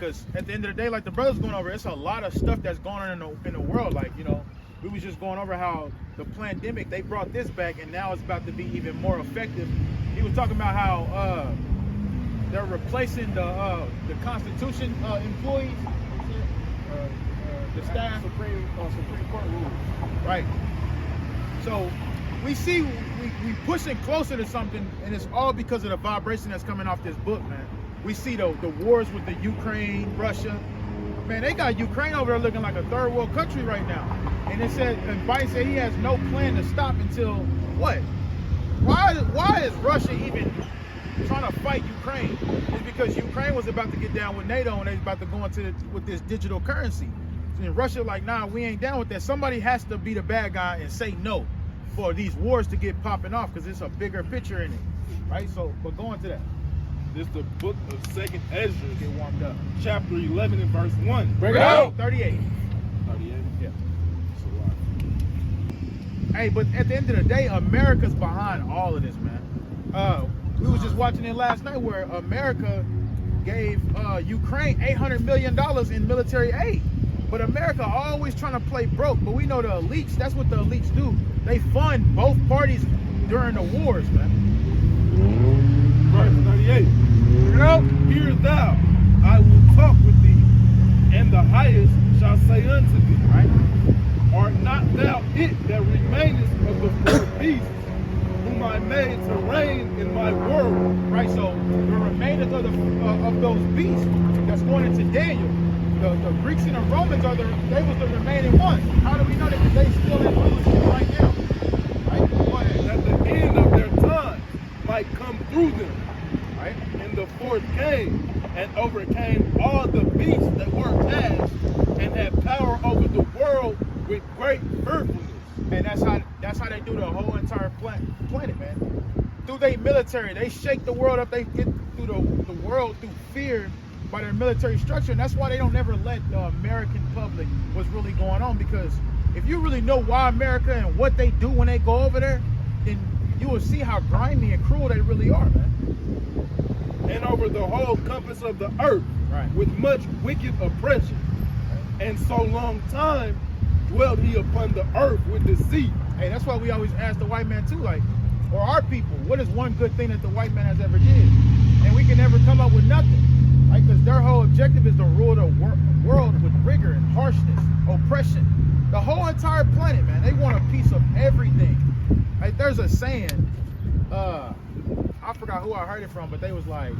because at the end of the day, like the brothers going over, it's a lot of stuff that's going on in the world. Like, you know, we was just going over how the pandemic, they brought this back, and now it's about to be even more effective. He was talking about how they're replacing the Constitution employees, the staff, Supreme Court rules, right? So we see we pushing closer to something, and it's all because of the vibration that's coming off this book, man. We see the wars with the Ukraine, Russia. Man, they got Ukraine over there looking like a third world country right now. And it said, and Biden said he has no plan to stop until what? Why is Russia even trying to fight Ukraine? It's because Ukraine was about to get down with NATO, and they was about to go into with this digital currency. And Russia like, nah, we ain't down with that. Somebody has to be the bad guy and say no for these wars to get popping off, because it's a bigger picture in it, right? So, but going to that. This is the book of 2nd Ezra. Get warmed up. Chapter 11 and verse 1. Bring it out. 38. 38? Yeah. That's a lot. Hey, but at the end of the day, America's behind all of this, man. We was just watching it last night where America gave Ukraine $800 million in military aid. But America always trying to play broke. But we know the elites, that's what the elites do. They fund both parties during the wars, man. Verse 38. Hear thou, I will talk with thee, and the highest shall say unto thee, Right? Art not thou it that remainest of the four beasts, whom I made to reign in my world? Right, so the remainders of those beasts that's going into Daniel, the Greeks and the Romans they was the remaining ones. How do we know that? Because they still in rulership right now. Right? Go ahead. That the end of their time might come through them. Right? And the fourth came and overcame all the beasts that were cast, and had power over the world with great fearfulness. And that's how they do the whole entire planet, man. Through their military, they shake the world up. They get through the world through fear by their military structure, and that's why they don't never let the American public what's really going on. Because if you really know why America and what they do when they go over there, then you will see how grimy and cruel they really are, man. And over the whole compass of the earth, Right. with much wicked oppression. And so long time dwelt he upon the earth with deceit. Hey, that's why we always ask the white man too, like, or our people, what is one good thing that the white man has ever did? And we can never come up with nothing, right? Because their whole objective is to rule the world with rigor and harshness, oppression. The whole entire planet, man, they want a piece of everything. Like, there's a saying, I forgot who I heard it from, but they was like,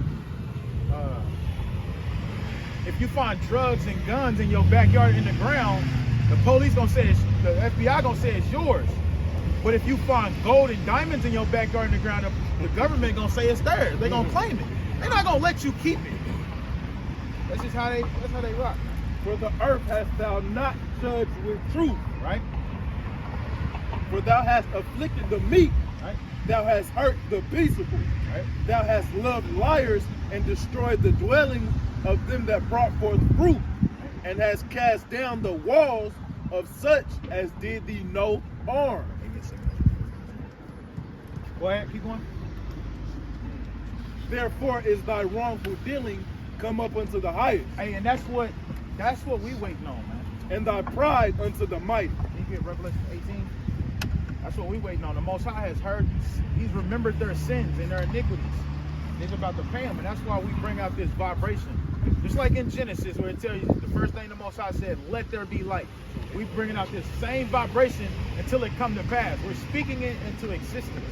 if you find drugs and guns in your backyard in the ground, the police gonna say the FBI gonna say it's yours. But if you find gold and diamonds in your backyard in the ground, the government gonna say it's theirs. They gonna claim it. They're not gonna let you keep it. That's just how they rock. For the earth hast thou not judged with truth, Right? for thou hast afflicted the meek, Right? thou hast hurt the peaceable, Right? thou hast loved liars and destroyed the dwellings of them that brought forth fruit, and hast cast down the walls of such as did thee no harm. Go ahead, keep going. Therefore is thy wrongful dealing come up unto the highest, Hey, and that's what we waiting on, man. and thy pride unto the mighty. Can you get Revelation 18? That's what we waiting on. The Most High has heard, he's remembered their sins and their iniquities. He's about to pay them, and that's why we bring out this vibration. Just like in Genesis, where it tells you the first thing the Most High said, let there be light. We bringing out this same vibration until it come to pass. We're speaking it into existence.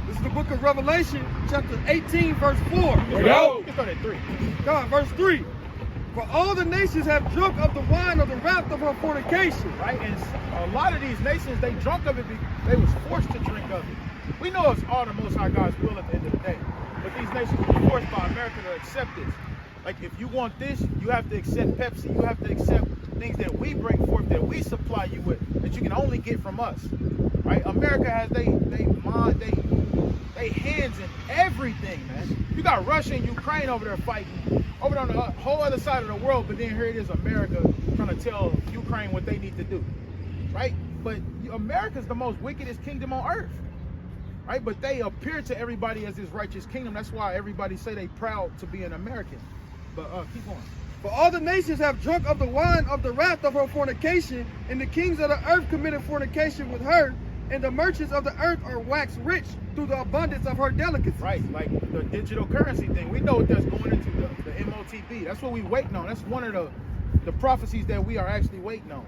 This is the book of Revelation, chapter 18, verse 4. Here we go. Let's start at 3. God, verse 3. For all the nations have drunk of the wine of the wrath of her fornication. Right? And a lot of these nations, they drunk of it because they was forced to drink of it. We know it's all the Most High God's will at the end of the day. But these nations were forced by America to accept this. Like, if you want this, you have to accept Pepsi. You have to accept things that we bring forth, that we supply you with, that you can only get from us. Right? America has they hands in everything, man. You got Russia and Ukraine over there fighting, over on the whole other side of the world, but then here it is, America trying to tell Ukraine what they need to do. Right? But America's the most wickedest kingdom on earth. right? But they appear to everybody as this righteous kingdom. That's why everybody say they proud to be an American. But keep on. For all the nations have drunk of the wine of the wrath of her fornication, and the kings of the earth committed fornication with her, and the merchants of the earth are waxed rich through the abundance of her delicacies. Right, like the digital currency thing. We know what that's going into, the MOTB. That's what we waiting on. That's one of the prophecies that we are actually waiting on.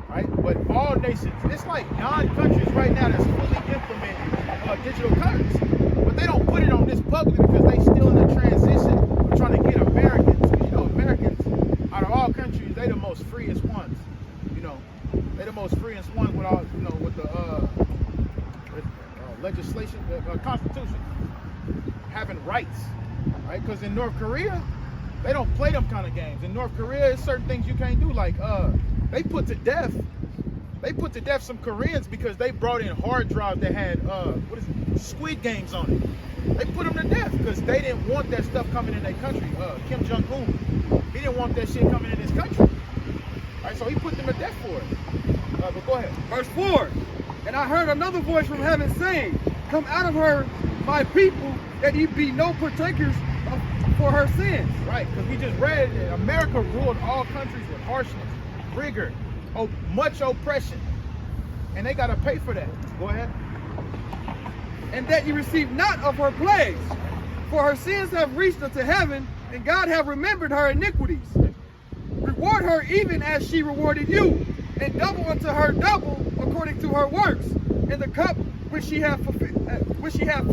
Right? But all nations, it's like 9 countries right now that's fully implementing digital currency. But they don't put it on this public because they still in the transition of trying to get Americans. You know, Americans, out of all countries, they the most freest ones. You know, they the most freest ones with all, you know, with the legislation, the constitution, having rights. Right? Because in North Korea, they don't play them kind of games. In North Korea, there's certain things you can't do, like they put to death some Koreans because they brought in hard drives that had Squid Games on it. They put them to death because they didn't want that stuff coming in their country. Kim Jong-un, he didn't want that shit coming in his country. Right, so he put them to death for it. But go ahead. Verse 4, and I heard another voice from heaven saying, come out of her, my people, that ye be no partakers for her sins. Right, because we just read that America ruled all countries with harshness, rigor, much oppression, and they got to pay for that. Go ahead. And that ye receive not of her plagues, for her sins have reached unto heaven, and God have remembered her iniquities. Reward her even as she rewarded you, and double unto her double according to her works. And the cup which she hath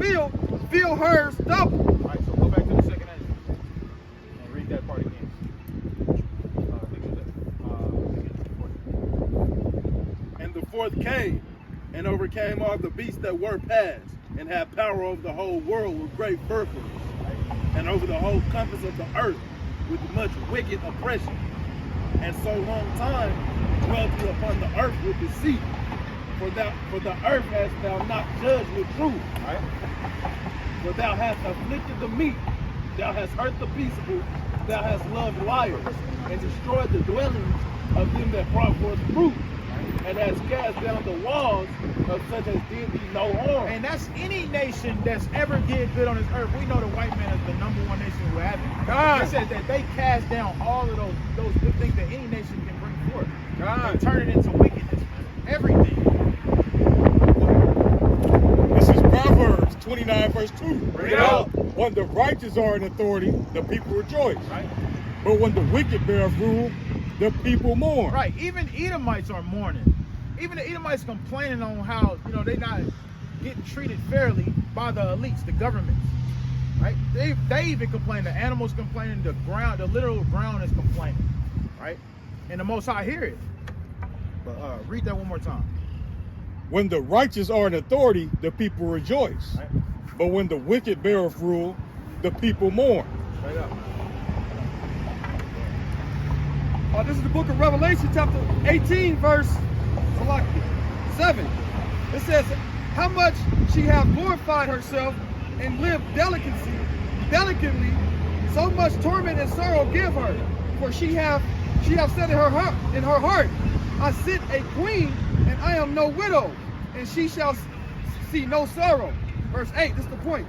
filled, fill hers double. All right, so go back to the second angel and read that part again. And the fourth came and overcame all the beasts that were past, and had power over the whole world with great purpose, and over the whole compass of the earth with much wicked oppression. And so long time dwelt he upon the earth with deceit. For the earth hast thou not judged with truth. Right. For thou hast afflicted the meek, thou hast hurt the peaceable, thou hast loved liars, and destroyed the dwellings of them that brought forth fruit, and hast cast down the walls of such as did thee no harm. And that's any nation that's ever did good on this earth. We know the white man is the #1 nation who have it. God. They said that they cast down all of those good things that any nation can bring forth. God. And turn it into wickedness. Everything. This is Proverbs 29 verse 2. Bring it out. When the righteous are in authority, the people rejoice. Right? But when the wicked bear rule, the people mourn. Right. Even Edomites are mourning. Even the Edomites complaining on how, you know, they not getting treated fairly by the elites, the governments. Right? They even complain. The animals complaining. The ground, the literal ground is complaining. Right? And the Most High hear it. But read that one more time. When the righteous are in authority, the people rejoice. Right? But when the wicked bear rule, the people mourn. Straight up. This is the book of Revelation, chapter 18, verse 7. It says, how much she hath glorified herself and lived delicately, so much torment and sorrow give her. For she hath said in her heart, I sit a queen, and I am no widow, and she shall see no sorrow. Verse 8, this is the point.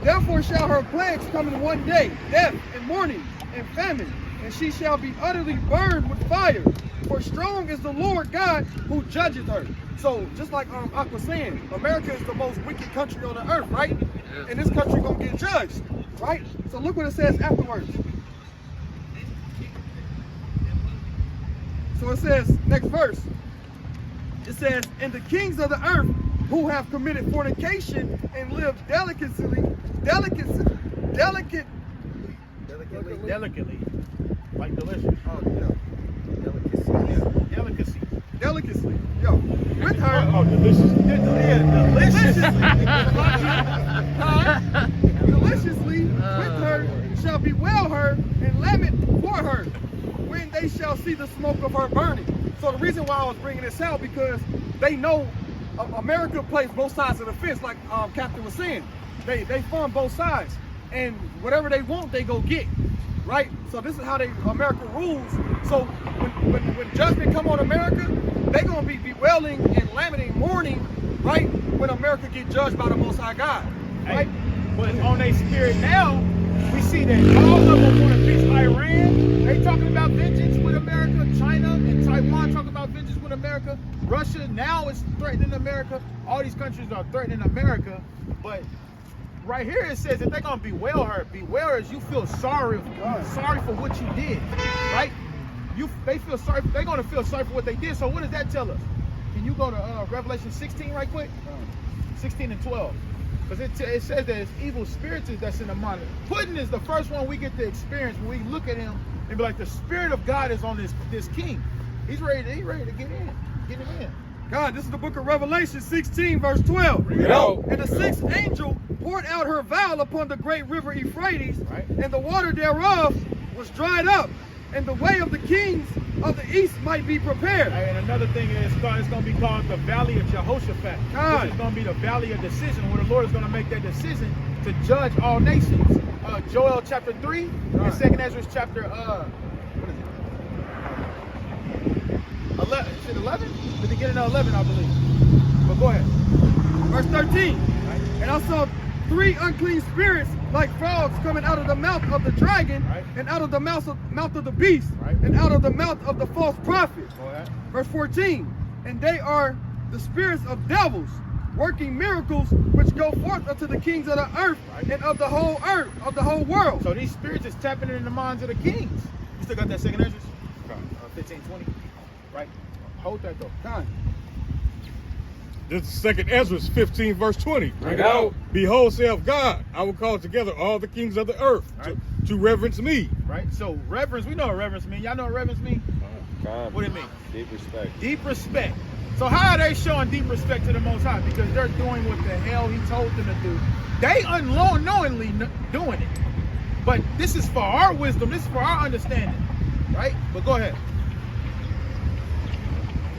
Therefore shall her plagues come in one day, death and mourning and famine, and she shall be utterly burned with fire. For strong is the Lord God who judgeth her. So just like Ak was saying, America is the most wicked country on the earth, right? And this country gonna get judged, right? So look what it says afterwards. So it says, next verse, it says, and the kings of the earth who have committed fornication and lived delicately, like delicious. Oh, yeah. Delicacy. Yo, with her, Oh, delicious. deliciously with her shall bewail her and lament for her when they shall see the smoke of her burning. So the reason why I was bringing this out, because they know America plays both sides of the fence, like Captain was saying. They fund both sides, and whatever they want, they go get. Right? So this is how America rules. So when judgment come on America, they're gonna be bewailing and lamenting, mourning right? When America get judged by the Most High God, right? But on their spirit now, we see that all of them want to fix Iran. They talking about vengeance with America. China and Taiwan talking about vengeance with America. Russia now is threatening America. All these countries are threatening America. But right here it says that they're gonna bewail her. Bewail as you feel sorry for what you did, right? They feel sorry. They're gonna feel sorry for what they did. So what does that tell us? Can you go to Revelation 16 right quick? 16 and 12. Because it says that it's evil spirits that's in the mind. Puddin is the first one we get to experience when we look at him and be like, the Spirit of God is on this king. He's ready to get him in. God, this is the book of Revelation 16, verse 12. Bring it out. And the sixth angel poured out her vial upon the great river Euphrates, Right. and the water thereof was dried up, and the way of the kings of the east might be prepared. And another thing is, it's going to be called the Valley of Jehoshaphat. God. This is going to be the Valley of Decision, where the Lord is going to make that decision to judge all nations. Joel chapter 3 and 2nd Ezra chapter, what is it? 11, is it 11? The beginning of 11, I believe. But go ahead. Verse 13. Right. And I saw 3 unclean spirits like frogs coming out of the mouth of the dragon, Right. and out of the mouth of the beast, Right. and out of the mouth of the false prophet. Go ahead. Verse 14. And they are the spirits of devils, working miracles which go forth unto the kings of the earth, Right. and of the whole earth, of the whole world. So these spirits is tapping in the minds of the kings. You still got that 2nd Ezra? 15, 20. Right. Hold that though. God. This is 2nd Ezra 15, verse 20. Bring it out. Behold, saith God, I will call together all the kings of the earth Right. to reverence me. Right. So reverence, we know what reverence means. Y'all know what reverence means? What do it mean? Deep respect. Deep respect. So how are they showing deep respect to the Most High? Because they're doing what the hell He told them to do. They unknowingly doing it. But this is for our wisdom. This is for our understanding. Right? But go ahead.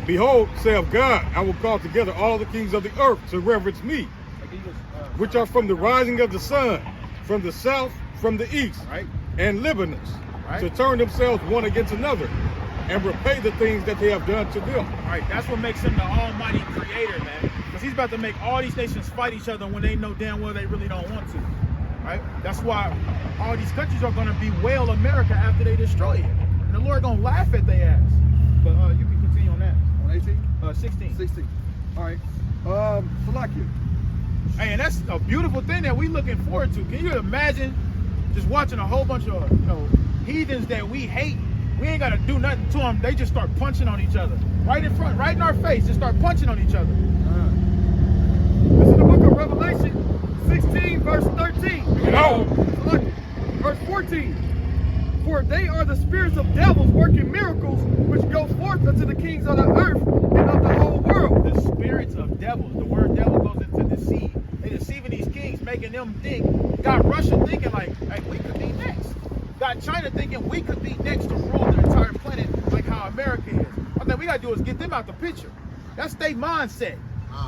Behold, saith God, I will call together all the kings of the earth to reverence me, which are from the rising of the sun, from the south, from the east, Right? and Libanus, Right. to turn themselves one against another, and repay the things that they have done to them. Right. That's what makes Him the Almighty Creator, man. Because He's about to make all these nations fight each other when they know damn well they really don't want to. Right? That's why all these countries are going to bewail America after they destroy it. And the Lord going to laugh at their ass. But you can continue on that. On 18? 16. 16. All right. Salakia. Hey, and that's a beautiful thing that we looking forward to. Can you imagine just watching a whole bunch of heathens that we hate? We ain't got to do nothing to them. They just start punching on each other. Right in front, right in our face. Just start punching on each other. This is the book of Revelation 16, verse 13. No. Salakia. Verse 14. For they are the spirits of devils working miracles which go forth unto the kings of the earth and of the whole world. The spirits of devils. The word devil goes into deceive. They deceiving these kings, making them think. Got Russia thinking like, hey, we could be next. Got China thinking we could be next to rule the entire planet like how America is. All that we gotta do is get them out the picture. That's their mindset.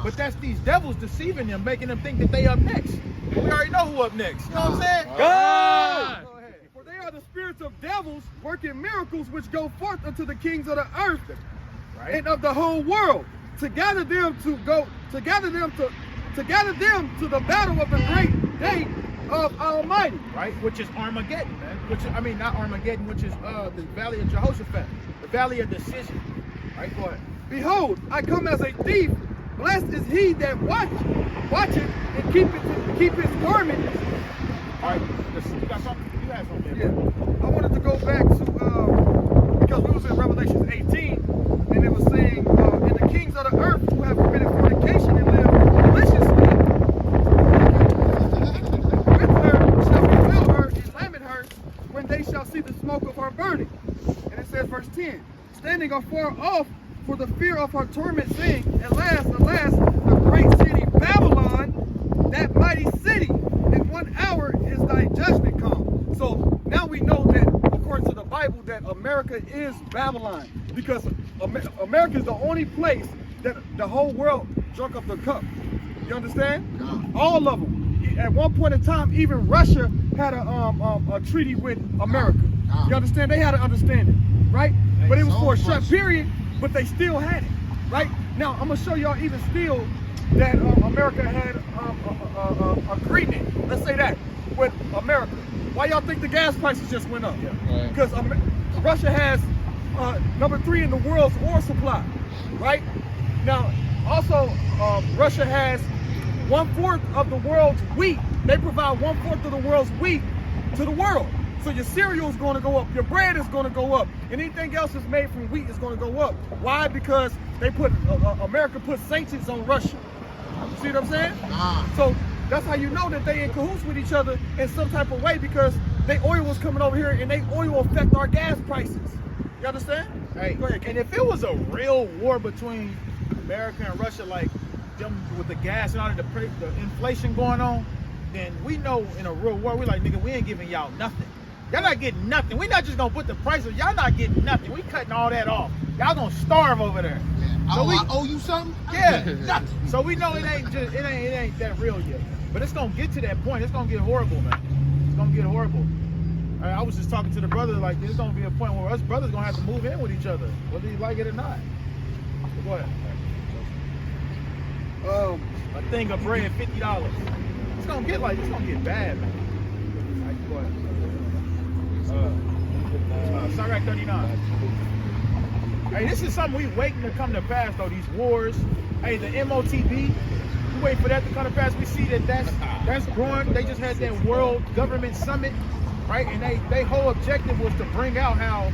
But that's these devils deceiving them, making them think that they up next. We already know who up next. You know what I'm saying? God! For they are the spirits of devils working miracles which go forth unto the kings of the earth Right? and of the whole world, to gather them to the battle of the great day of Almighty. Right? Which is Armageddon, man. Not Armageddon, which is the Valley of Jehoshaphat, the Valley of Decision. Right? Go ahead. Behold, I come as a thief. Blessed is he that watcheth and keep his garment. All right. You got something? You had something. Yeah. I wanted to go back to because we was in Revelation 18, and it was saying, and the kings of the earth who have committed fornication and live maliciously with her shall reveal her and lament her when they shall see the smoke of her burning. And it says, verse 10, standing afar off for the fear of her torment, saying, alas, the great city Babylon, that mighty city, in 1 hour is thy judgment come. So now we know that, according to the Bible, that America is Babylon, because America is the only place that the whole world drunk up the cup. You understand? All of them. At one point in time, even Russia had a treaty with America. You understand? They had an understanding, right? But it was for a short period, but they still had it, right? Now, I'm going to show y'all even still that America had agreement, let's say that, with America. Why y'all think the gas prices just went up? Right. Because Russia has number 3 in the world's oil supply, right? Now, also, Russia has 1/4 of the world's wheat. They provide 1/4 of the world's wheat to the world. So your cereal is going to go up, your bread is going to go up, and anything else that's made from wheat is going to go up. Why? Because they put America put sanctions on Russia. See what I'm saying? So that's how you know that they in cahoots with each other in some type of way, because they oil was coming over here and they oil affect our gas prices. You understand? Hey, Go ahead, and if it was a real war between America and Russia, like them with the gas and all of the inflation going on, then we know in a real war, we like, nigga, we ain't giving y'all nothing. Y'all not getting nothing. We not just gonna put the price of, y'all not getting nothing. We cutting all that off. Y'all gonna starve over there. So I owe you something? Yeah, nothing. So we know it ain't that real yet. But it's gonna get to that point. It's gonna get horrible, man. It's gonna get horrible. I was just talking to the brother, like, there's gonna be a point where us brothers gonna have to move in with each other, whether you like it or not. Go ahead. A thing of bread, $50. It's gonna get bad, man. Like, go ahead. Sirach 39. Hey, this is something we waiting to come to pass, though. These wars. Hey, the MOTB. We wait for that to come to pass. We see that's growing. They just had that World Government Summit, right? And they whole objective was to bring out how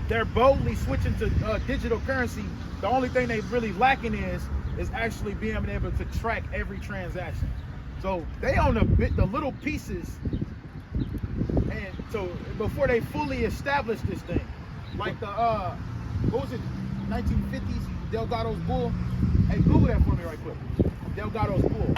they're boldly switching to digital currency. The only thing they really lacking is actually being able to track every transaction. So they own the little pieces, and so before they fully establish this thing, like the what was it, 1950s Delgado's bull. Hey, Google that for me right quick. Delgado's bull.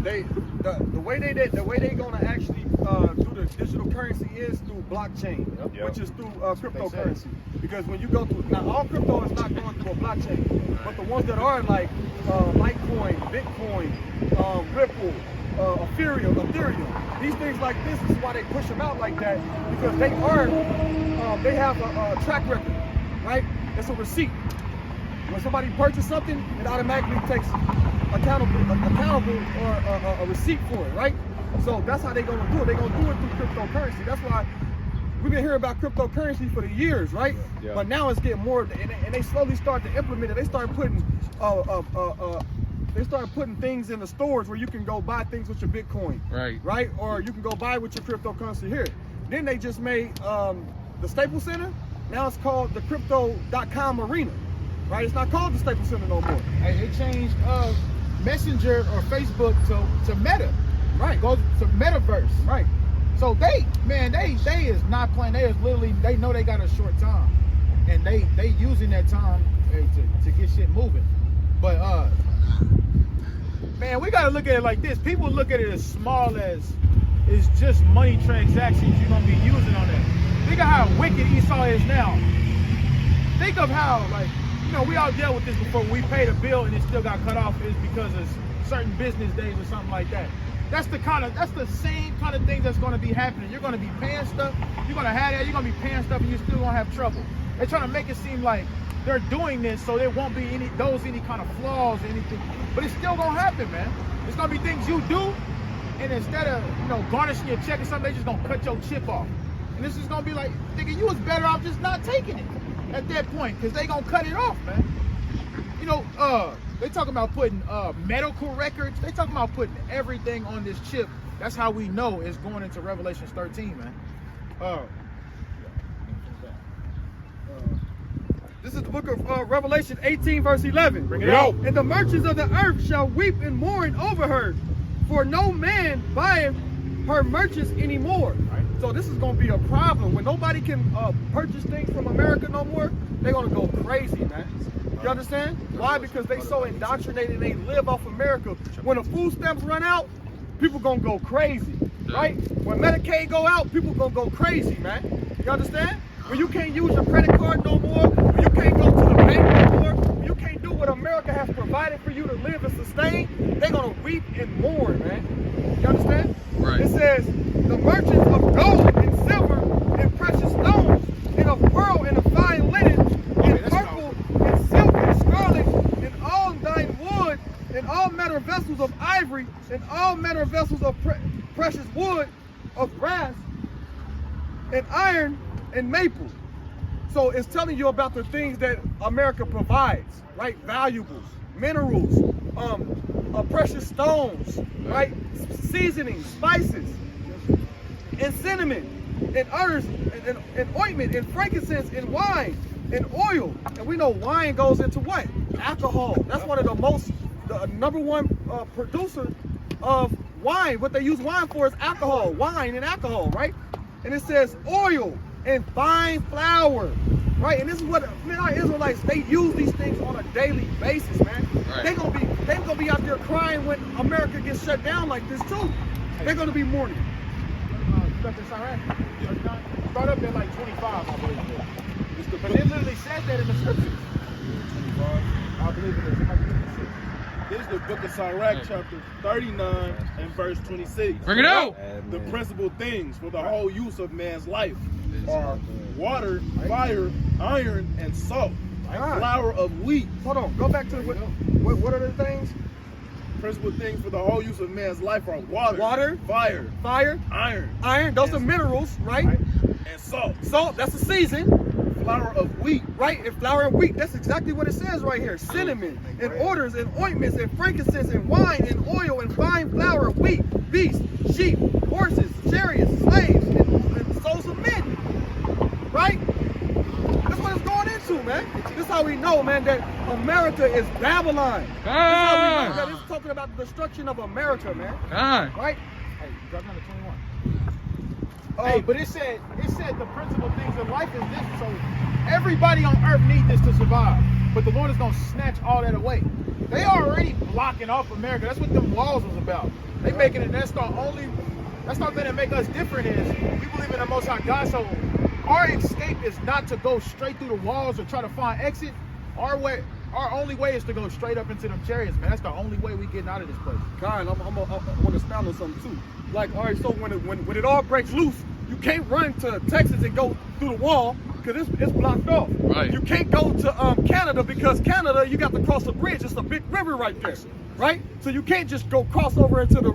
The way they gonna actually do the digital currency is through blockchain, which is through cryptocurrency. Because when you go through, now all crypto is not going through a blockchain, but the ones that are like Litecoin, Bitcoin, Ripple, Ethereum, these things like this is why they push them out like that, because they have a track record, right? It's a receipt. When somebody purchases something, it automatically takes accountable or a receipt for it, right? So that's how they're gonna do it. They're gonna do it through cryptocurrency. That's why we've been hearing about cryptocurrency for the years, right? Yeah. But now it's getting more, and they slowly start to implement it. They start putting things in the stores where you can go buy things with your Bitcoin, right? Or you can go buy with your cryptocurrency here. Then they just made the Staples Center. Now it's called the Crypto.com Arena, right? It's not called the Staples Center no more. Hey, they changed Messenger or Facebook to Meta, right? Goes to Metaverse, Right. So they is not playing. They is literally, they know they got a short time, and they using that time to get shit moving. But man, we gotta look at it like this. People look at it as small as it's just money transactions you're gonna be using on that. Think of how wicked Esau is now. Think of how, like, you know, we all dealt with this before. We paid a bill and it still got cut off. It's because of certain business days or something like that. That's the same kind of thing that's going to be happening. You're going to be paying stuff. You're going to have that. You're going to be paying stuff, and you're still going to have trouble. They're trying to make it seem like they're doing this so there won't be any kind of flaws or anything. But it's still going to happen, man. It's going to be things you do, and instead of, you know, garnishing your check or something, they just going to cut your chip off. And this is going to be like, nigga, you was better off just not taking it at that point, because they going to cut it off, man. You know, they talking about putting medical records. They talking about putting everything on this chip. That's how we know it's going into Revelation 13, man. This is the book of Revelation 18, verse 11. Bring it out. And the merchants of the earth shall weep and mourn over her, for no man buyeth her merchants anymore. Right. So this is going to be a problem. When nobody can purchase things from America no more, they're going to go crazy, man. You understand? Why? Because they so indoctrinated, they live off America. When the food stamps run out, people gonna go crazy, right? When Medicaid go out, people gonna go crazy, man. You understand? When you can't use your credit card no more, when you can't go to the bank no more, when you can't do what America has provided for you to live and sustain, they're gonna weep and mourn, man. You understand? Right. It says, the merchants of gold and silver and precious stones, and of pearl and of fine linen, and purple and silk and scarlet precious wood of brass and iron and maple. So it's telling you about the things that America provides, right? Valuables, minerals, precious stones, right? Seasonings, spices, and cinnamon, and herbs, and ointment, and frankincense, and wine, and oil. And we know wine goes into what? Alcohol. That's one of the number one producer of wine. What they use wine for is alcohol, wine and alcohol, right? And it says oil and fine flour, right? And this is what, man, our Israelites, they use these things on a daily basis, man. Right. They're gonna be out there crying when America gets shut down like this too. They're gonna be mourning. Start up at like 25, I believe. But it literally said that in the scriptures. I believe it is. This is the book of Sirach, chapter 39 and verse 26. Bring it out. The principal things for the whole use of man's life are water, fire, iron, and salt, flour of wheat. Hold on, go back to what are the things? Principal things for the whole use of man's life are water, fire, iron. Those are minerals, right? And salt. Salt, that's a season. Flour of wheat. Right, and flour and wheat. That's exactly what it says right here. Cinnamon, and odors, and ointments, and frankincense, and wine, and oil, and fine flour of wheat, beasts, sheep, horses, chariots, slaves, and souls of men. Right? That's what it's going into, man. This is how we know, man, that America is Babylon. This is how we know that it's talking about the destruction of America, man. Right? Hey, drop down to 21. Hey, but it said the principal things of life is this. So everybody on earth needs this to survive. But the Lord is gonna snatch all that away. They already blocking off America. That's what them walls was about. They making it. That's not gonna make us different. Is we believe in the Most High God. So our escape is not to go straight through the walls or try to find exit. Our only way is to go straight up into them chariots, man. That's the only way we getting out of this place. God, I want to expound on something too. Like, all right, so when it all breaks loose, you can't run to Texas and go through the wall because it's blocked off. Right. You can't go to Canada because Canada, you got to cross a bridge. It's a big river right there, right? So you can't just go cross over into the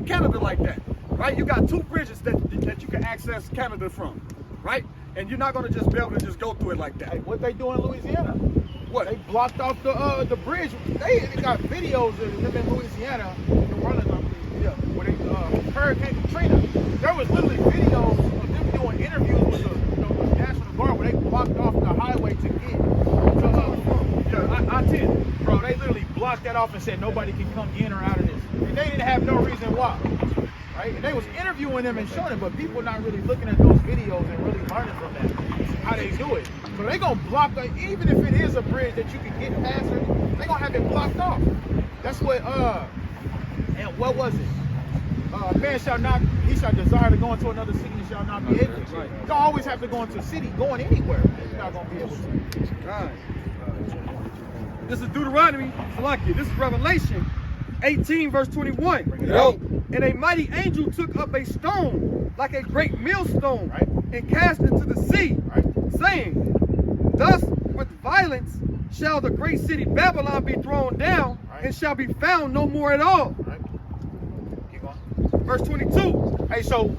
Canada like that, right? You got two bridges that you can access Canada from, right? And you're not gonna just be able to just go through it like that. Hey, what they do in Louisiana? What? They blocked off the bridge. They got videos of them in Louisiana, New Orleans, I believe, yeah, where they Hurricane Katrina. There was literally videos of them doing interviews with the National Guard where they blocked off the highway to get to I-10. Bro, they literally blocked that off and said nobody can come in or out of this. And they didn't have no reason why. Right? And they was interviewing them and showing them, but people not really looking at those videos and really learning from that, how they do it. So they gonna block, even if it is a bridge that you can get past it, they gonna have it blocked off. That's what, and what was it? Man shall desire to go into another city and shall not be able to. Right. You don't always have to go into a city, going anywhere. You're not gonna be able to. God. This is Deuteronomy, this is Revelation 18 verse 21. Yo. And a mighty angel took up a stone like a great millstone, right, and cast it into the sea, right, saying, thus with violence shall the great city Babylon be thrown down, right, and shall be found no more at all. Right. Keep going. Verse 22. Hey, so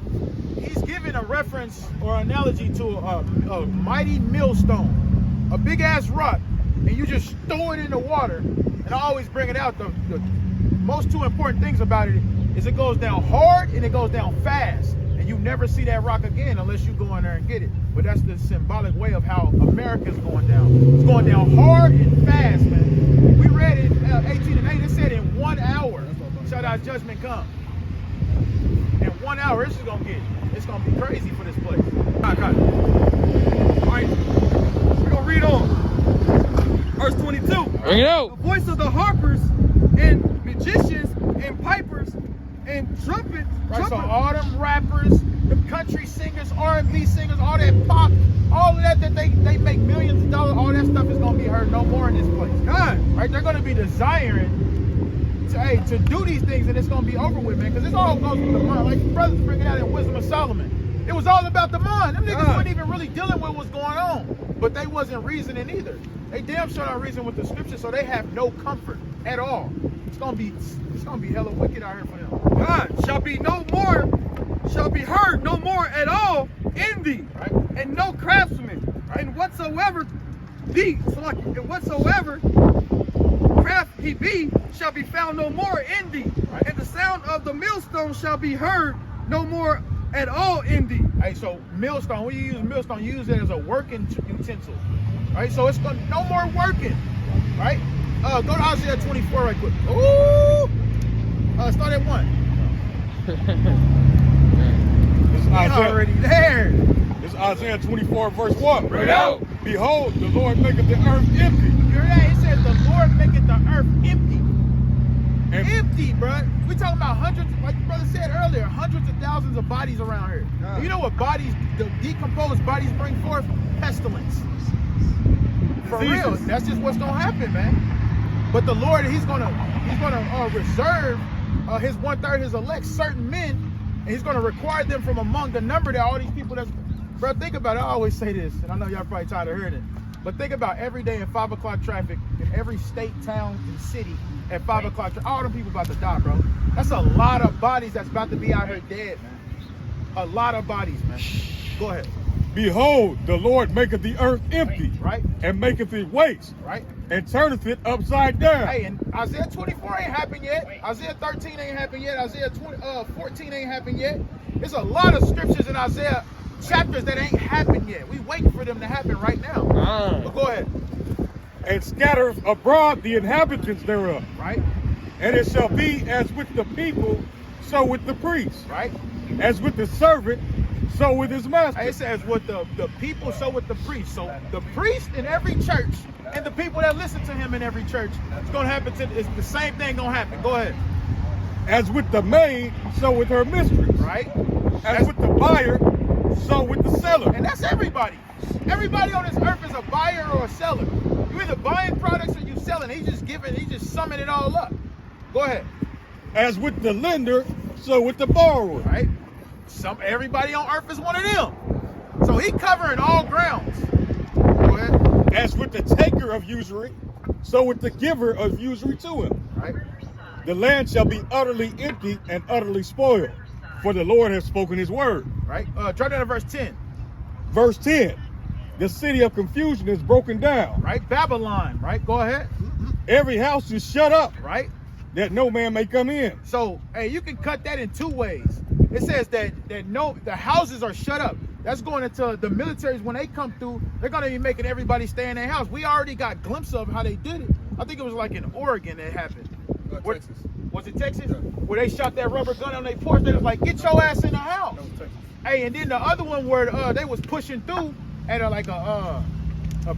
he's giving a reference or analogy to a mighty millstone, a big ass rock, and you just throw it in the water. And I always bring it out. The most two important things about it is it goes down hard and it goes down fast. And you never see that rock again unless you go in there and get it. But that's the symbolic way of how America's going down. It's going down hard and fast, man. We read it 18 and 8. It said in 1 hour shall thy judgment come. In 1 hour, it's gonna be crazy for this place. All right, we're gonna read on. Verse 22. Bring it out. The voice of the harpers and magicians and pipers and trumpets. Right, so all them rappers, the country singers, R&B singers, all that pop, all of that they make millions of dollars, all that stuff is gonna be heard no more in this place. God, right? They're gonna be desiring to do these things, and it's gonna be over with, man. Because this all goes with the mind. Like the brothers bringing out in Wisdom of Solomon, it was all about the mind. Them niggas weren't even really dealing with what's going on, but they wasn't reasoning either. They damn sure don't reason with the scripture, so they have no comfort at all. It's gonna be hella wicked out here for them. God shall be heard no more at all in thee, Right? and no craftsman, and whatsoever craft he be shall be found no more in thee, Right. and the sound of the millstone shall be heard no more at all in thee. Hey, so millstone, when you use millstone, you use it as a working utensil. Right? So it's gonna no more working. Right? Go to Isaiah 24 right quick. Ooh! Start at 1. This is You're Isaiah, already there. this is Isaiah 24, verse 1. Bring it out. Behold, the Lord maketh the earth empty. You hear that? It says the Lord maketh the earth empty. And Empty, bruh. We talking about hundreds, like the brother said earlier, hundreds of thousands of bodies around here. Yeah. You know what bodies, the decomposed bodies bring forth? Pestilence. For Diseases. real, that's just what's gonna happen, man. But the Lord, He's gonna reserve His 1/3, His elect, certain men, and He's gonna require them from among the number that all these people that's, bro. Think about it. I always say this, and I know y'all probably tired of hearing it, but think about every day in 5 o'clock traffic in every state, town, and city at 5 o'clock. All them people about to die, bro. That's a lot of bodies that's about to be out here dead, man. A lot of bodies, man. Go ahead. behold, the Lord maketh the earth empty, Right? and maketh it waste, Right? and turneth it upside down. Hey, and Isaiah 24 ain't happened yet. Isaiah 13 ain't happened yet. Isaiah 14 ain't happened yet. There's a lot of scriptures in Isaiah chapters that ain't happened yet. We waiting for them to happen right now. But go ahead. And scattereth abroad the inhabitants thereof. Right? And it shall be as with the people, so with the priest. Right? As with the servant, so with his master. It says with the people, so with the priest. So the priest in every church and the people that listen to him in every church, it's gonna happen it's the same thing gonna happen. Go ahead. As with the maid, so with her mistress. Right? As with the buyer, so with the seller. And that's everybody. Everybody on this earth is a buyer or a seller. You either buying products or you selling. He's just summing it all up. Go ahead. As with the lender, so with the borrower. Right? Everybody on earth is one of them. So he covering all grounds. Go ahead. As with the taker of usury, so with the giver of usury to him. Right? The land shall be utterly empty and utterly spoiled, for the Lord has spoken his word. Right? Drop down to verse 10. Verse 10, the city of confusion is broken down. Right? Babylon. Right? Go ahead. Every house is shut up, Right? that no man may come in. So, hey, you can cut that in two ways. It says that the houses are shut up. That's going into the militaries. When they come through, they're going to be making everybody stay in their house. We already got glimpse of how they did it. I think it was like in Oregon that happened. Texas. Was it Texas? Yeah. Where they shot that rubber gun on their porch. They was like, get your ass in the house. That was Texas. Hey, and then the other one where they was pushing through at a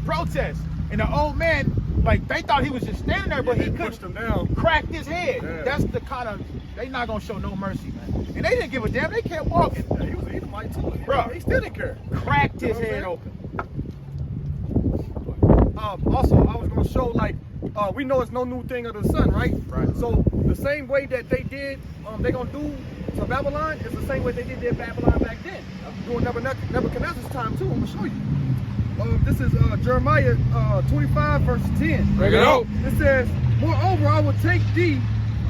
protest. And the old man, like, they thought he was just standing there, but he They couldn't. pushed him down. Cracked his head. Yeah. That's the kind of, they not gonna show no mercy, man. And they didn't give a damn. They kept walking. Yeah, he was an Edomite too. Bruh. He still didn't care. Cracked his You know what I'm head saying? open. Also, I was gonna show, like, we know it's no new thing under the sun, right? Right. So the same way that they did, they gonna do to Babylon is the same way they did Babylon back then. During Nebuchadnezzar's time too. I'm gonna show you. This is Jeremiah 25 verse 10. Bring it out. It says, moreover, I will take thee,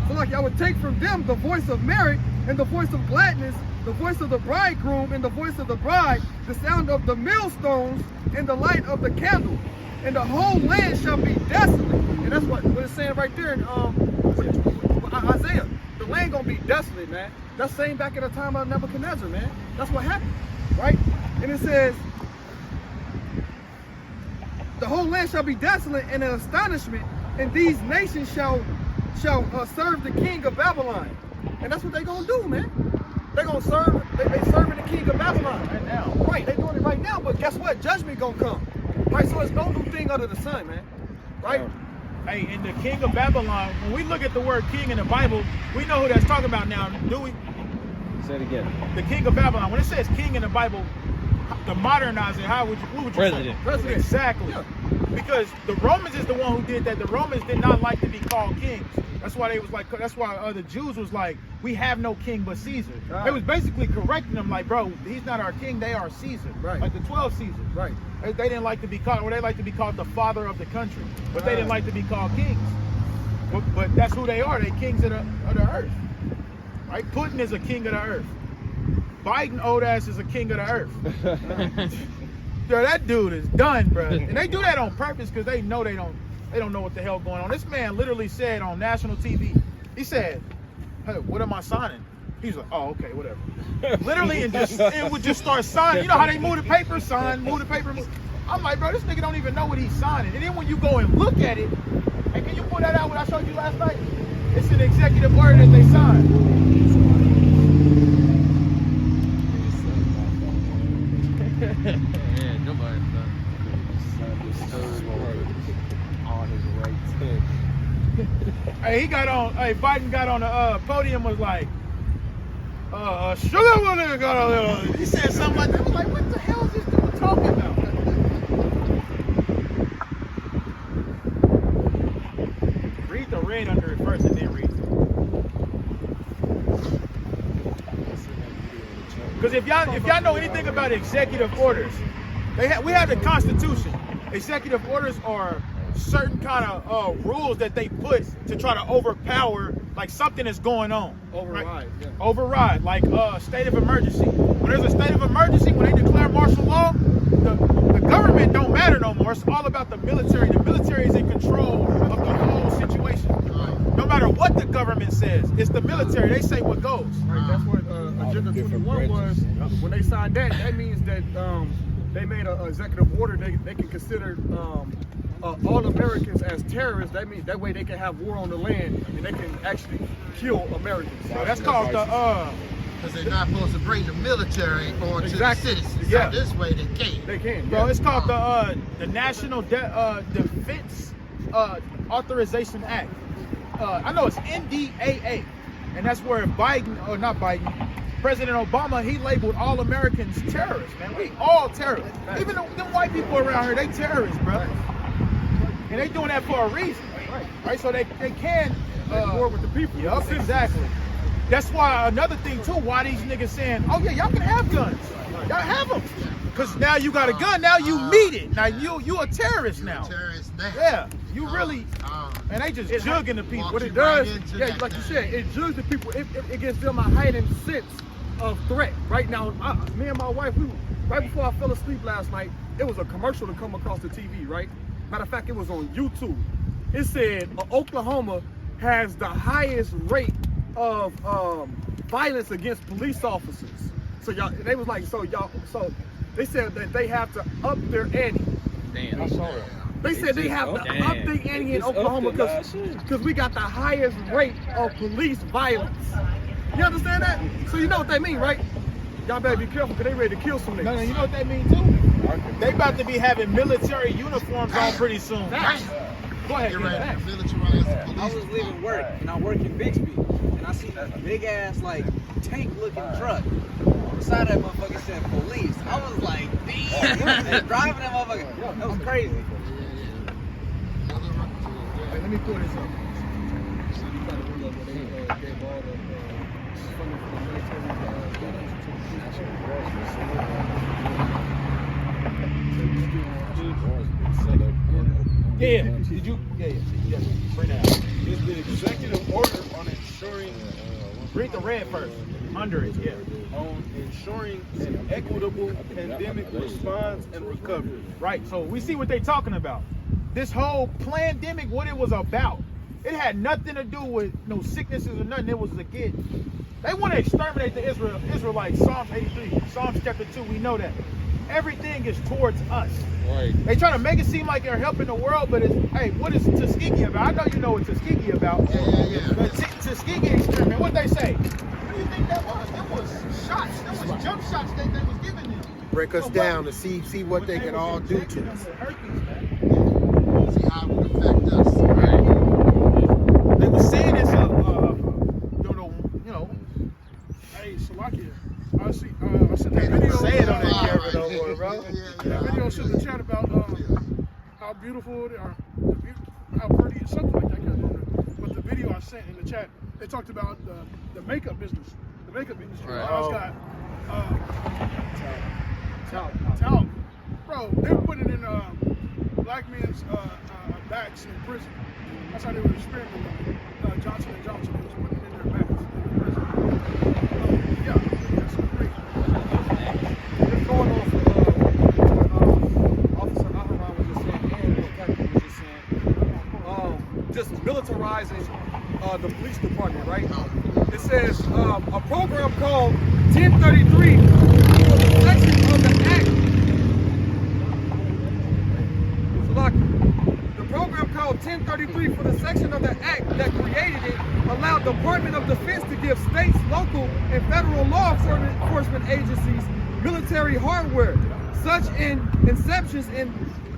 so like I would take from them the voice of merit and the voice of gladness, the voice of the bridegroom and the voice of the bride, the sound of the millstones and the light of the candle. And the whole land shall be desolate. And that's what it's saying right there in Isaiah. The land gonna be desolate, man. That's saying back in the time of Nebuchadnezzar, man. That's what happened, right? And it says, the whole land shall be desolate and an astonishment, and these nations shall serve the king of Babylon. And that's what they gonna do, man. They gonna serve, they serving the king of Babylon. Right now. Right, they doing it right now, but guess what? Judgment gonna come. Right, so it's no new thing under the sun, man. Right? Hey, and the king of Babylon, when we look at the word king in the Bible, we know who that's talking about now, do we? Say it again. The king of Babylon. When it says king in the Bible, to modernize it, what would you President. say? President. Exactly. Yeah. Because the Romans is the one who did that. The Romans did not like to be called kings. That's why they was like, that's why the Jews was like, we have no king but Caesar. Right. They was basically correcting them like, bro, he's not our king, they are Caesar. Right. Like the 12 Caesars. Right. They didn't like to be called, or they like to be called the father of the country, but they didn't like to be called kings. But that's who they are. They kings of the earth. Right? Putin is a king of the earth. Biden old ass is a king of the earth. Bro, that dude is done, bro. And they do that on purpose because they know they don't know what the hell going on. This man literally said on national TV, he said, hey, what am I signing? He's like, oh, okay, whatever. Literally, and would just start signing. You know how they move the paper, sign, move the paper. Move. I'm like, bro, this nigga don't even know what he's signing. And then when you go and look at it, hey, can you pull that out what I showed you last night? It's an executive order that they signed. Yeah, nobody's done. On his right Hey, Biden got on the podium, was like, sugar got on there. He said something like that. I was like, what the hell is this dude talking about? Read the red under it first and then read it. Because if y'all know anything about executive orders, we have the Constitution. Executive orders are certain kind of rules that they put to try to overpower like something that's going on. Override, right? yeah. Override, like state of emergency. When there's a state of emergency, when they declare martial law, the government don't matter no more. It's all about the military. The military is in control of the whole situation. No matter what the government says, it's the military. They say what goes. Right, that's what Agenda 21 was. When they signed that, that means that they made an executive order. They can consider all Americans as terrorists. That means that way they can have war on the land and they can actually kill Americans. So that's called the because they're not supposed to bring the military onto Exactly. the citizens. Yeah. So this way they can. They can. bro. Yeah. It's called the National Defense Authorization Act. I know it's NDAA, and that's where President Obama, he labeled all Americans terrorists, man. We all terrorists. Even them white people around here, they terrorists, bro. And they doing that for a reason, right? So they can war with the people. Yup, exactly. That's why another thing too. Why these niggas saying, "Oh yeah, y'all can have guns. Y'all have them." Because now you got a gun. Now you meet it. Now you a terrorist now. Terrorists now. Yeah, you really. And they just jugging the people. What it Right does, into yeah, that like you thing. said, it jugs the people. It gives them a heightened sense of threat. Right now, me and my wife, right before I fell asleep last night, it was a commercial to come across the TV, right? Matter of fact, it was on YouTube. It said Oklahoma has the highest rate of violence against police officers. So they was like, so they said that they have to up their ante. Damn, I saw it. They said they have to up the ante in Oklahoma because we got the highest rate of police violence. You understand that? So you know what they mean, right? Y'all better be careful because they ready to kill some niggas. No, you know what that means too? They about to be having military uniforms on pretty soon. Go ahead. Get ready to militarize the I police. was leaving work and I work in Bixby and I see a big ass like tank looking truck. On the side of that motherfucker said police. I was like, damn, they driving that motherfucker. That was crazy. Wait, let me pull this up. Yeah. Did you? Yeah. Bring that out. Is the executive order on ensuring Read the red first. Under it, yeah. on ensuring an equitable pandemic response and recovery. Right. So we see what they're talking about. This whole pandemic, what it was about. It had nothing to do with no sicknesses or nothing. It was again. They want to exterminate the Israelites. Psalms 83, Psalms chapter 2. We know that. Everything is towards us. Right. They try to make it seem like they're helping the world, but it's, hey, what is Tuskegee about? I know you know what Tuskegee about. Yeah. The Tuskegee experiment, what they say? What do you think that was? Them was shots. Them was jump shots that they was giving them. Break us down to see what they can all do to us. See how it would affect us. They were saying it's Hey, Salakia, I sent that can't video. even say it on that camera no more, bro. That video should have chat about how beautiful they are, how pretty, something like that. But the video I sent in the chat. They talked about the makeup business, the makeup industry. Right. How it's got talc. Bro, they were putting it in black men's backs in prison. That's how they were experimenting with Johnson & Johnson. They was putting it in their backs in prison. Yeah, that's crazy. Just going off Officer Aharon was just saying, and what Captain was just saying, just militarizing the police department, right? It says a program called 1033 for the section of the act. The program called 1033 for the section of the act that created it allowed Department of Defense to give states, local, and federal law enforcement agencies military hardware. Such in inceptions in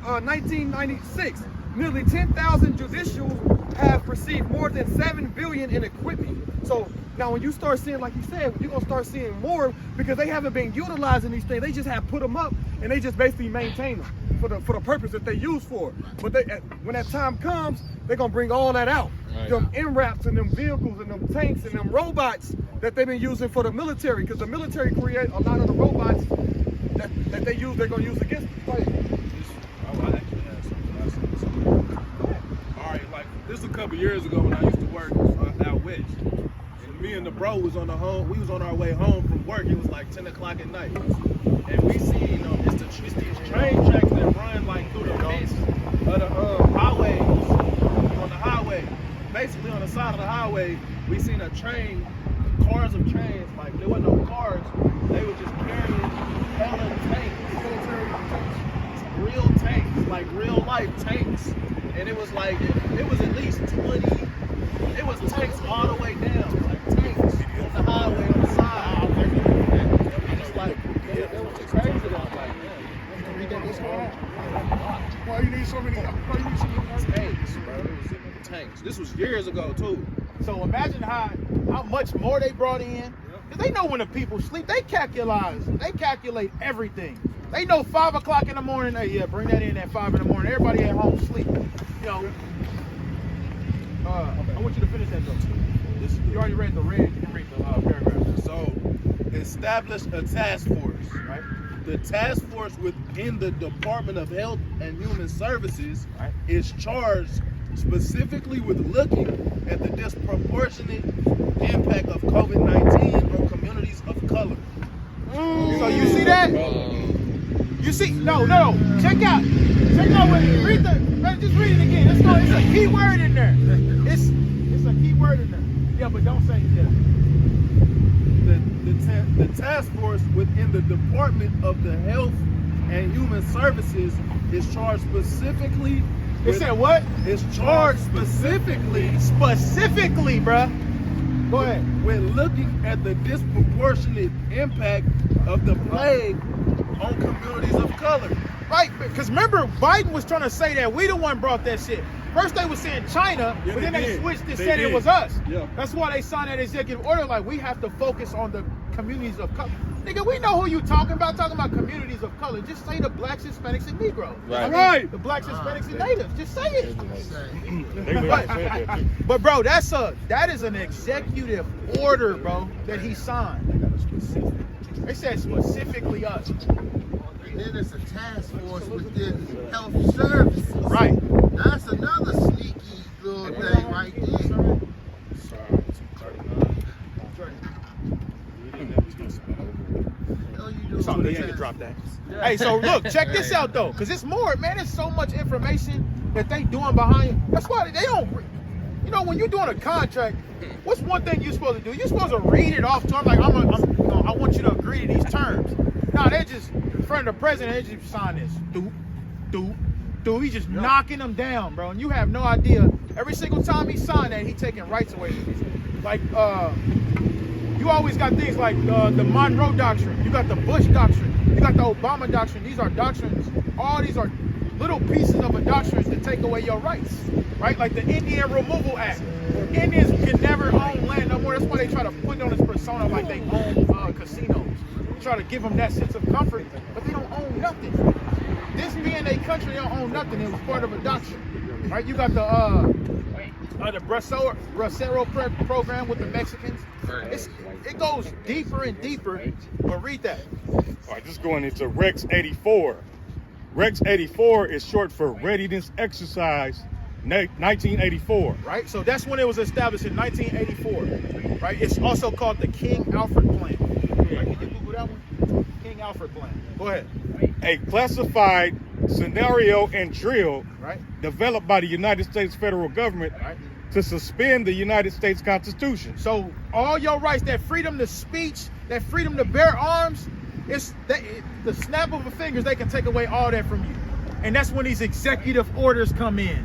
1996, nearly 10,000 judicials have received more than $7 billion in equipment. So now when you start seeing, like you said, you're gonna start seeing more because they haven't been utilizing these things. They just have put them up and they just basically maintain them for the purpose that they use for. But when that time comes, they're gonna bring all that out. Right. Them MRAPs and them vehicles and them tanks and them robots that they've been using for the military, because the military create a lot of the robots that they use, they're gonna use against the fight. I actually had something. All right, like this was a couple years ago when I used to work out west. And me and the bro was on we was on our way home from work. It was like 10 o'clock at night. And we seen it's these train tracks that run like through the midst of the highways. On the highway. Basically on the side of the highway, we seen a train, cars of trains, like there wasn't no cars, they were just carrying hella tanks, military tanks, real tanks, like real life tanks. And it was like, it was at least 20, it was tanks all the way down, like tanks on the highway on the side. And it's like, it was just crazy. I was like, man, you can read that this hard? Why you need so many Tanks, bro. It was tanks. This was years ago too. So imagine how much more they brought in. Cause they know when the people sleep. They calculate everything. They know 5 o'clock in the morning. Hey, yeah, bring that in at 5 in the morning. Everybody at home sleep. You know. I want you to finish that though. You already read the red. You can read the paragraph. So, establish a task force. Right. The task force within the Department of Health and Human Services is charged specifically with looking at the disproportionate impact of COVID-19 on communities of color. So you see that? You see? No. Check out what read just read it again. It's a key word in there. It's a key word in there. Yeah, but don't say it. The task force within the Department of the Health and Human Services is charged specifically. It said what? It's charged specifically, bruh. Go ahead. When looking at the disproportionate impact of the plague on communities of color. Right, because remember, Biden was trying to say that we the one brought that shit. First they were saying China, but then they switched and said it was us. Yeah. That's why they signed that executive order, like we have to focus on the communities of color. Nigga, we know who you talking about communities of color. Just say the blacks, Hispanics, and Negroes. Right. The blacks, Hispanics, and natives. Just say it. They But bro, that is an executive order, bro, that he signed. They said specifically us. And then it's a task force within health services. Right. That's another sneaky little thing right there. Something they had to drop that. Hey, so look, check this out though, because it's more, man. There's so much information that they doing behind. That's why they don't. You know, when you're doing a contract, what's one thing you're supposed to do? You're supposed to read it off to them like, I want you to agree to these terms. No, they just in front of the president, they just sign this. Doop. He's just knocking them down, bro. And you have no idea. Every single time he signed that, he taking rights away from these. Like, you always got things like the Monroe Doctrine. You got the Bush Doctrine. You got the Obama Doctrine. These are doctrines. All these are little pieces of a doctrine to take away your rights, right? Like the Indian Removal Act. Indians can never own land no more. That's why they try to put on this persona like they own casinos. They try to give them that sense of comfort, but they don't own nothing. This being a country, they don't own nothing. It was part of a doctrine. Right? You got the Bracero program with the Mexicans. It goes deeper and deeper. But read that. All right, just going into Rex 84. Rex 84 is short for Readiness Exercise 1984. Right? So that's when it was established in 1984. Right? It's also called the King Alfred Plan. Right? Can you Google that one? King Alfred Plan. Go ahead. A classified scenario and drill Right? developed by the United States federal government Right? to suspend the United States Constitution. So all your rights, that freedom to speech, that freedom to bear arms, the snap of a fingers, they can take away all that from you. And that's when these executive orders come in.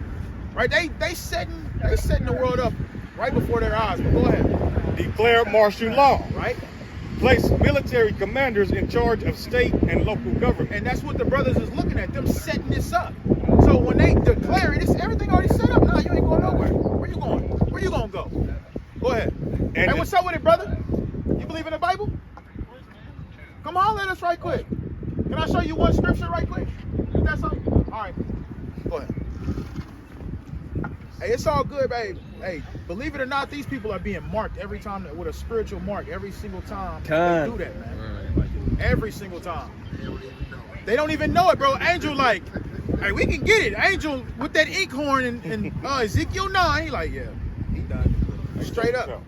Right? They setting the world up right before their eyes. But go ahead. Declare martial law. Right? Place military commanders in charge of state and local government. And that's what the brothers is looking at, them setting this up. So when they declare it, it's everything already set up. Now you ain't going nowhere. Where you going? Where you gonna go? Go ahead. And Hey, what's up with it, brother? You believe in the Bible? Come holler at us right quick. Can I show you one scripture right quick? Is that something? All right. Go ahead. Hey, it's all good, babe. Hey, believe it or not, these people are being marked every time with a spiritual mark every single time they do that, man. Every single time. They don't even know it, bro. Angel like, hey, we can get it. Angel with that inkhorn in Ezekiel 9, he like, yeah, he done. Straight up.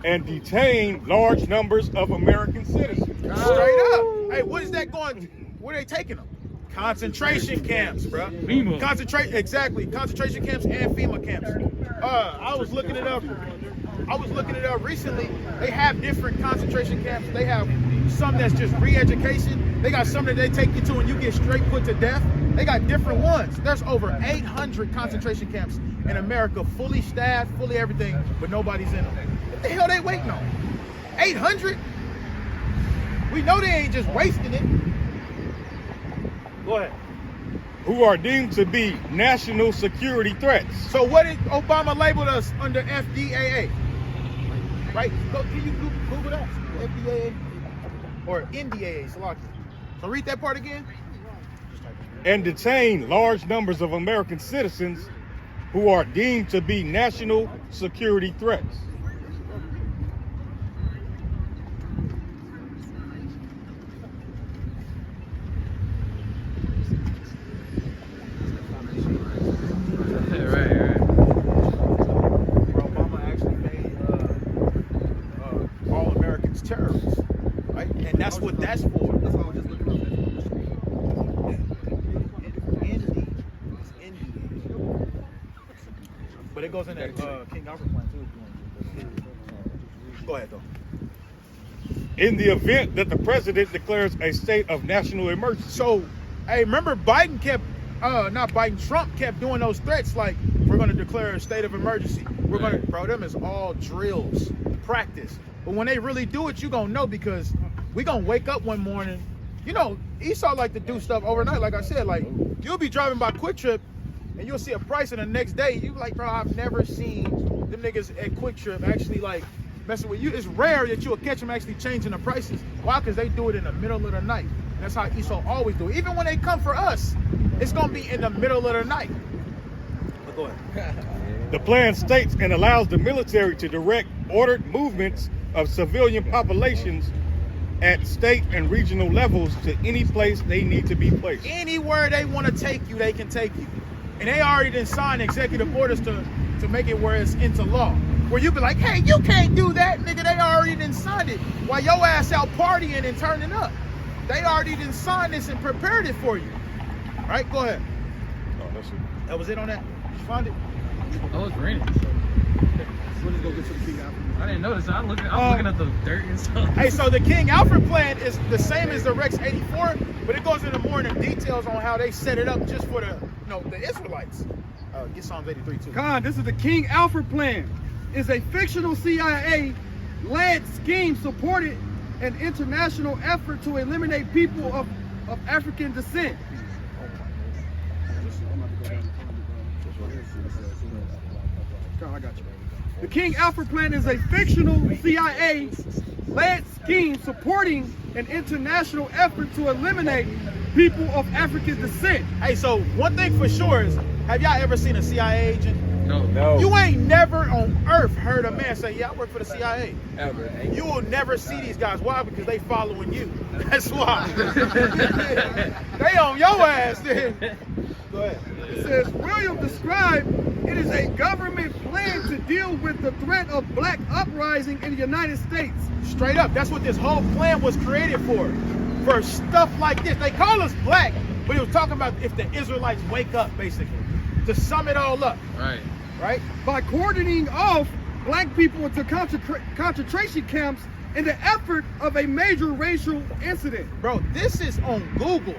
And detain large numbers of American citizens. Straight up. Hey, what is that going? Where are they taking them? Concentration camps, bro. Exactly. Concentration camps and FEMA camps. I was looking it up. Recently. They have different concentration camps. They have some that's just re-education. They got some that they take you to and you get straight put to death. They got different ones. There's over 800 concentration camps in America, fully staffed, fully everything, but nobody's in them. What the hell they waiting on? 800? We know they ain't just wasting it. Go ahead. Who are deemed to be national security threats. So what did Obama labeled us under FDAA? Right? Can you Google that? FDAA or NDAA? So read that part again. And detain large numbers of American citizens who are deemed to be national security threats. Obama actually made all Americans terrorists, right? And that's what that's for. That's what I was just looking up. But it goes in that King Alfred plan too. Go ahead though. In the event that the president declares a state of national emergency. So, hey, remember Trump kept doing those threats like, we're going to declare a state of emergency. We're going to, bro, them is all drills, practice. But when they really do it, you going to know, because we going to wake up one morning. You know, Esau like to do stuff overnight. Like I said, like, you'll be driving by Quick Trip and you'll see a price, and the next day you like, bro, I've never seen them niggas at Quick Trip actually like messing with you. It's rare that you'll catch them actually changing the prices. Why? Because they do it in the middle of the night. That's how Esau always do it. Even when they come for us, it's going to be in the middle of the night. But go ahead. The plan states and allows the military to direct ordered movements of civilian populations at state and regional levels to any place they need to be placed. Anywhere they want to take you, they can take you. And they already done signed executive orders to make it where it's into law. Where you be like, hey, you can't do that, nigga. They already done signed it. While your ass out partying and turning up. They already done signed this and prepared it for you. All right, go ahead. Oh, that's it. That was it on that? Did you find it? Oh, it's raining. We'll just go get some King Alfred. I didn't notice. I'm looking at the dirt and stuff. Hey, so the King Alfred plan is the same as the Rex 84, but it goes into more in the details on how they set it up just for the Israelites. Get Psalms 83 too. Khan, this is the King Alfred plan. It's a fictional CIA-led scheme supported an international effort to eliminate people of African descent. I got you. The King Alfred Plan is a fictional CIA-led scheme supporting an international effort to eliminate people of African descent. Hey, so one thing for sure is, have y'all ever seen a CIA agent? No. You ain't never on earth heard a man say, yeah, I work for the CIA. Ever. You will never see these guys. Why? Because they following you. That's why. They on your ass then. Go ahead. It says, William described it is a government plan to deal with the threat of black uprising in the United States. Straight up. That's what this whole plan was created for. For stuff like this. They call us black, but it was talking about if the Israelites wake up, basically. To sum it all up. Right? By cordoning off black people into concentration camps in the effort of a major racial incident. Bro, this is on Google.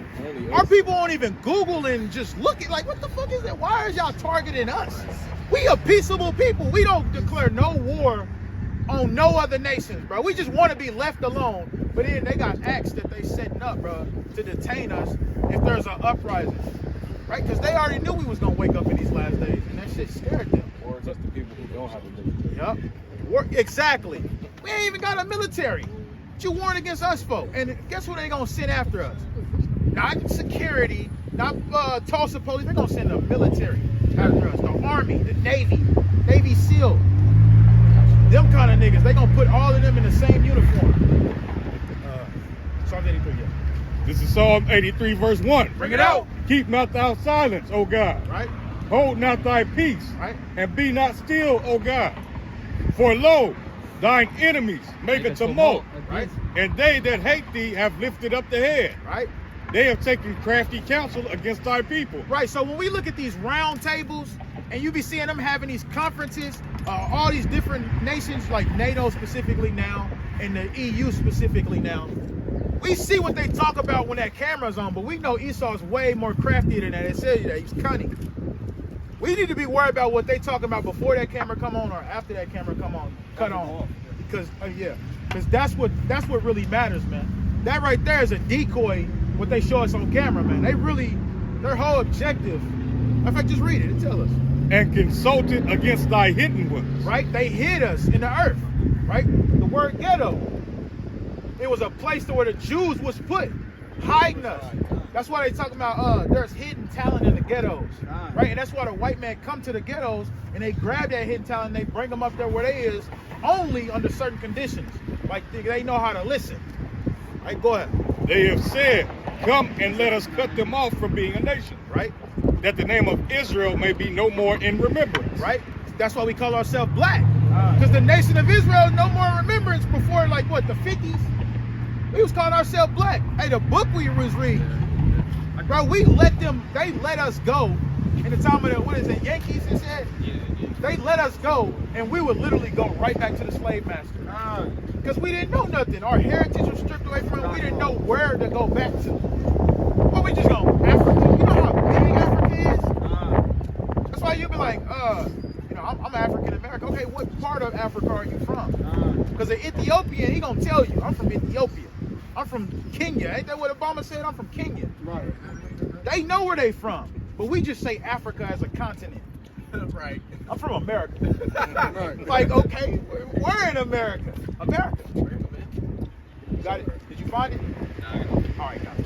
Our people won't even Google and just look at like, what the fuck is that? Why are y'all targeting us? We a peaceable people. We don't declare no war on no other nations, bro. We just want to be left alone. But then they got acts that they setting up, bro, to detain us if there's an uprising. Right? Because they already knew we was going to wake up in these last days. And that shit scared them. Or just the people who don't have a military. Yup. Exactly. We ain't even got a military. What you warned against us for? And guess what they going to send after us? Not security, not Tulsa police. They're going to send the military after us. The Army, the Navy SEAL. Them kind of niggas. They going to put all of them in the same uniform. Psalm 83, yeah. This is Psalm 83, verse 1. Bring it out. Keep not thou silence, O God. Right? Hold not thy peace. Right? And be not still, O God. For lo, thine enemies make a tumult. Right? And they that hate thee have lifted up the head. Right? They have taken crafty counsel against thy people. Right. So when we look at these round tables, and you be seeing them having these conferences, all these different nations, like NATO specifically now, and the EU specifically now, we see what they talk about when that camera's on, but we know Esau's way more crafty than that. It says that he's cunning. We need to be worried about what they talking about before that camera come on or after that camera cut on. Because because that's what really matters, man. That right there is a decoy. What they show us on camera, man. Their whole objective. In fact, just read it. It tells us. And consulted against thy hidden ones. Right? They hid us in the earth. Right? The word ghetto. It was a place where the Jews was put, hiding us. That's why they talking about there's hidden talent in the ghettos, right? And that's why the white man come to the ghettos and they grab that hidden talent and they bring them up there where they is, only under certain conditions. Like they know how to listen. Right? Go ahead. They have said, come and let us cut them off from being a nation. Right? That the name of Israel may be no more in remembrance. Right? That's why we call ourselves black. Because the nation of Israel no more in remembrance before like what, the 50s? We was calling ourselves black. Hey, the book we was reading, bro, they let us go in the time of the, what is it, Yankees, it said? They let us go, and we would literally go right back to the slave master. Because we didn't know nothing. Our heritage was stripped away from it. We didn't know where to go back to. But we just go, Africa. You know how big Africa is? That's why you be like, I'm African American. Okay, what part of Africa are you from? Because an Ethiopian, he gonna tell you, I'm from Ethiopia. I'm from Kenya. Ain't that what Obama said? I'm from Kenya. Right. They know where they from, but we just say Africa as a continent. Right. I'm from America. Right. Like, okay, we're in America. America. Got it? Did you find it? No. All right, got it.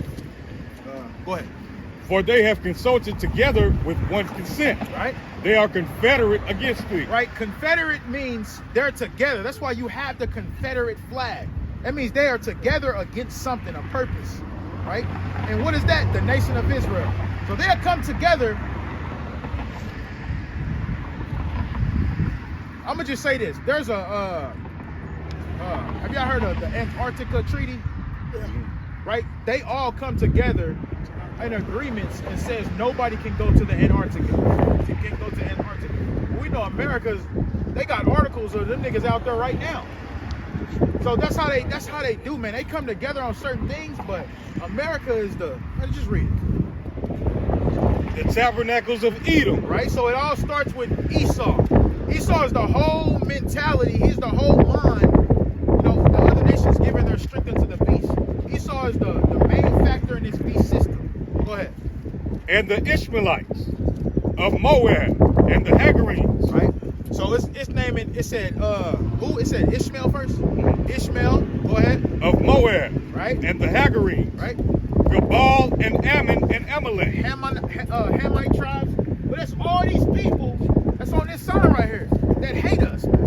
Go ahead. For they have consulted together with one consent. Right? They are confederate against thee. Right? Confederate means they're together. That's why you have the Confederate flag. That means they are together against something, a purpose. Right? And what is that? The nation of Israel. So they'll come together. I'm going to just say this. There's a, have y'all heard of the Antarctica Treaty? Right? They all come together in agreements and says nobody can go to the Antarctica. You can't go to Antarctica. We know America's, they got articles of them niggas out there right now. So that's how they do, man. They come together on certain things, but America is let's just read it. The Tabernacles of Edom. Right? So it all starts with Esau. Esau is the whole mentality. He's the whole line. You know, the other nations giving their strength into the beast. Esau is the main factor in this beast system. Go ahead. And the Ishmaelites of Moab and the Hagarenes. Right? So it's naming, it said, who? It said Ishmael first? Ishmael, go ahead. Of Moab, Right. and the Hagarenes, Right? Gabal and Ammon and Amalek. Hamite tribes. But it's all these people that's on this sign right here that hate us, man.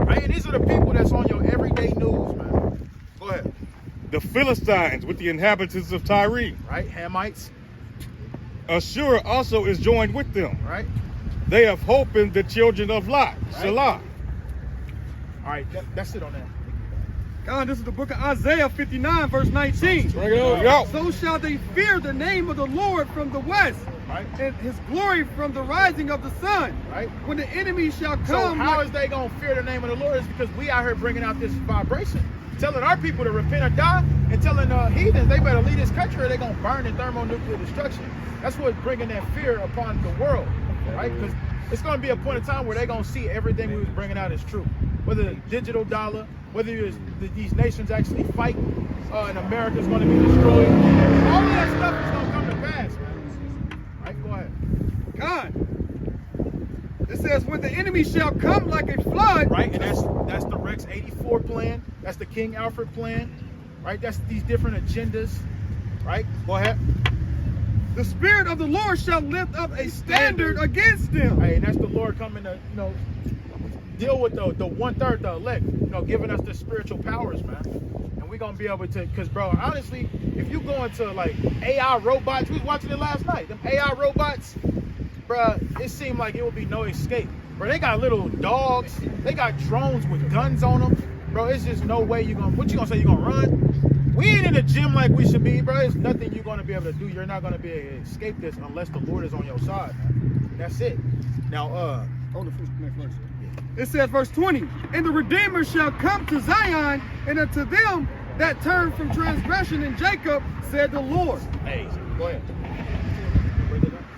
Right? And these are the people that's on your everyday news, man. Go ahead. The Philistines with the inhabitants of Tyre. Right? Hamites. Ashur also is joined with them. Right. They have hope in the children of Lot. Right. Selah. All right, that's it on that. God, this is the book of Isaiah 59, verse 19. Bring it on. So shall they fear the name of the Lord from the west, Right. and his glory from the rising of the sun. Right. When the enemy shall So come. how is they gonna fear the name of the Lord? Is because we out here bringing out this vibration, telling our people to repent or die, and telling heathens they better leave this country or they gonna burn in thermonuclear destruction. That's what's bringing that fear upon the world, right? Because it's gonna be a point in time where they gonna see everything we was bringing out is true. Whether the digital dollar, whether these nations actually fight, and America's gonna be destroyed. All of that stuff is gonna come to pass, man. Right? Go ahead. God. It says, when the enemy shall come like a flood. Right, and that's the Rex 84 plan. That's the King Alfred plan. Right, that's these different agendas. Right, go ahead. The Spirit of the Lord shall lift up a standard against them. Hey, and that's the Lord coming to, deal with the 1/3, the elect, giving us the spiritual powers, man. And we're gonna be able to, because bro, honestly, if you go into like AI robots, we was watching it last night, them AI robots, bro, it seemed like it would be no escape. Bro, they got little dogs, they got drones with guns on them. Bro, it's just no way what you gonna say, you gonna run? We ain't in the gym like we should be, bro. There's nothing you're gonna be able to do. You're not gonna be able to escape this unless the Lord is on your side, man. That's it. Now, Hold the next verse. It says, verse 20, and the Redeemer shall come to Zion, and unto them that turn from transgression in Jacob, said the Lord. hey, go ahead.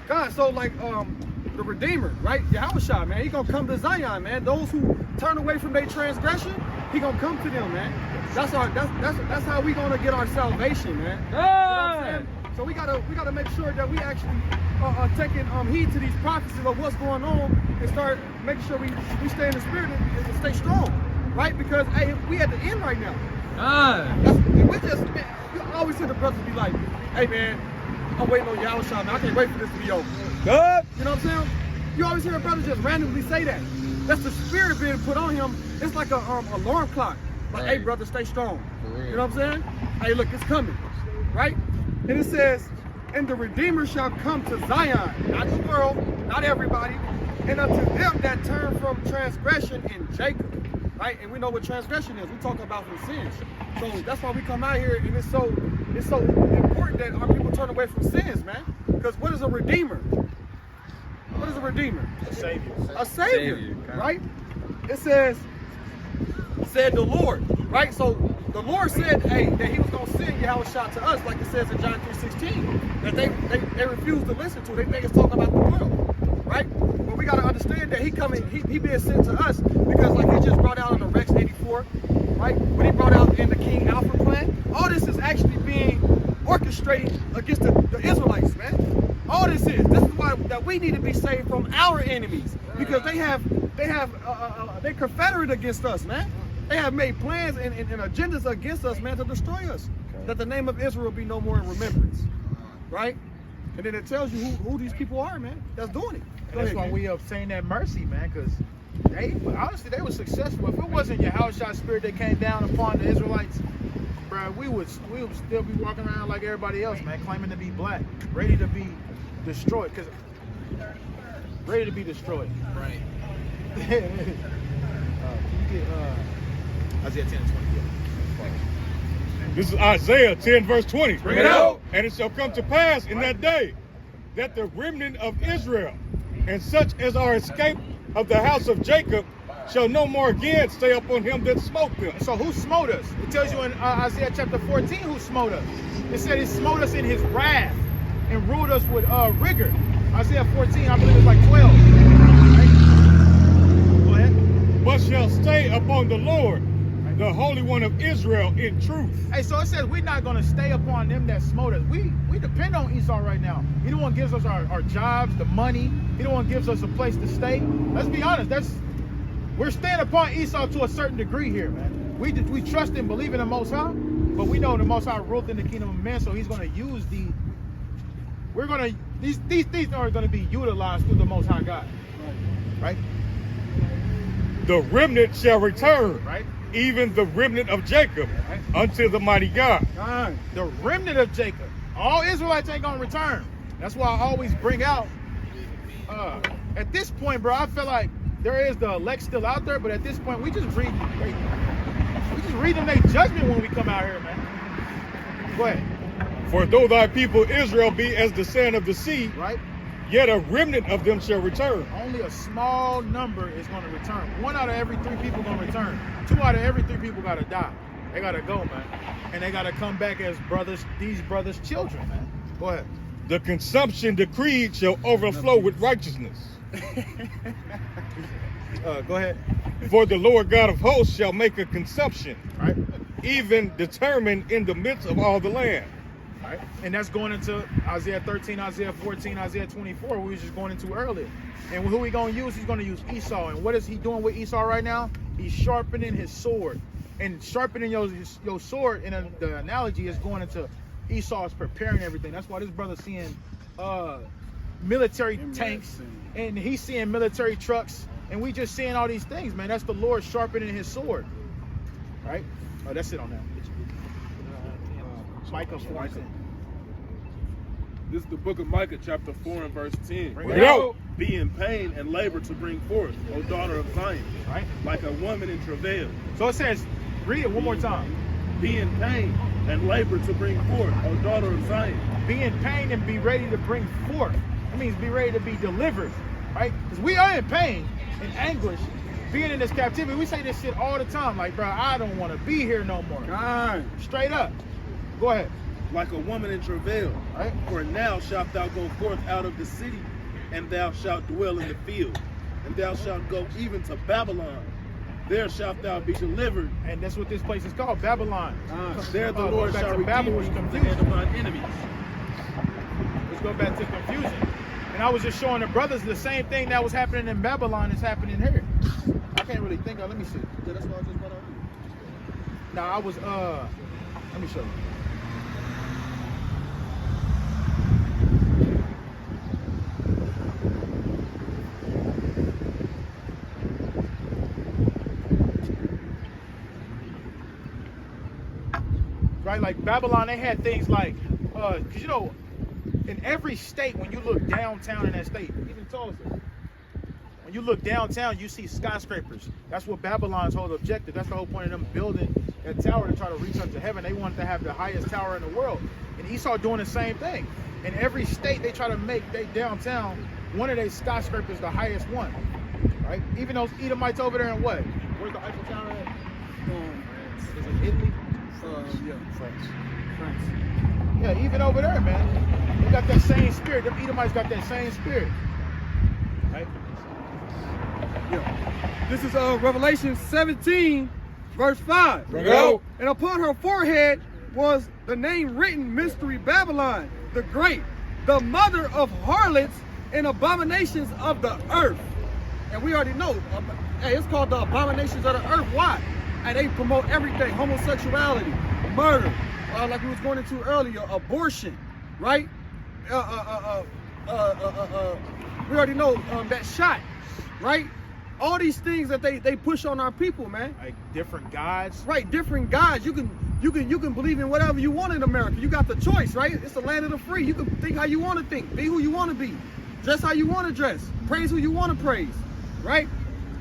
God, so like the Redeemer, right? Yahushua, man, he gonna come to Zion, man. Those who turn away from their transgression, he gonna come to them, man. That's how we gonna get our salvation, man. You know what I'm saying? So we gotta make sure that we actually are taking heed to these prophecies of what's going on and start making sure we stay in the spirit and stay strong, right? Because hey, we at the end right now. You always hear the brothers be like, hey man, I'm waiting on Yahushua, man. I can't wait for this to be over. Good. You know what I'm saying? You always hear a brother just randomly say that. That's the spirit being put on him. It's like a alarm clock. Like, hey brother, stay strong. You know what I'm saying? Hey, look, it's coming, right? And it says, and the Redeemer shall come to Zion, not the world, not everybody, and unto them that turn from transgression in Jacob, right? And we know what transgression is. We talk about from sins. So that's why we come out here, and it's so important that our people turn away from sins, man. Because what is a Redeemer? What is a Redeemer? A Savior. A Savior, right? It says, said the Lord, right? So the Lord said, hey, that he was going to send Yahushua to us, like it says in John 3:16, that they refused to listen to. They think it's talking about the world, right? But we got to understand that he being sent to us because like he just brought out in the Rex 84, right? When he brought out in the King Alfred plan, all this is actually being orchestrated against the Israelites, man. All this is why that we need to be saved from our enemies because they're confederate against us, man. They have made plans and agendas against us, man, to destroy us. Okay. That the name of Israel be no more in remembrance, right? And then it tells you who these people are, man, that's doing it. That's why we obtain that mercy, man, because honestly, they were successful. If it wasn't Yahushua's spirit that came down upon the Israelites, bro, we would still be walking around like everybody else, man, claiming to be black, ready to be destroyed, ready to be destroyed. Right. Can you get Isaiah 10 and 20? This is Isaiah 10 verse 20. Bring it out. And it shall come to pass in that day that the remnant of Israel and such as are escaped of the house of Jacob shall no more again stay upon him that smote them. So who smote us? It tells you in Isaiah chapter 14 who smote us. It said he smote us in his wrath and ruled us with rigor. Isaiah 14, I believe it's like 12. Right? Go ahead. But shall stay upon the Lord the Holy One of Israel in truth. Hey, so it says we're not going to stay upon them that smote us. We depend on Esau right now. He the one gives us our jobs, the money. He the one gives us a place to stay. Let's be honest. We're staying upon Esau to a certain degree here, man. We trust and believe in the Most High, but we know the Most High ruled in the kingdom of man, so He's going to use these things are going to be utilized through the Most High God, right? The remnant shall return, Right. even the remnant of Jacob, Right. unto the mighty God. The remnant of Jacob. All Israelites ain't gonna return. That's why I always bring out. At this point, bro, I feel like there is the elect still out there, but at this point, we just read them their judgment when we come out here, man. Go ahead. For though thy people Israel be as the sand of the sea, Right. yet a remnant of them shall return. Only a small number is gonna return. 1 out of every 3 people gonna return. 2 out of every 3 people gotta die. They gotta go, man, and they gotta come back as brothers. These brothers' children, man. Go ahead. The consumption decreed shall overflow with righteousness. Go ahead. For the Lord God of hosts shall make a consumption, Right. even determined in the midst of all the land. Right. And that's going into Isaiah 13, Isaiah 14, Isaiah 24, we was just going into earlier. And who he going to use? He's going to use Esau. And what is he doing with Esau right now? He's sharpening his sword. And sharpening your sword, in the analogy, is going into Esau's preparing everything. That's why this brother's seeing military tanks, and he's seeing military trucks, and we just seeing all these things, man. That's the Lord sharpening his sword. Right? Oh, that's it on that. Micah 4:10. This is the book of Micah, chapter 4 and verse 10. Bring it out. Be in pain and labor to bring forth, O daughter of Zion, Right? like a woman in travail. So it says, read it one more time. Be in pain and labor to bring forth, O daughter of Zion. Be in pain and be ready to bring forth. That means be ready to be delivered, right? Because we are in pain and anguish being in this captivity. We say this shit all the time. Like, bro, I don't want to be here no more. Straight up. Go ahead. Like a woman in travail. Right? For now shalt thou go forth out of the city, and thou shalt dwell in the field, and thou shalt go even to Babylon. There shalt thou be delivered. And that's what this place is called, Babylon. There the Going Lord back shall to redeem Babel you was from the confusion. hand of thine enemies. Let's go back to confusion. And I was just showing the brothers the same thing that was happening in Babylon is happening here. I can't really think of. Let me see. Yeah, that's what I just brought out. Now I was let me show you. Right, like Babylon, they had things like, cause you know, in every state, when you look downtown in that state, even Tulsa, when you look downtown, you see skyscrapers. That's what Babylon's whole objective. That's the whole point of them building that tower to try to reach up to heaven. They wanted to have the highest tower in the world. And Esau doing the same thing. In every state, they try to make their downtown one of their skyscrapers the highest one. Right? Even those Edomites over there in what? Where's the Eiffel Tower at? Is it Italy? France. Yeah, even over there, man. They got that same spirit. Them Edomites got that same spirit. Right? Yeah. This is Revelation 17, verse 5. Bring it out. And upon her forehead was the name written, Mystery Babylon, the Great, the mother of harlots and abominations of the earth. And we already know, hey, it's called the abominations of the earth. Why? And they promote everything: homosexuality, murder, like we was going into earlier, abortion, right? We already know that shot, right? All these things that they push on our people, man. Like different gods. Right, different gods. You can believe in whatever you want in America. You got the choice, right? It's the land of the free. You can think how you want to think, be who you want to be, dress how you want to dress, praise who you want to praise, right?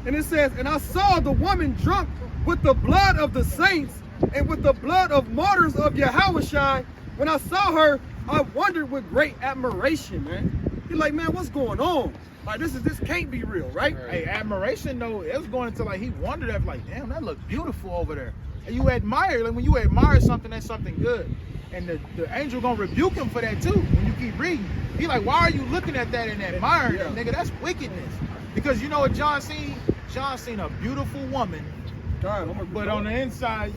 And it says, and I saw the woman drunk with the blood of the saints and with the blood of martyrs of Yahushua. When I saw her, I wondered with great admiration, man. You're like, man, what's going on? Like, this can't be real, right? Hey, admiration though, it was going into like he wondered at like, damn, that looked beautiful over there. And you admire, like when you admire something, that's something good. And the angel gonna rebuke him for that too when you keep reading. He like, why are you looking at that and admiring that, nigga? That's wickedness. Because you know what John seen? John seen a beautiful woman But on the inside,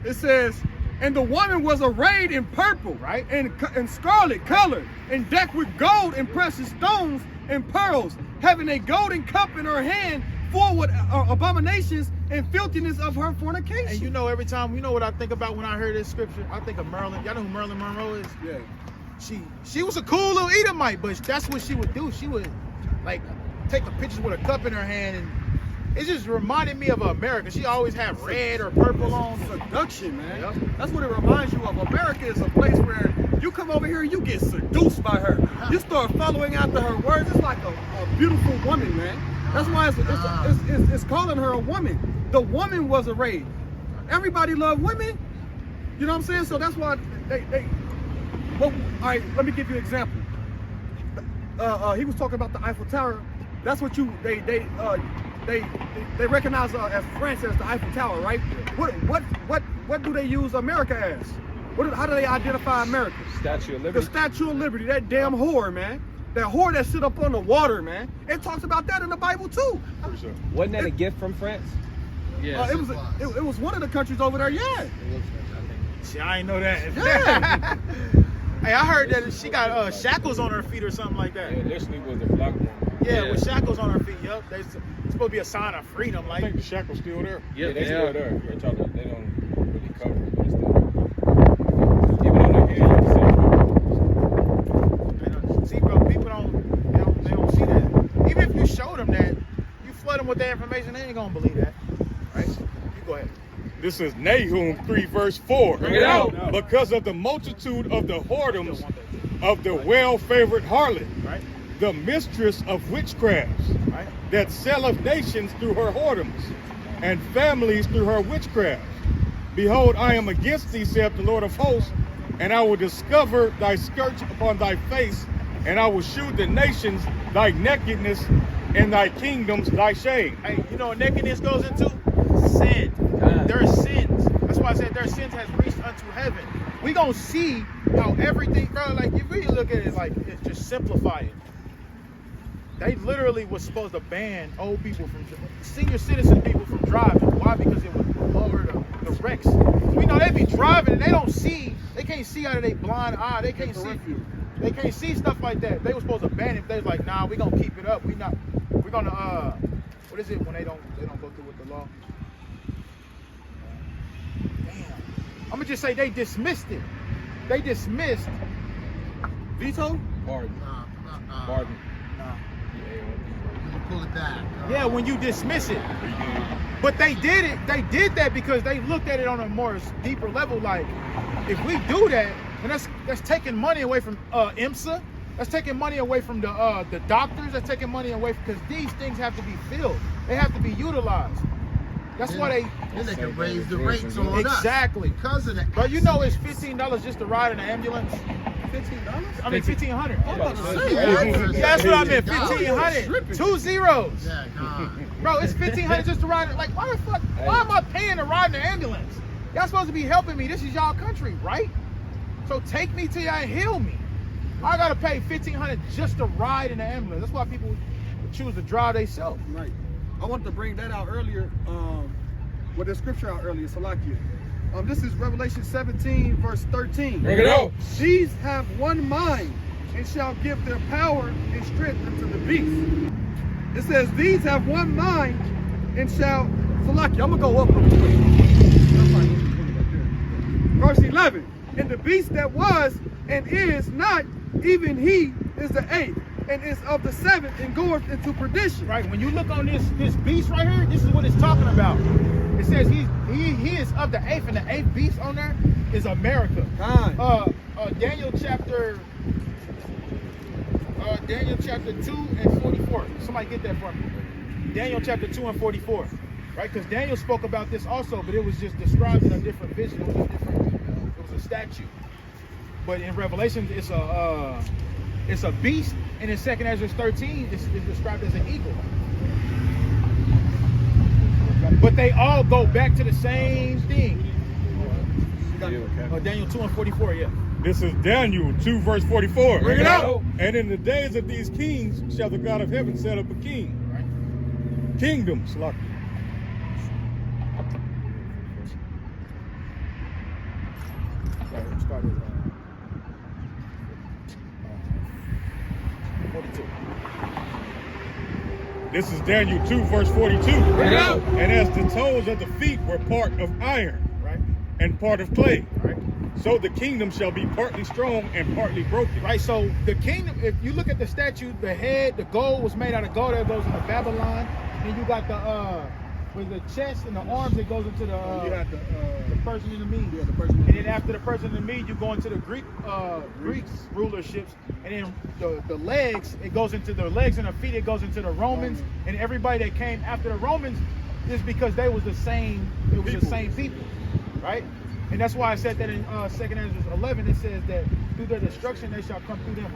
it says, and the woman was arrayed in purple, right, and scarlet color, and decked with gold and precious stones and pearls, having a golden cup in her hand, full with abominations and filthiness of her fornication. And you know, every time, you know what I think about when I hear this scripture? I think of Marilyn. Y'all know who Marilyn Monroe is? Yeah. She was a cool little Edomite, but that's what she would do. She would like take the pictures with a cup in her hand, and it just reminded me of America. She always had red or purple on. Seduction, man. Yep. That's what it reminds you of. America is a place where you come over here, you get seduced by her. You start following after her words. It's like a beautiful woman, man. That's why it's calling her a woman. The woman was arrayed. Everybody loved women. You know what I'm saying? So that's why well, all right, let me give you an example. He was talking about the Eiffel Tower. That's what they recognize as France as the Eiffel Tower, right? What do they use America as? How do they identify America? Statue of Liberty. The Statue of Liberty, that damn whore, man. That whore that sit up on the water, man. It talks about that in the Bible too. Sure. Wasn't that a gift from France? Yeah. It was one of the countries over there, yeah. See, I ain't know that. Yeah. Hey, I heard that she got shackles on her feet or something like that. Yeah, initially was the black woman. Yeah, with shackles on her feet. Yup, it's supposed to be a sign of freedom. I Like, think the shackle's still there. Yeah, they they still are. there. They don't really cover it, but still. Even on their head, you see, bro, people don't see that. Even if you show them that, you flood them with that information, they ain't gonna believe that, right? You go ahead. This is Nahum 3 verse 4. Bring it out. Because of the multitude of the whoredoms of the well-favored harlot, Right? the mistress of witchcrafts, Right? that selleth nations through her whoredoms, and families through her witchcrafts. Behold, I am against thee, saith the Lord of hosts, and I will discover thy scourge upon thy face, and I will shew the nations thy nakedness, and thy kingdoms thy shame. Hey, you know what nakedness goes into? Sin. There are sins. That's why I said their sins has reached unto heaven. We gonna see how everything, bro, like you really look at it like it's just simplifying. They literally was supposed to ban old people from, senior citizen people from driving. Why? Because it would lower the wrecks. We know they be driving and they don't see, they can't see out of their blind eye. They can't see stuff like that. They were supposed to ban it. They was like, nah, we gonna keep it up. We're gonna what is it when they don't go through with the law? Damn. I'm gonna just say they dismissed it. They dismissed Veto? Pardon. Nah. Pardon. You pull it back. Yeah, when you dismiss it. But they did it. They did that because they looked at it on a more deeper level. Like, if we do that, and that's taking money away from IMSA. That's taking money away from the doctors. That's taking money away because these things have to be filled. They have to be utilized. That's why Then they can raise the rates on us. Exactly. Because of that. But you know, it's $15 just to ride in an ambulance. $15? I mean, $1,500. Yeah, That's what I meant. 1,500. 2 zeros. Yeah, nah. Bro, it's $1,500 just to ride. Like, why the fuck? Why am I paying to ride in an ambulance? Y'all supposed to be helping me. This is y'all country, right? So take me till y'all heal me. I gotta pay $1,500 just to ride in an ambulance. That's why people choose to drive themselves. Right. I wanted to bring that out earlier. With the scripture out earlier, Salakia. This is Revelation 17, verse 13. Bring it out. These have one mind and shall give their power and strength unto the beast. It says, these have one mind and shall, Salakia, I'm going to go up real quick. Verse 11. And the beast that was and is not, even he is the eighth, and is of the seventh, and goeth into perdition. Right. When you look on this beast right here, this is what it's talking about. It says he is of the eighth, and the eighth beast on there is America. Daniel chapter 2 and 44. Somebody get that for me. Daniel chapter 2 and 44. Right? Because Daniel spoke about this also, but it was just described in a different vision. It was a statue. But in Revelation, it's a beast, and in 2nd Ezra 13, it's described as an eagle. But they all go back to the same thing. Daniel 2 and 44, yeah. This is Daniel 2 verse 44. Bring it out. And in the days of these kings shall the God of heaven set up a king. Right. Kingdoms, like start at 42. This is Daniel 2, verse 42. Yeah. And as the toes of the feet were part of iron, Right? and part of clay, Right? so the kingdom shall be partly strong and partly broken. Right, so the kingdom, if you look at the statue, the head, the gold was made out of gold that goes into Babylon. Then you got with the chest and the arms, it goes into the Persian and the Medes. Yeah, the Persian and And then after the Persian and the Medes, you go into the Greeks rulerships. And then the legs, it goes into the legs and the feet, it goes into the Romans. And everybody that came after the Romans is because they was the same, the same people, right? And that's why I said that in 2 Ezra 11, it says that through their destruction, they shall come through them.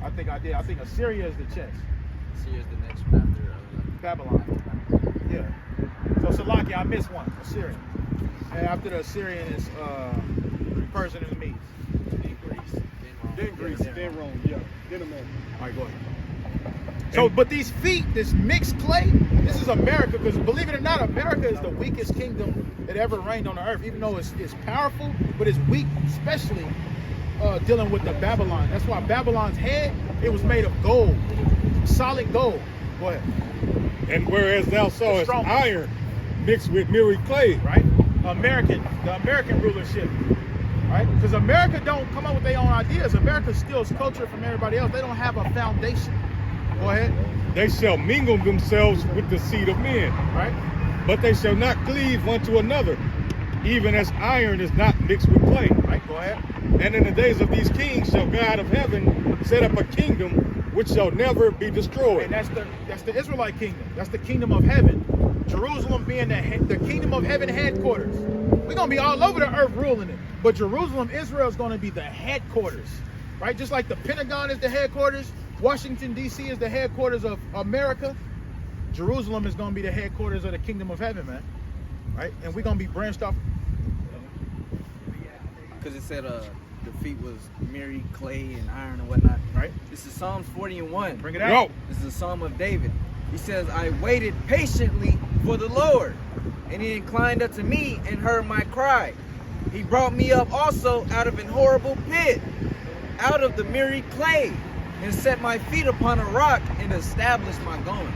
I think I did. I think Assyria is the chest. Assyria is the next one after Babylon. Yeah. So Salakia, I missed one. Assyria. And after the Assyrian is Persian and the Medes. Then Greece, then Rome, yeah. Then America. All right, go ahead. So, but these feet, this mixed clay, this is America, because believe it or not, America is the weakest kingdom that ever reigned on the earth, even though it's powerful, but it's weak, especially dealing with the Babylon. That's why Babylon's head, it was made of gold, solid gold. Go ahead. And whereas thou sawest strong. iron mixed with mirrored clay, Right? The American rulership, right? Because America don't come up with their own ideas. America steals culture from everybody else. They don't have a foundation. Go ahead. they shall mingle themselves with the seed of men, Right? but they shall not cleave one to another, even as iron is not mixed with clay. Right? Go ahead. And in the days of these kings shall God of heaven set up a kingdom which shall never be destroyed. And that's the Israelite kingdom. That's the kingdom of heaven. Jerusalem being the kingdom of heaven headquarters. We're gonna be all over the earth ruling it, but Jerusalem, Israel is gonna be the headquarters, right? Just like the Pentagon is the headquarters, Washington D.C. is the headquarters of America. Jerusalem is gonna be the headquarters of the kingdom of heaven, man. Right? And we're gonna be branched off. Because it said the feet was mirrored clay and iron and whatnot. Right? This is Psalms 40:1. Bring it out. This is a psalm of David. He says, I waited patiently for the Lord, and he inclined unto me and heard my cry. He brought me up also out of an horrible pit, out of the mirrored clay, and set my feet upon a rock and established my goings.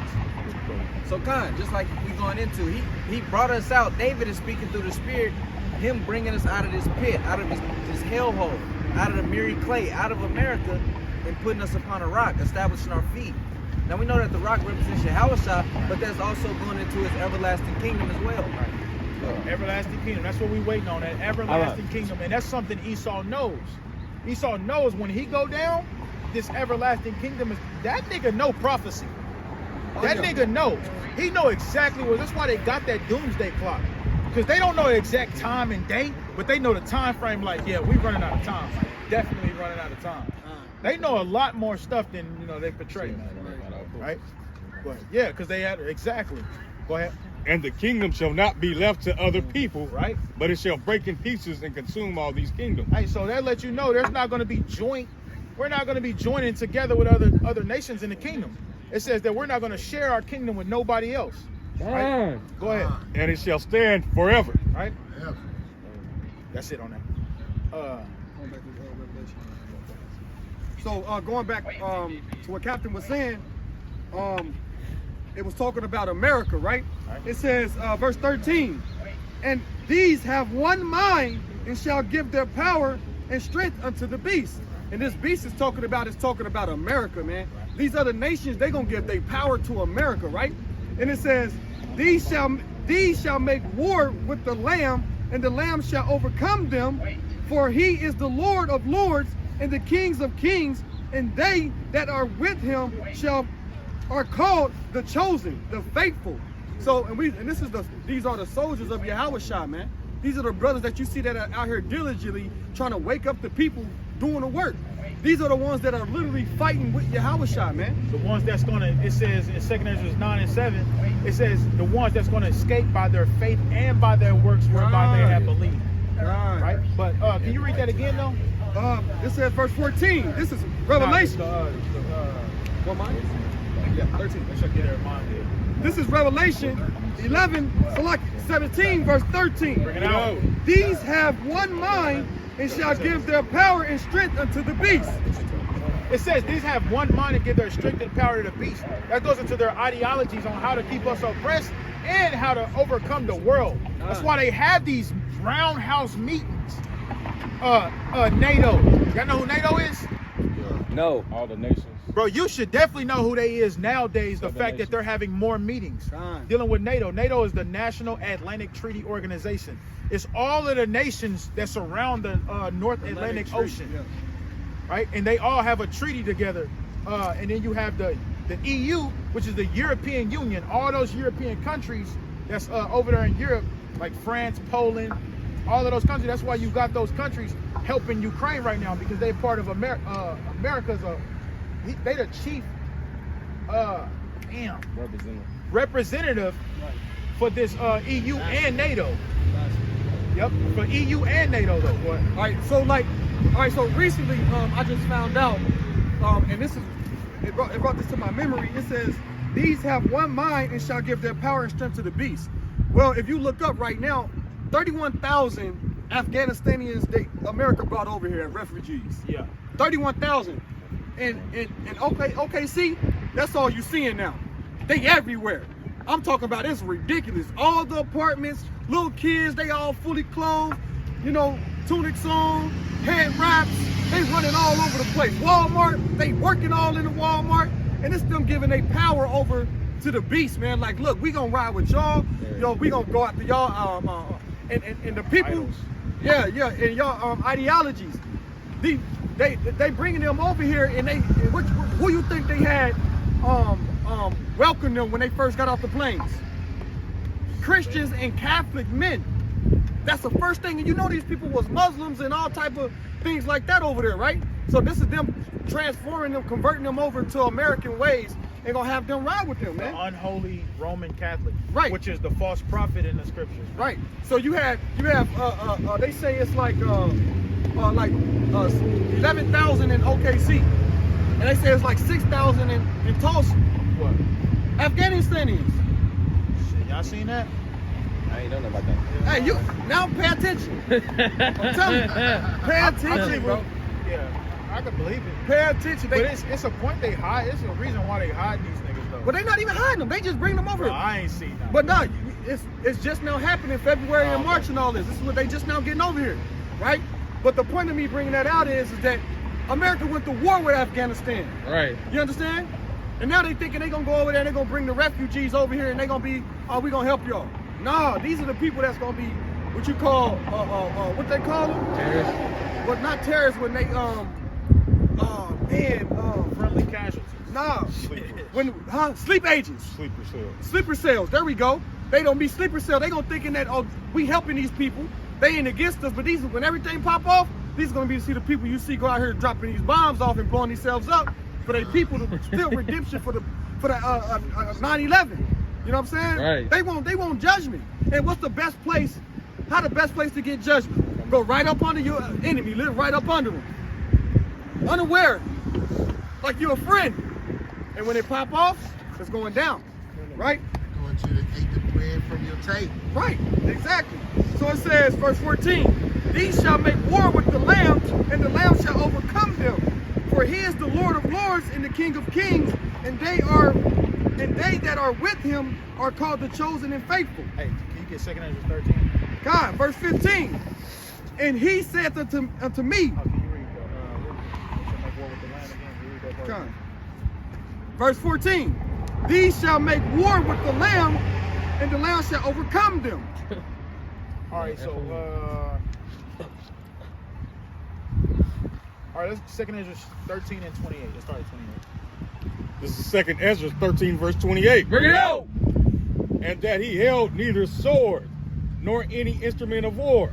So Khan, just like we going into, he brought us out. David is speaking through the Spirit, him bringing us out of this pit, out of his hellhole, out of the mirrored clay, out of America, and putting us upon a rock, establishing our feet. Now we know that the rock represents Yahushua, but that's also going into his everlasting kingdom as well. Everlasting kingdom. That's what we're waiting on, that everlasting kingdom. And that's something Esau knows. Esau knows when he go down, this everlasting kingdom is, that nigga know prophecy. That nigga knows. He know exactly what, that's why they got that doomsday clock. Because they don't know the exact time and date, but they know the time frame, like, yeah, we running out of time. Definitely running out of time. They know a lot more stuff than, they portray. Right? Go ahead. Yeah, because they had, exactly. Go ahead. And the kingdom shall not be left to other people, Right? but it shall break in pieces and consume all these kingdoms. Hey, so that lets you know there's not going to be we're not going to be joining together with other nations in the kingdom. It says that we're not going to share our kingdom with nobody else. Right? Go ahead. And it shall stand forever. Right? Yeah. That's it on that. Going back to Revelation. So going back to what Captain was saying, it was talking about America, right? It says, verse 13, and these have one mind and shall give their power and strength unto the beast. And this beast is talking about America, man. These other nations, they're gonna give their power to America, right? And it says, these shall make war with the Lamb, and the Lamb shall overcome them, for he is the Lord of lords and the kings of kings, and they that are with him are called the chosen, the faithful. So, these are the soldiers of Yahushua, man. These are the brothers that you see that are out here diligently trying to wake up the people doing the work. These are the ones that are literally fighting with Yahushua, man. The ones that's going to, it says in 2 Ezra 9 and 7, it says the ones that's going to escape by their faith and by their works whereby they have believed. Right? But can you read that again, though? This says verse 14. This is Revelation. What mine? Yeah, 13. Let's get it reminded. This is Revelation 17, verse 13. Bring it out. These have one mind and shall give their power and strength unto the beast. It says these have one mind and give their strength and power to the beast. That goes into their ideologies on how to keep us oppressed and how to overcome the world. That's why they have these roundhouse meetings. NATO. Y'all know who NATO is? No. All the nations. Bro, you should definitely know who they is nowadays. The fact that they're having more meetings dealing with NATO. NATO is the National Atlantic Treaty Organization. It's all of the nations that surround the North Atlantic Ocean, right? And they all have a treaty together. And then you have the EU, which is the European Union. All those European countries that's over there in Europe, like France, Poland, all of those countries. That's why you got those countries helping Ukraine right now, because they're part of America's. They the chief representative for this EU and NATO. Yep, for EU and NATO though. Boy. All right, so recently I just found out, and this is it brought this to my memory. It says these have one mind and shall give their power and strength to the beast. Well, if you look up right now, 31,000 Afghanistanians America brought over here as refugees. Yeah, 31,000. And OKC, that's all you seeing now. They everywhere. I'm talking about, it's ridiculous. All the apartments, little kids, they all fully clothed, you know, tunics on, head wraps, they running all over the place. Walmart, they working all in the Walmart, and it's them giving their power over to the beast, man. Like, look, we gonna ride with y'all, you know, we gonna go after y'all, and the people, and y'all ideologies. They bringing them over here, and who you think they had welcome them when they first got off the planes? Christians and Catholic men. That's the first thing, and you know these people was Muslims and all type of things like that over there, right? So this is them transforming them, converting them over to American ways, and gonna have them ride with them, man. The unholy Roman Catholic, right? Which is the false prophet in the scriptures, right? So you have they say it's like 11,000 in OKC, and they say it's like 6,000 in Tulsa. What? Afghanistanians. Shit, y'all seen that? I ain't know nothing about that. Hey, you now pay attention. I'm telling you, pay attention, bro. Yeah, I can believe it. Pay attention. But it's a point they hide. It's a reason why they hide these niggas though. But they not even hiding them. They just bring them over. Bro, I ain't seen that. But no, it's just now happening February and March and all this. This is what they just now getting over here, right? But the point of me bringing that out is that America went to war with Afghanistan. Right. You understand? And now they thinking they gonna go over there and they gonna bring the refugees over here and they gonna be, we gonna help y'all. Nah, these are the people that's gonna be what you call, what they call them? Terrorists. But not terrorists when they, friendly casualties. Nah, sleep agents. Sleeper cells. Sleeper cells, there we go. They don't be sleeper cell. They gonna thinking that, we helping these people. They ain't against us, but these, when everything pop off, these are gonna be to see the people you see go out here dropping these bombs off and blowing themselves up for their people to steal redemption for the 9/11. You know what I'm saying? Right. They won't judgment. And what's the best place? How the best place to get judgment? Go right up under your enemy, live right up under them, unaware, like you're a friend. And when they pop off, it's going down, right? Going to eat the bread from your table. Right, exactly. So it says, verse 14, these shall make war with the Lamb, and the Lamb shall overcome them. For he is the Lord of lords and the King of kings, and they that are with him are called the chosen and faithful. Hey, can you get 2 Ezra 13? God, verse 15, and he saith unto me, Oh, can you read the war with the Lamb again? Can you read that part? God. Verse 14, these shall make war with the Lamb, and the Lamb shall overcome them. All right, so all right, let's 2 Ezra 13 and 28. Let's start at 28. This is 2 Ezra 13, verse 28. Bring it out! And that he held neither sword nor any instrument of war,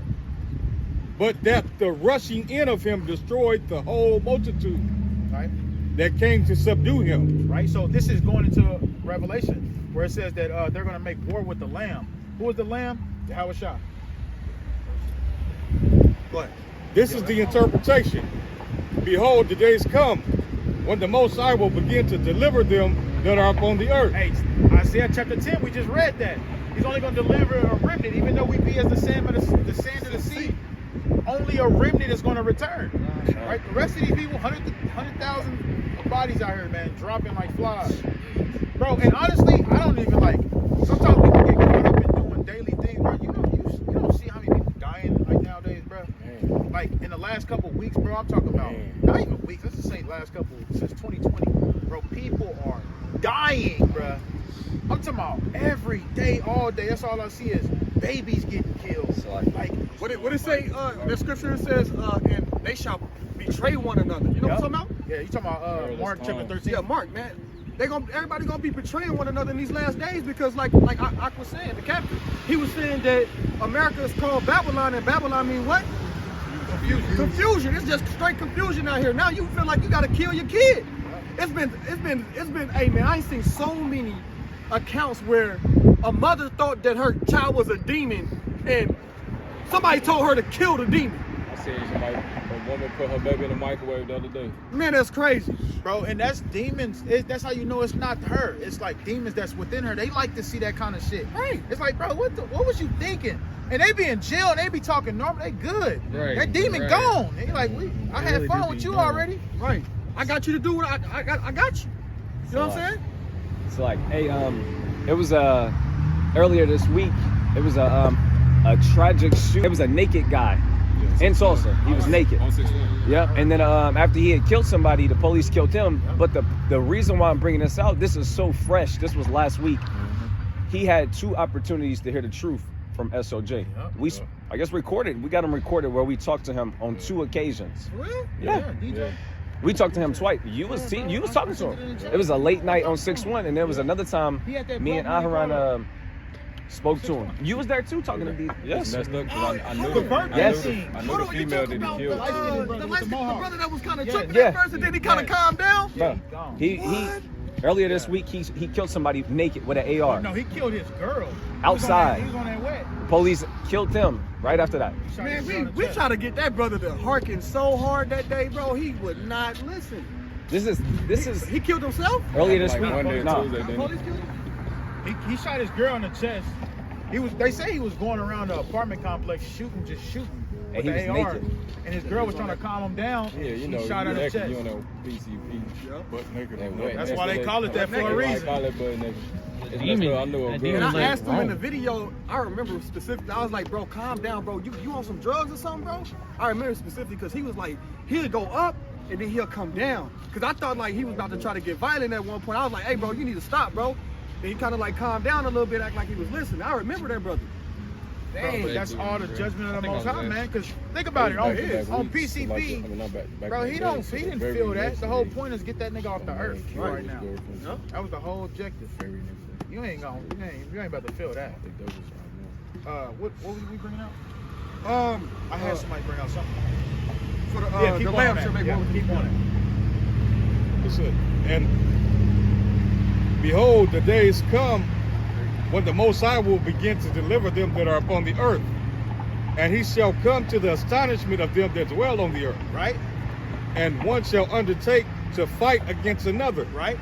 but that the rushing in of him destroyed the whole multitude, Right? that came to subdue him. Right? So this is going into Revelation, where it says that they're going to make war with the Lamb. Who is the Lamb? Yahushua. Go ahead. This is the interpretation. Behold, the days come, when the Most High will begin to deliver them that are upon the earth. Hey, Isaiah chapter 10, we just read that. He's only going to deliver a remnant, even though we be as the sand of the sea. Only a remnant is going to return. Right? The rest of these people, 100,000 bodies out here, man, dropping like flies. Bro, and honestly, I don't even like, sometimes people get caught up in doing daily things, bro. You don't see how many people dying like nowadays, bro. Man. Like in the last couple of weeks, bro, I'm talking about, not even weeks, let's just say last couple, since 2020, bro, people are dying, bro. I'm talking about every day, all day. That's all I see is babies getting killed. Like what it say? The scripture says, and they shall betray one another. You know what I'm talking about? Yeah, you talking about Mark chapter 13? Yeah, Mark, man. Everybody gonna be betraying one another in these last days because, like I was saying, the captain, he was saying that America is called Babylon, and Babylon mean what? Confusion. It's just straight confusion out here. Now you feel like you gotta kill your kid. It's been. Hey man, I ain't seen so many accounts where a mother thought that her child was a demon, and somebody told her to kill the demon. I seen a woman put her baby in the microwave the other day. Man, that's crazy, bro. And that's demons. That's how you know it's not her. It's like demons that's within her. They like to see that kind of shit. Right. It's like, bro, what was you thinking? And they be in jail and they be talking normal. They good. Right. That demon gone. They like, I had really fun with you already. Right. I got you to do what I got you. You know what I'm saying? It's like, hey, it was earlier this week. It was a tragic shoot. It was a naked guy in Tulsa. He was naked. Yep. And then after he had killed somebody, the police killed him. But the reason why I'm bringing this out, this is so fresh. This was last week. He had 2 opportunities to hear the truth from SOJ. We, I guess, recorded. We got him recorded where we talked to him on 2 occasions. Really? Yeah, DJ. We talked to him twice. You was talking to him. It was a late night on 6-1, and there was another time me and Aharon spoke to him. You was there too, talking to D. Yes. I knew Yes. I knew the female that he killed. The brother that was kind of tripping at first, and then he kind of calmed down. Bro, he earlier this week he killed somebody naked with an AR. No, he killed his girl. Outside. He was on that wet. Police killed him right after that. Man, we try to get that brother to hearken so hard that day, bro. He would not listen. This is. He killed himself? Earlier this week. Monday and Tuesday, Police killed him? He shot his girl in the chest. They say he was going around the apartment complex shooting with he the was AR. naked. And his girl was trying to calm him down. Yeah, you know, he shot her in the chest. You know, PCP. Butt naked. That's why they call it that for a reason. Call it butt naked. Demon. I knew a That girl. And demon's I like, asked him in the video, I remember specifically, I was like, bro, calm down, bro. You on some drugs or something, bro? I remember specifically because he was like, he'll go up and then he'll come down. Because I thought like he was about to try to get violent at one point. I was like, hey, bro, you need to stop, bro. And he kind of like calmed down a little bit, act like he was listening. I remember that, brother. Dang, but that's all the judgment of the Most High, man. Because think about it, on PCP, bro, he didn't feel that. The whole point is get that nigga off the earth right now. That was the whole objective. You ain't about to feel that. What was we bringing out? I had somebody bring out something. For the keep lamb on shall that. make Keep on it. That's it. And behold, the days come when the Most High will begin to deliver them that are upon the earth. And he shall come to the astonishment of them that dwell on the earth. Right? And one shall undertake to fight against another. Right?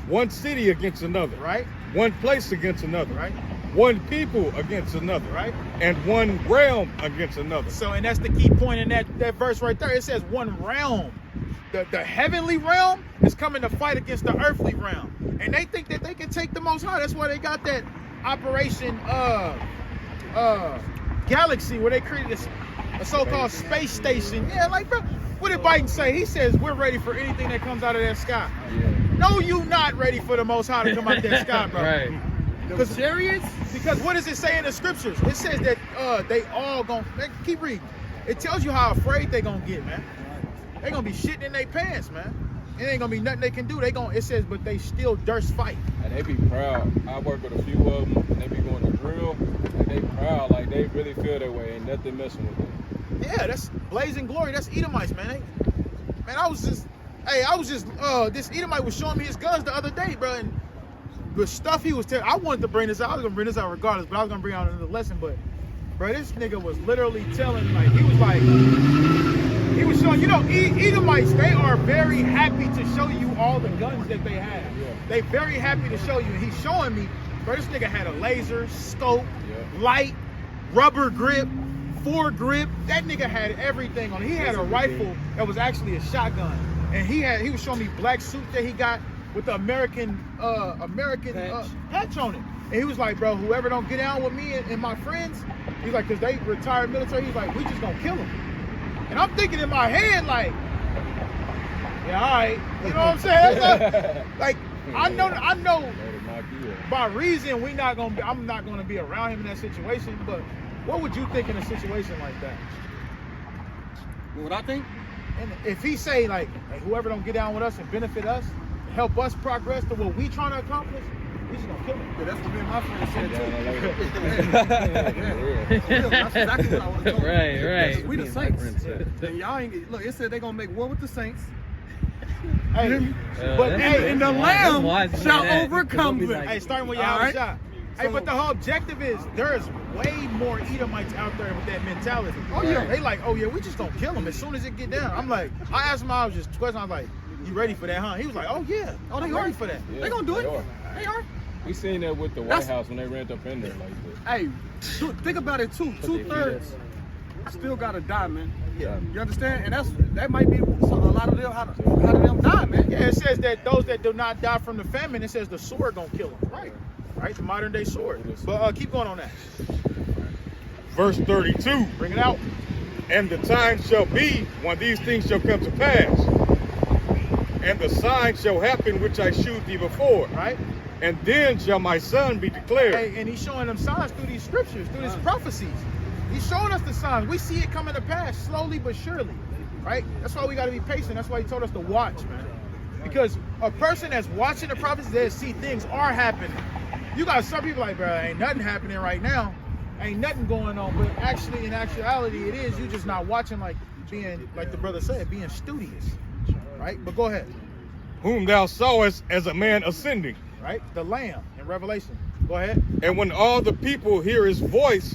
One city against another. Right? One place against another. Right? One people against another. Right? And one realm against another. So, and that's the key point in that verse right there. It says one realm. The heavenly realm is coming to fight against the earthly realm. And they think that they can take the Most High. That's why they got that Operation Galaxy, where they created a so-called space station. Yeah, like, bro, what did Biden say? He says we're ready for anything that comes out of that sky. Yeah. No, you not ready for the Most High to come out that sky, bro. Right. Because what does it say in the scriptures? It says that they all gonna keep reading. It tells you how afraid they gonna get, man. They gonna be shitting in their pants, man. It ain't gonna be nothing they can do. It says, but they still durst fight. And they be proud. I work with a few of them, and they be going to drill, and they proud, like they really feel that way, ain't nothing messing with them. Yeah, that's blazing glory. That's Edomites, man. I was just, this Edomite was showing me his guns the other day, bro, and the stuff he was telling, I wanted to bring this out. I was gonna bring this out regardless, but I was gonna bring out another lesson. But, bro, this nigga was literally telling, like, he was like, He was showing, you know, Edomites, they are very happy to show you all the guns that they have. They very happy to show you. And he's showing me, bro, this nigga had a laser, scope, light, rubber grip, foregrip. That nigga had everything on it. He had a rifle that was actually a shotgun. And he was showing me black suit that he got with the American patch on it. And he was like, bro, whoever don't get down with me and my friends, he's like, because they retired military, he's like, we just gonna kill them. And I'm thinking in my head, like, yeah, all right. You know what I'm saying? Like, I know by reason I'm not gonna be around him in that situation, but what would you think in a situation like that? What I think? And if he say like, hey, whoever don't get down with us and benefit us, help us progress to what we trying to accomplish, we just gonna kill him. Yeah, that's what me and my friend said too. That's exactly what I want to do. Right. We the saints. And y'all ain't look. It said they gonna make war with the saints. Hey, but hey, and the Lamb shall overcome them. Hey, starting with your house shot. Hey, but the whole objective is there's way more Edomites out there with that mentality. Oh yeah, they like, oh yeah, we just gonna kill them as soon as it get down. I'm like, I asked him, I was just question. I was like, you ready for that, huh? He was like, oh yeah, they ready for that. Yeah, they gonna do it. They are. We seen that with the White House when they ran up in there like that. Hey, think about it too. 2/3 still gotta die, man. Yeah. You understand? And that might be a lot of them how do them die, man. Yeah, it says that those that do not die from the famine, it says the sword gonna kill them. Right, the modern day sword. But keep going on that. Verse 32. Bring it out. And the time shall be when these things shall come to pass, and the sign shall happen which I shewed thee before. Right. And then shall my son be declared. Hey, and he's showing them signs through these scriptures, through these prophecies. He's showing us the signs. We see it coming to pass slowly but surely. Right? That's why we got to be patient. That's why he told us to watch, man. Because a person that's watching the prophecies, they see things are happening. You got some people like, bro, ain't nothing happening right now. Ain't nothing going on. But actually, in actuality, it is. You just not watching, like being, like the brother said, being studious. Right? But go ahead. Whom thou sawest as a man ascending. Right? The Lamb in Revelation. Go ahead. And when all the people hear his voice,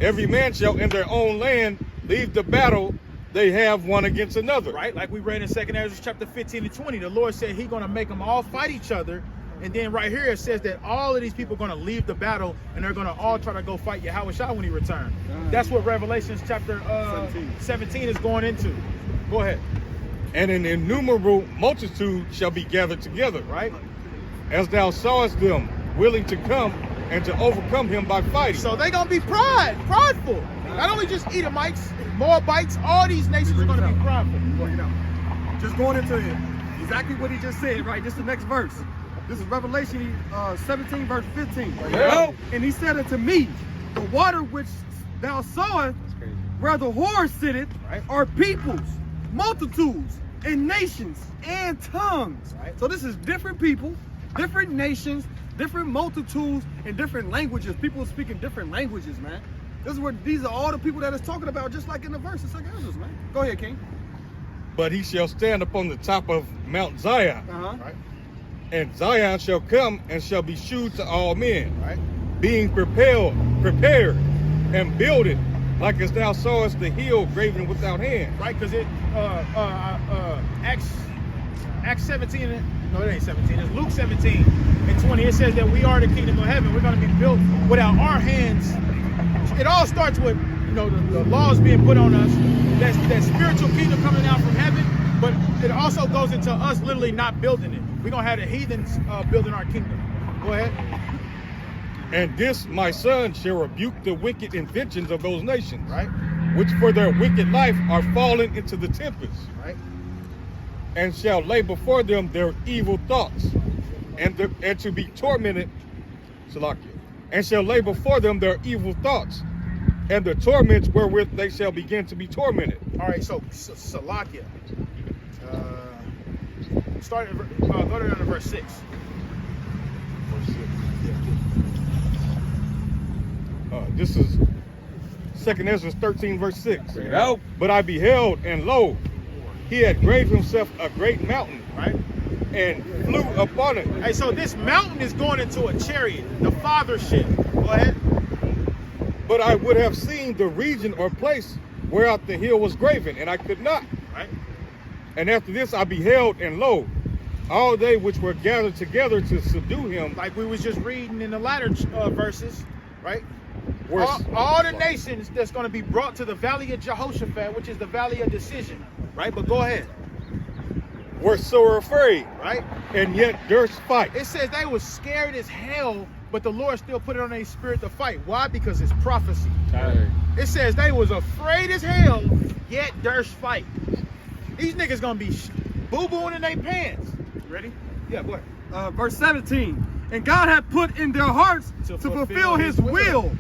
every man shall in their own land leave the battle they have one against another. Right? Like we read in 2 Ezra chapter 15 and 20. The Lord said he's going to make them all fight each other. And then right here it says that all of these people are going to leave the battle and they're going to all try to go fight Yahweh Shah when he returns. That's what Revelation chapter 17 is going into. Go ahead. And an innumerable multitude shall be gathered together. Right? As thou sawest them willing to come and to overcome him by fighting. So they're going to be prideful. Not only just Edomites, Moabites, all these nations are going to be prideful. Just going into it, exactly what he just said, right? This is the next verse. This is Revelation 17, verse 15. Yeah. And he said unto me, the water which thou sawest, where the whore sitteth, are peoples, multitudes, and nations, and tongues. Right. So this is different people, different nations, different multitudes, and different languages. People speaking different languages, man. This is what these are all the people that it's talking about, just like in the verse. It's like others, man. Go ahead, King. But he shall stand upon the top of Mount Zion. Right. And Zion shall come and shall be shewed to all men. Right. Being prepared, and builded, like as thou sawest the hill graven without hand. Right, because it Acts 17, no, it ain't 17, it's Luke 17 and 20. It says that we are the kingdom of heaven. We're going to be built without our hands. It all starts with, you know, the laws being put on us, that spiritual kingdom coming down from heaven, but it also goes into us literally not building it. We're going to have the heathens building our kingdom. Go ahead. And this my son shall rebuke the wicked inventions of those nations, right, which for their wicked life are fallen into the tempest, right, and shall lay before them their evil thoughts, and to be tormented, Salakia, and shall lay before them their evil thoughts, and the torments wherewith they shall begin to be tormented. All right, so Salakia. Start go down to verse 6. This is 2 Ezra 13, verse 6. Bring it out. But I beheld, and lo, he had graved himself a great mountain, right, and flew upon it. Hey, so this mountain is going into a chariot, the father ship. Go ahead. But I would have seen the region or place whereout the hill was graven, and I could not. Right. And after this I beheld, and lo, all they which were gathered together to subdue him, Like we was just reading in the latter verses, right? were All the nations that's going to be brought to the valley of Jehoshaphat, which is the valley of decision, right? But go ahead, were sore afraid, right? and yet durst fight. It says they was scared as hell, but the Lord still put it on their spirit to fight. Why? Because it's prophecy. It says they was afraid as hell, yet durst fight. These niggas gonna be boo-booing in their pants. You ready? Yeah, go ahead. Verse 17. And God had put in their hearts to fulfill his will.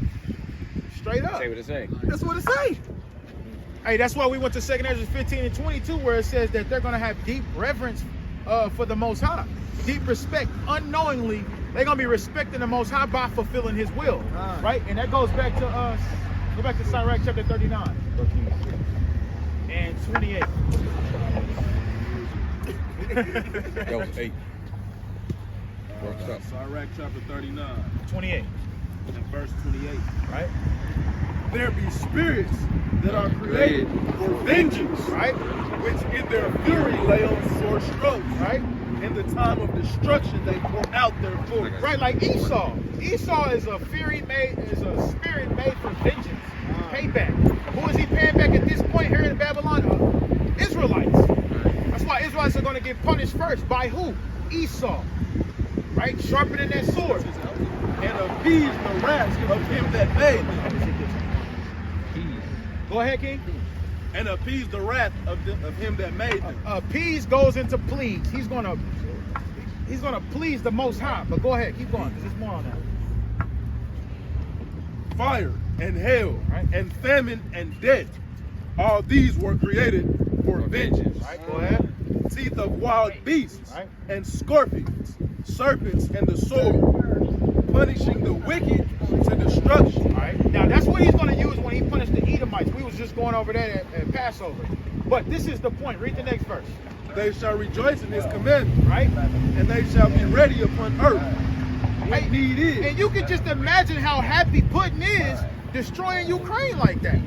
Straight up. Say what it say. That's what it say. Hey, that's why we went to 2 Ezra 15 and 22, where it says that they're going to have deep reverence for the Most High. Deep respect. Unknowingly, they're going to be respecting the Most High by fulfilling his will. Right? And that goes back to go back to Sirach chapter 39 and 28. That was 8. Sirach chapter 39 28. and verse 28. Right? There be spirits that are created for vengeance, Right? which in their fury lay on sore strokes, right? In the time of destruction they pour out their force. Right, like Esau. Esau is a spirit made for vengeance, payback. Who is he paying back at this point here in Babylon? Israelites. That's why Israelites are going to get punished first. By who? Esau. Right? Sharpening that sword. And appease the wrath of him that made them. Go ahead, King. And appease the wrath of him that made them. Appease goes into please. He's gonna please the Most High. But go ahead, keep going, because there's more on that. Fire and hail, Right. and famine and death. All these were created for vengeance. Right, go ahead. Teeth of wild beasts, Right. and scorpions, serpents and the sword, punishing the wicked to destruction. All right. Now that's what he's going to use when he punished the Edomites. We was just going over that at Passover. But this is the point. Read the next verse. They shall rejoice in his commandment, Right? and they shall be ready upon earth. What need is. And you can just imagine how happy Putin is destroying Ukraine like that.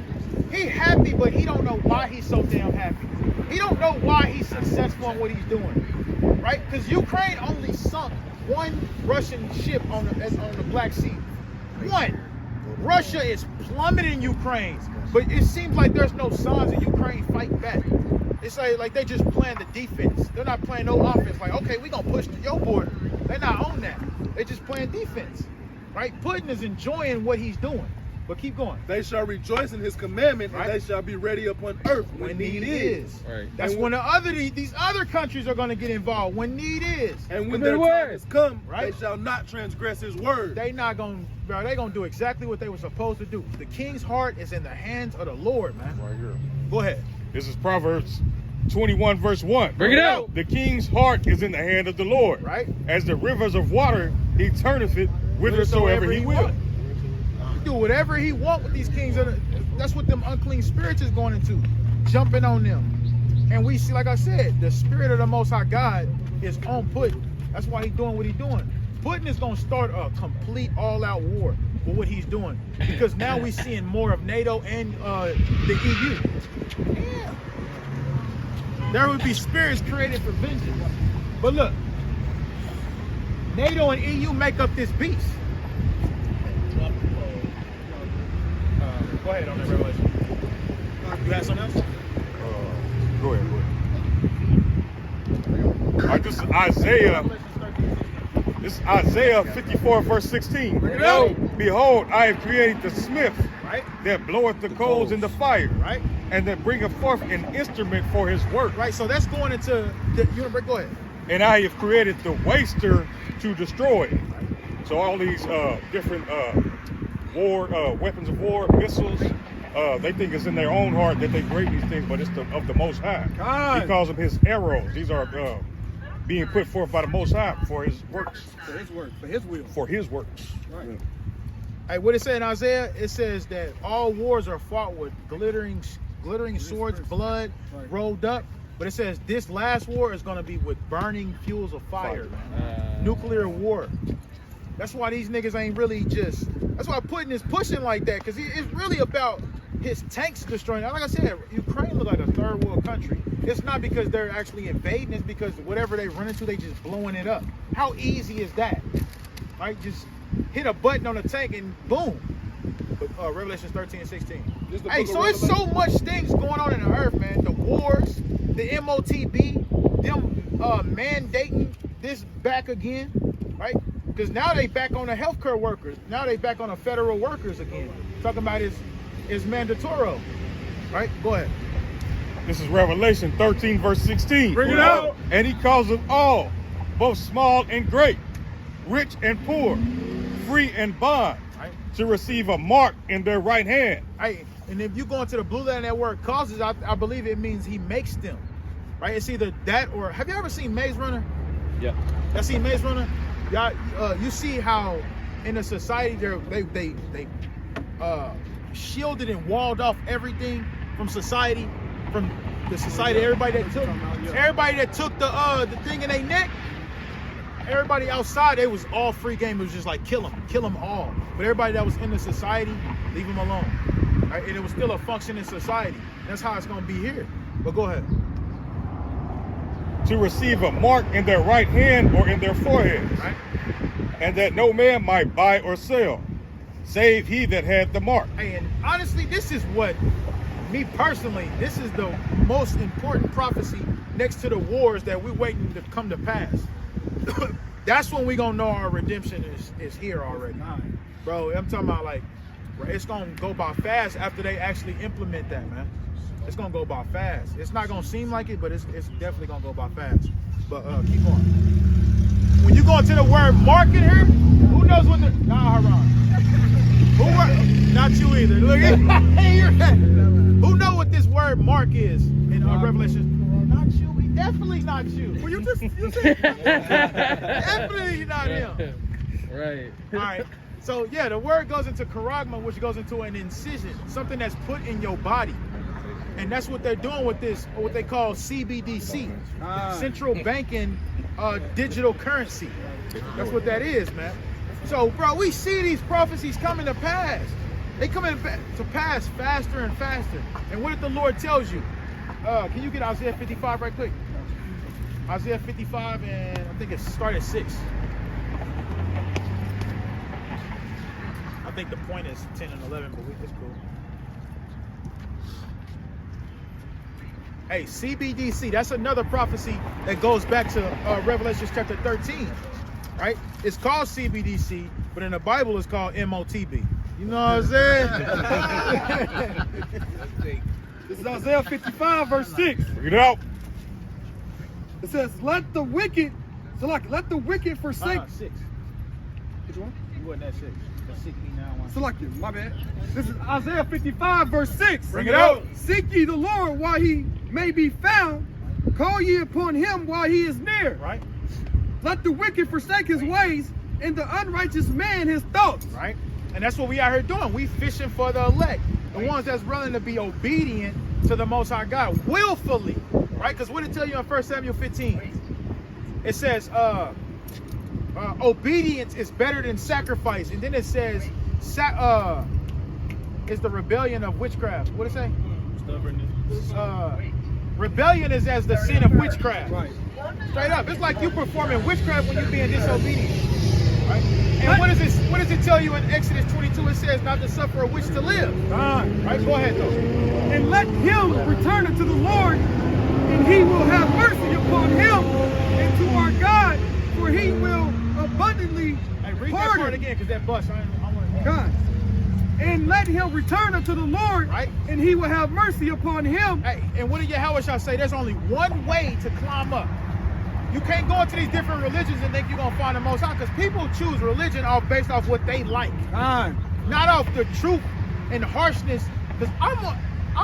He happy, but he don't know why he's so damn happy. He don't know why he's successful in what he's doing, right? Because Ukraine only sunk one Russian ship on the Black Sea. One. Russia is plummeting Ukraine, but it seems like there's no signs of Ukraine fighting back. It's like they just playing the defense. They're not playing no offense. Like, okay, we gonna push to your border. They're not on that. They're just playing defense, right? Putin is enjoying what he's doing. But keep going. They shall rejoice in his commandment, Right. and they shall be ready upon earth when need is. Right. That's And when these other countries are going to get involved. When need is. And when Their their word. time has come, Right. they shall not transgress his word. They not going, bro. They going to do exactly what they were supposed to do. The king's heart is in the hands of the Lord, man. Right here. Go ahead. This is Proverbs 21 verse 1. Bring it out. The king's heart is in the hand of the Lord. Right. As the rivers of water, he turneth it whithersoever he will. Do whatever he want with these kings. That's what them unclean spirits is going into, jumping on them. And we see, like I said, the spirit of the Most High God is on Putin. That's why he's doing what he's doing. Putin is going to start a complete all-out war with what he's doing, because now we're seeing more of NATO and the EU. Yeah. There would be spirits created for vengeance. But look, NATO and EU make up this beast. Go ahead on that Revelation. You have something else? Go ahead. All right, this is Isaiah. This is Isaiah 54 verse 16. Behold, I have created the smith, Right? that bloweth the coals in the fire, Right? and that bringeth forth an instrument for his work. Right. So that's going into the universe. Go ahead. And I have created the waster to destroy. So all these different war weapons of war, missiles, they think it's in their own heart that they create these things, but it's of the Most High. God. He calls them his arrows. These are being put forth by the Most High for his works. For his work, for his will. For his works. Right. Hey, what it say in Isaiah? It says that all wars are fought with glittering swords, blood rolled up. But it says this last war is going to be with burning fuels of fire, man. Nuclear war. That's why these niggas ain't really just. That's why Putin is pushing like that, because it's really about his tanks destroying. Like I said, Ukraine look like a third world country. It's not because they're actually invading. It's because whatever they run into, they just blowing it up. How easy is that? Right? Just hit a button on a tank and boom. Revelation 13 and 16. Hey, so it's so much things going on in the earth, man. The wars, the MOTB, them mandating this back again, right? Because now they back on the healthcare workers. Now they back on the federal workers again. Talking about is mandatory, right? Go ahead. This is Revelation 13, verse 16. Bring it out. And he causeth all, both small and great, rich and poor, free and bond, right, to receive a mark in their right hand. Right. And if you go into the blue letter, that word causes, I believe it means he makes them. Right? It's either that or, have you ever seen Maze Runner? Yeah. Y'all seen Maze Runner? Y'all, you see how in a society they shielded and walled off everything from society, everybody that took the thing in their neck. Everybody outside, it was all free game. It was just like kill them all. But everybody that was in the society, leave them alone. Right? And it was still a functioning society. That's how it's gonna be here. But go ahead. To receive a mark in their right hand or in their foreheads, right? And that no man might buy or sell, save he that had the mark. Hey, and honestly, this is what, me personally, this is the most important prophecy next to the wars that we're waiting to come to pass. That's when we gonna know our redemption is here already. Bro, I'm talking about like, it's gonna go by fast after they actually implement that, man. It's gonna go by fast. It's not gonna seem like it, but it's definitely gonna go by fast. But keep going. When you go into the word mark in here, who knows what the not you either. Look at who know what this word mark is in Revelation? Not you. Definitely not you. Well, you said definitely not him. Right. All right. So yeah, the word goes into charagma, which goes into an incision, something that's put in your body. And that's what they're doing with this, what they call CBDC, central banking digital currency. That's what that is, man. So, bro, we see these prophecies coming to pass. They coming to pass faster and faster. And what did the Lord tells you? Can you get Isaiah 55 right quick? Isaiah 55, and I think it started at 6. I think the point is 10 and 11, but it's cool. Hey, CBDC, that's another prophecy that goes back to Revelation chapter 13, right? It's called CBDC, but in the Bible it's called MOTB. You know what I'm saying? This is Isaiah 55, verse 6. Read it out. It says, let the wicked forsake. 6. Which one? You wasn't at 6. That's 6 now. Selected, my bad. This is Isaiah 55, verse 6. Bring it out. Seek ye the Lord while he may be found. Call ye upon him while he is near. Right. Let the wicked forsake his ways, and the unrighteous man his thoughts. Right. And that's what we out here doing. We fishing for the elect. The ones that's willing to be obedient to the Most High God. Willfully. Right? Because what did it tell you in 1 Samuel 15? It says, obedience is better than sacrifice. And then it says, it's the rebellion of witchcraft. What did it say? Rebellion is as the sin of witchcraft. Right. Straight up. It's like you performing witchcraft when you're being disobedient. Right? And what does it tell you in Exodus 22? It says not to suffer a witch to live. Right? Go ahead though. And let him return unto the Lord, and he will have mercy upon him and to our God, for he will abundantly read pardon. That part again, because that bus. I want to God. And let him return unto the Lord, right, and he will have mercy upon him. Hey, and what did Yahweh say? There's only one way to climb up. You can't go into these different religions and think you're going to find the Most High, because people choose religion based off what they like. Not off the truth and harshness. Because I'm going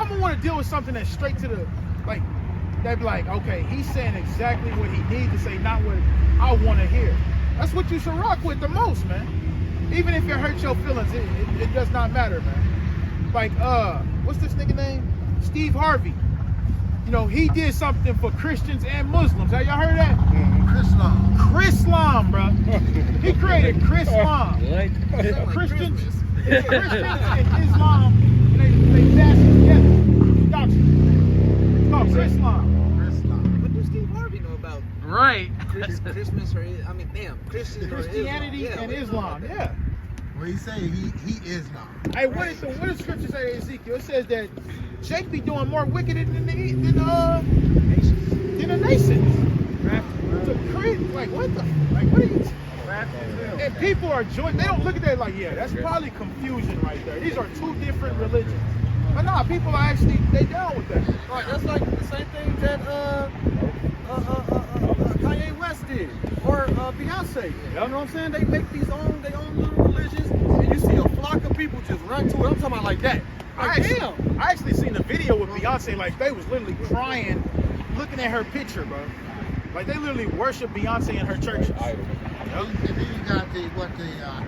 to want to deal with something that's straight to the, like, they'd be like, okay, he's saying exactly what he needs to say, not what I want to hear. That's what you should rock with the most, man. Even if it hurts your feelings, it does not matter, man. Like, what's this nigga name? Steve Harvey. You know, he did something for Christians and Muslims. Have y'all heard of that? Chrislam, bro. He created Chrislam. Christians and Islam. You they dash it together. Doctrine. It's called Islam. What does Steve Harvey know about Right. Christmas or Christians Christianity or and Islam. Yeah. Well, he say he is now. Hey, what does Scripture say to Ezekiel? It says that Jake be doing more wicked than the nations. To create, like what the, like what are you? And people are joining. They don't look at that like, yeah, that's probably confusion right there. These are two different religions. But nah, people are actually they down with that. Right, that's like the same thing that Kanye West did, or Beyonce. You know what I'm saying? They make their own little religions, and you see a flock of people just run to it. I'm talking about like that. Like, damn. I actually seen a video with Beyonce, like they was literally crying, looking at her picture, bro. Like they literally worship Beyonce in her churches. And then you got the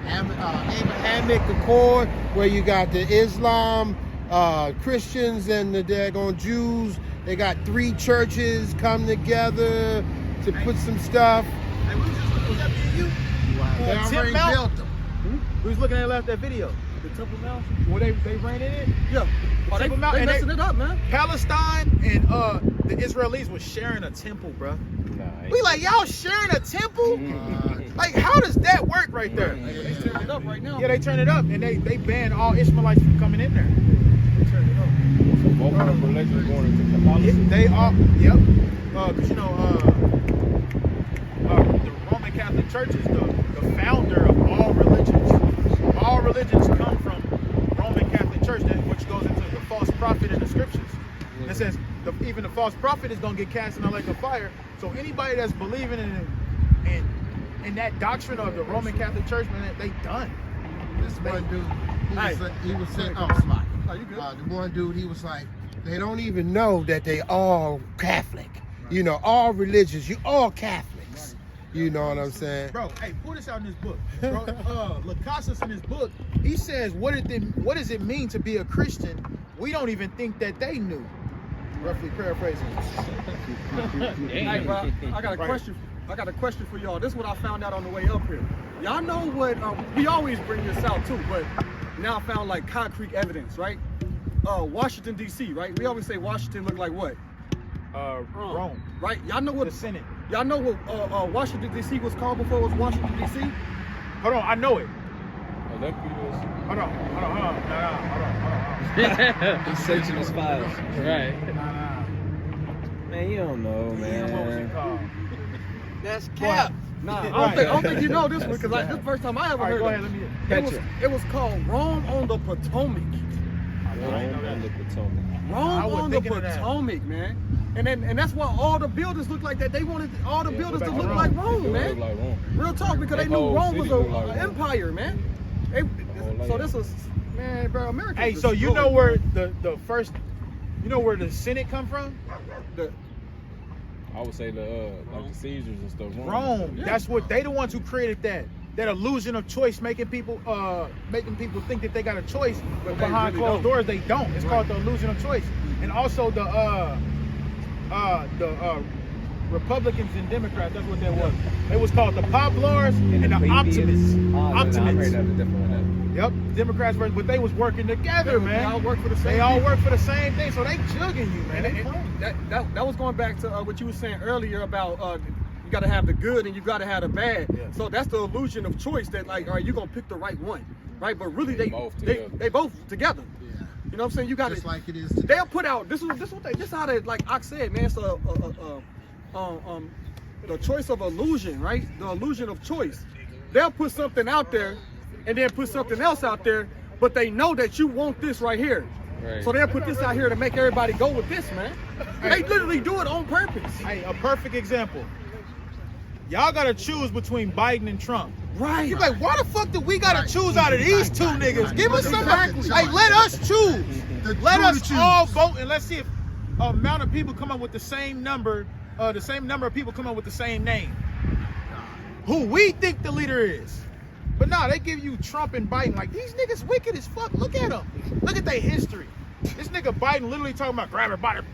Abrahamic Accord, where you got the Islam, Christians, and the daggone Jews. They got 3 churches come together to put some stuff. Hey, we was just looking at you. They already built them. We was looking at that video. The Temple Mount? Where they ran in it? Yeah. Oh, they messing it up, man. Palestine and the Israelis was sharing a temple, bro. Nice. We like, y'all sharing a temple? Like, how does that work right there? They turn it up right now. Yeah, they turn it up, and they banned all Ishmaelites from coming in there. They turn it up. Both of the religions going into Catholicism. They all, yep. Because you know, the Roman Catholic Church is the founder of all religions. All religions come from Roman Catholic Church, which goes into the false prophet in the scriptures. It says even the false prophet is gonna get cast in the lake of fire. So anybody that's believing in that doctrine of the Roman Catholic Church, man, they done. This one dude, he was saying, oh, smart. You good? The one dude, he was like, they don't even know that they all Catholic. You know, all religions, you all Catholics. You know what I'm saying? Bro, hey, pull this out in this book. Bro, Lacasas in his book, he says, what does it mean to be a Christian? We don't even think that they knew. Roughly paraphrasing. Hey, bro, I got a question for y'all. This is what I found out on the way up here. Y'all know what, we always bring this out too, but now I found like concrete evidence, right? Washington, D.C., right? We always say Washington look like what? Rome. Right? Y'all know what? The Senate. Y'all know what Washington, D.C. was called before it was Washington, D.C.? Hold on, I know it. Olympias. Hold on. He's searching his files. Right. Man, you don't know, What was it man. called? That's cap. Nah, I don't think you know this one, because like, this is the first time I ever All right, heard go of ahead, it. let me It was called Rome on the Potomac. Rome on the Potomac. Rome on the Potomac, man. And that's why all the buildings look like that. They wanted all the buildings to look like Rome, man. Like Rome. Real talk, because they That knew whole Rome was city look like an Rome. empire, man. So this was, man, bro, America. Hey, so you know where the first, you know where the Senate come from? I would say like the Caesars and stuff. Rome. Yeah. That's what they the ones who created that illusion of choice, making people think that they got a choice, but they behind really closed don't. doors they don't. It's called the illusion of choice. And also the Republicans and Democrats. That's what that was. It was called the Poplars and the Optimists. Optimists. Yep, Democrats, but they was working together, man. They all work for the same. They all people. work for the same thing, so they jugging you, man. And that was going back to what you were saying earlier about you got to have the good and you got to have the bad. Yeah. So that's the illusion of choice that like, all right, you're gonna pick the right one, right? But really they both together. Yeah. You know what I'm saying? You got Just to like it is today. they'll put out this is how they, like Ox said, man. It's the choice of illusion, right? The illusion of choice. They'll put something out there and then put something else out there, but they know that you want this right here. Right. So they'll put this out here to make everybody go with this, man. They literally do it on purpose. Hey, a perfect example. Y'all gotta choose between Biden and Trump. Right. You're like, why the fuck do we gotta choose out of these two niggas? Give us somebody. Exactly. Hey, let us choose. Let us choose. all vote, and let's see if amount of people come up with the same number of people come up with the same name. Who we think the leader is. But nah, they give you Trump and Biden. Like, these niggas wicked as fuck. Look at them. Look at their history. This nigga Biden literally talking about grab her by the...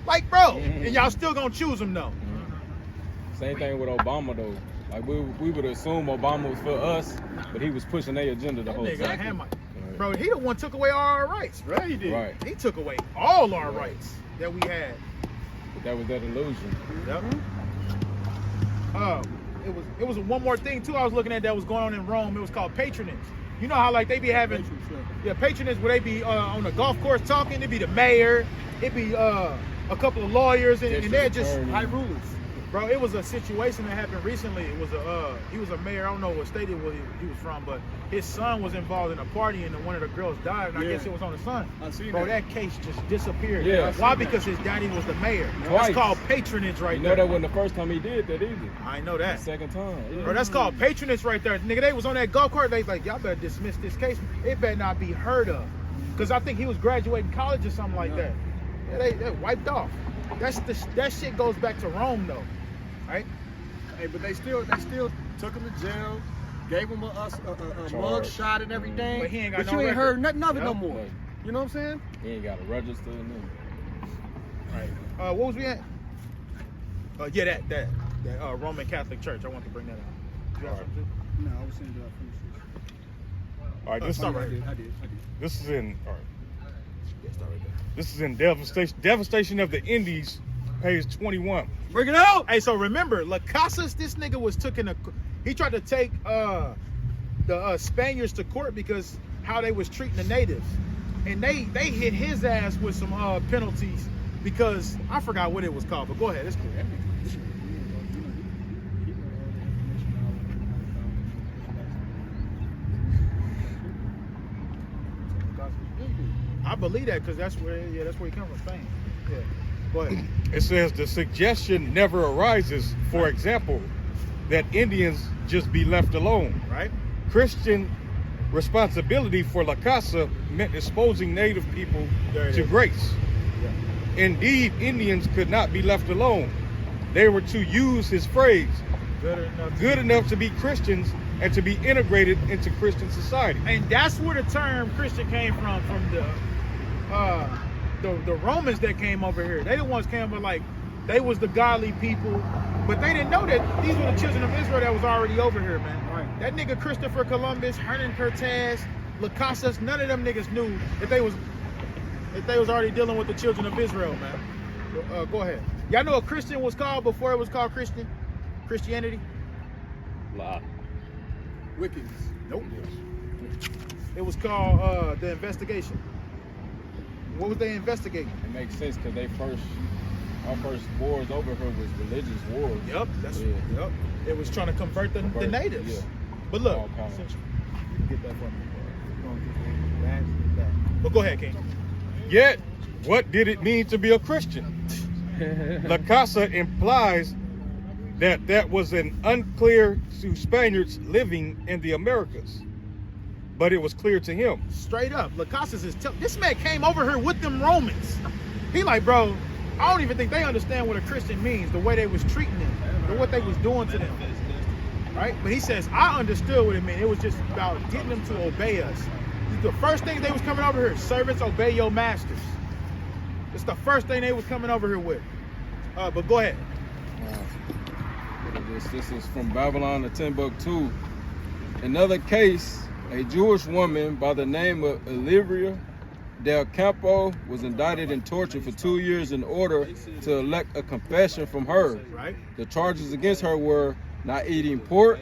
Like, bro. And y'all still gonna choose him, though. Same thing with Obama though. Like we would assume Obama was for us, but he was pushing their agenda the whole Nigga, time. Hammer. Bro, he the one took away all our rights, bro. He did. Right. He took away all our rights that we had. But that was that illusion. Yep. It was one more thing too I was looking at that was going on in Rome. It was called patronage. You know how like they be having patronage where they be on the golf course talking. It'd be the mayor. It'd be a couple of lawyers and they're just high rulers. Bro, it was a situation that happened recently. It was he was a mayor. I don't know what state he was from, but his son was involved in a party and one of the girls died, and I guess it was on the son. Bro, that case just disappeared. Yeah, why? Because his daddy was the mayor. Twice. That's called patronage right You there. know that wasn't the first time he did that either. I know that. The second time. Yeah. Bro, that's called patronage right there. Nigga, they was on that golf course. They was like, y'all better dismiss this case. It better not be heard of. Because I think he was graduating college or something like that. Yeah, they wiped off. That shit goes back to Rome though, right? Hey, but they still took him to jail, gave him a mug shot and everything. But he ain't got but no you ain't record. heard nothing of it no Yep. more. You know what I'm saying? He ain't got a register in there. Right. What was we at? Yeah, that Roman Catholic Church. I want to bring that out. You got something too? No, I was saying that finish. All right, this start right here. I did. This is in. All right. Yeah, start right there. This is in Devastation of the Indies, page 21. Bring it out. Hey, so remember, Las Casas, this nigga was he tried to take the Spaniards to court because how they was treating the natives. And they hit his ass with some penalties because I forgot what it was called, but go ahead, it's cool. I believe that because that's where he comes from, Spain. Yeah. Go ahead. It says the suggestion never arises, for example, that Indians just be left alone. Right. Christian responsibility for La Casa meant exposing native people to grace. Yeah. Indeed, Indians could not be left alone. They were to use his phrase, good enough to be Christians and to be integrated into Christian society. And that's where the term Christian came from the Romans that came over here. They the ones came over like they was the godly people, but they didn't know that these were the children of Israel that was already over here, man. Right. That nigga Christopher Columbus, Hernan Cortez, Las Casas, none of them niggas knew that they was already dealing with the children of Israel, man. Go ahead. Y'all know what Christian was called before it was called Christianity? Lie. Wickedness. Nope. It was called the investigation. What was they investigating? It makes sense because our first wars over here was religious wars. Yep, yep. It was trying to convert the natives. Yeah. But look, All kinds. you can get that for me. But go ahead, King. Yet, what did it mean to be a Christian? La Casa implies that was an unclear to Spaniards living in the Americas, but it was clear to him. Straight up, Las Casas this man came over here with them Romans. He like, bro, I don't even think they understand what a Christian means, the way they was treating them, what they was doing to them, right? But he says, I understood what it meant. It was just about getting them to obey us. The first thing they was coming over here, servants, obey your masters. It's the first thing they was coming over here with. But go ahead. This is from Babylon to Timbuktu. Another case, a Jewish woman by the name of Olivia Del Campo was indicted and tortured for 2 years in order to elect a confession from her. Right. The charges against her were not eating pork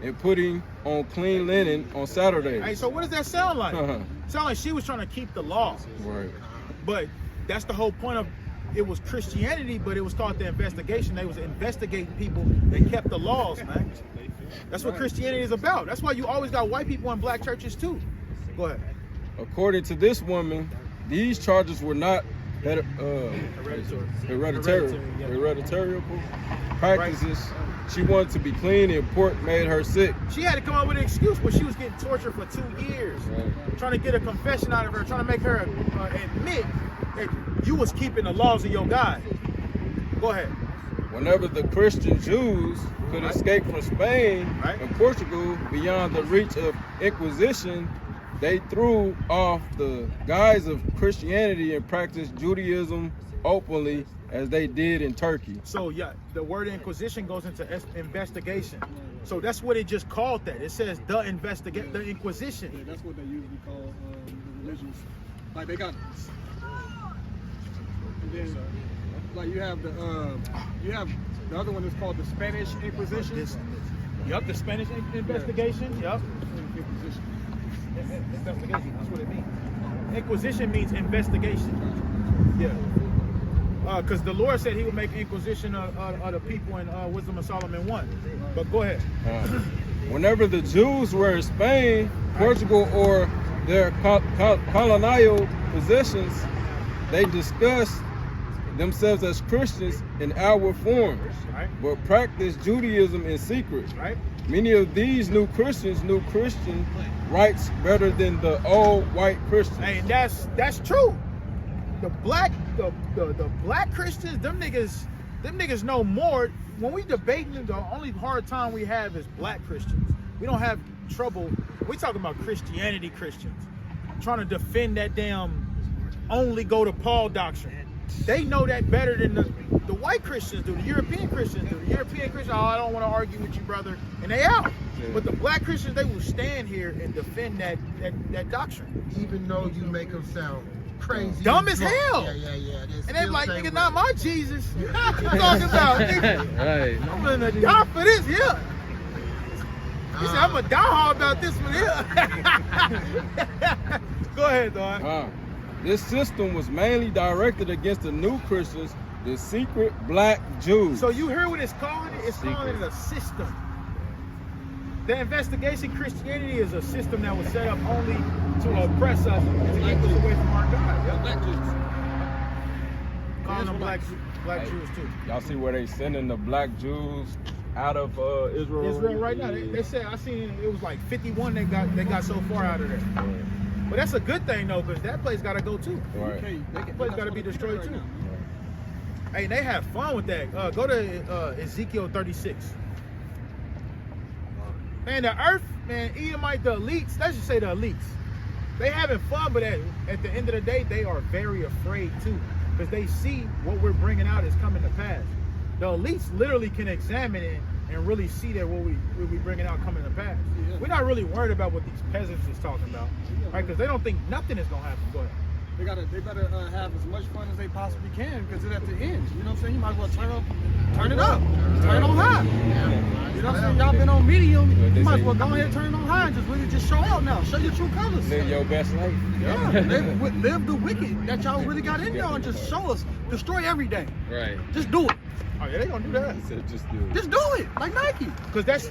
and putting on clean linen on Saturdays. Hey, so what does that sound like? Sound like she was trying to keep the law. Right. But that's the whole point of it was Christianity, but it was called the investigation. They was investigating people that kept the laws, man. That's what Christianity is about. That's why you always got white people in black churches too. Go ahead. According to this woman, these charges were not hereditary practices. She wanted to be clean and pork made her sick. She had to come up with an excuse, but she was getting tortured for 2 years. Right. Trying to get a confession out of her, trying to make her admit that you was keeping the laws of your God. Go ahead. Whenever the Christian Jews could escape from Spain and Portugal beyond the reach of Inquisition, they threw off the guise of Christianity and practiced Judaism openly as they did in Turkey. So yeah, the word Inquisition goes into investigation. So that's what it just called that. It says the Inquisition. Yeah, that's what they usually call religions. Like they got, and then like you have the other one is called the Spanish Inquisition. Yup, the Spanish investigation. Yup. Inquisition. Investigation. That's what it means. Inquisition means investigation. Yeah. Because the Lord said He would make inquisition of the people in Wisdom of Solomon 1. But go ahead. Whenever the Jews were in Spain, Portugal, or their colonial possessions, they discussed themselves as Christians in outward forms, but practiced Judaism in secret. Many of these new Christians knew Christian rights better than the old white Christians. Hey, that's true. The black Christians, them niggas know more. When we debating, the only hard time we have is black Christians. We don't have trouble. We talking about Christianity Christians trying to defend that damn only go to Paul doctrine. They know that better than the white Christians do, the European Christians do. The European Christians, oh, I don't want to argue with you, brother, and they out. But the black Christians, they will stand here and defend that doctrine. Even though you make them sound crazy. Dumb as drunk. hell. Yeah. And they like, nigga, not my Jesus. What you talking about, nigga? Right. I'm gonna die for this here. He said, I'm gonna die hard about this one here. Go ahead, dog. This system was mainly directed against the new Christians, the secret black Jews. So you hear what it's calling it? It's calling it a system. The investigation Christianity is a system that was set up only to oppress us and to keep us away from our God. Yep. Black Jews. Calling them black Jews too. Y'all see where they sending the black Jews out of Israel? Israel right now. They said, I seen it was like 51 they got so far out of there. But that's a good thing though, because that place got to go too. Right. That place got to be destroyed too. Hey, they have fun with that. Go to Ezekiel 36. Man, the earth, man, Edomite, the elites, let's just say the elites, they having fun, but at the end of the day, they are very afraid too, because they see what we're bringing out is coming to pass. The elites literally can examine it and really see that what we bringing out coming to pass. Yeah. We're not really worried about what these peasants is talking about, right? Because they don't think nothing is gonna happen. Go ahead. They better have as much fun as they possibly can, because it's at the end. You know what I'm saying? You might as well turn it up, turn on high. You know what I'm saying? Y'all been on medium. You might as well go ahead and turn it on high and just really just show out now. Show your true colors. Live your best life. Yeah, live the wicked that y'all really got in y'all and just show us. Destroy every day. Right. Just do it. Oh yeah, they gonna do that. Just do it. Just do it, like Nike. Cause that's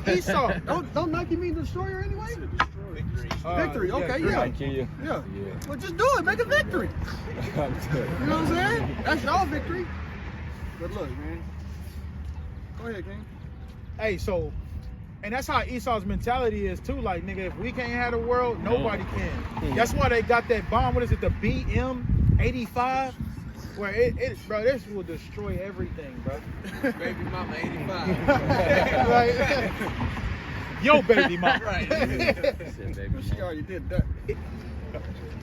Esau. Don't Nike mean destroyer anyway? Victory. Okay, Nike, yeah. Well, just do it. Make a victory. You know what I'm saying? That's y'all victory. But look, man. Go ahead, King. Hey, so, and that's how Esau's mentality is too. Like, nigga, if we can't have the world, nobody can. That's why they got that bomb. What is it? The BM-85. Where bro, this will destroy everything, bro. Baby mama 85. Like, yo, baby mama. Right. She already did that.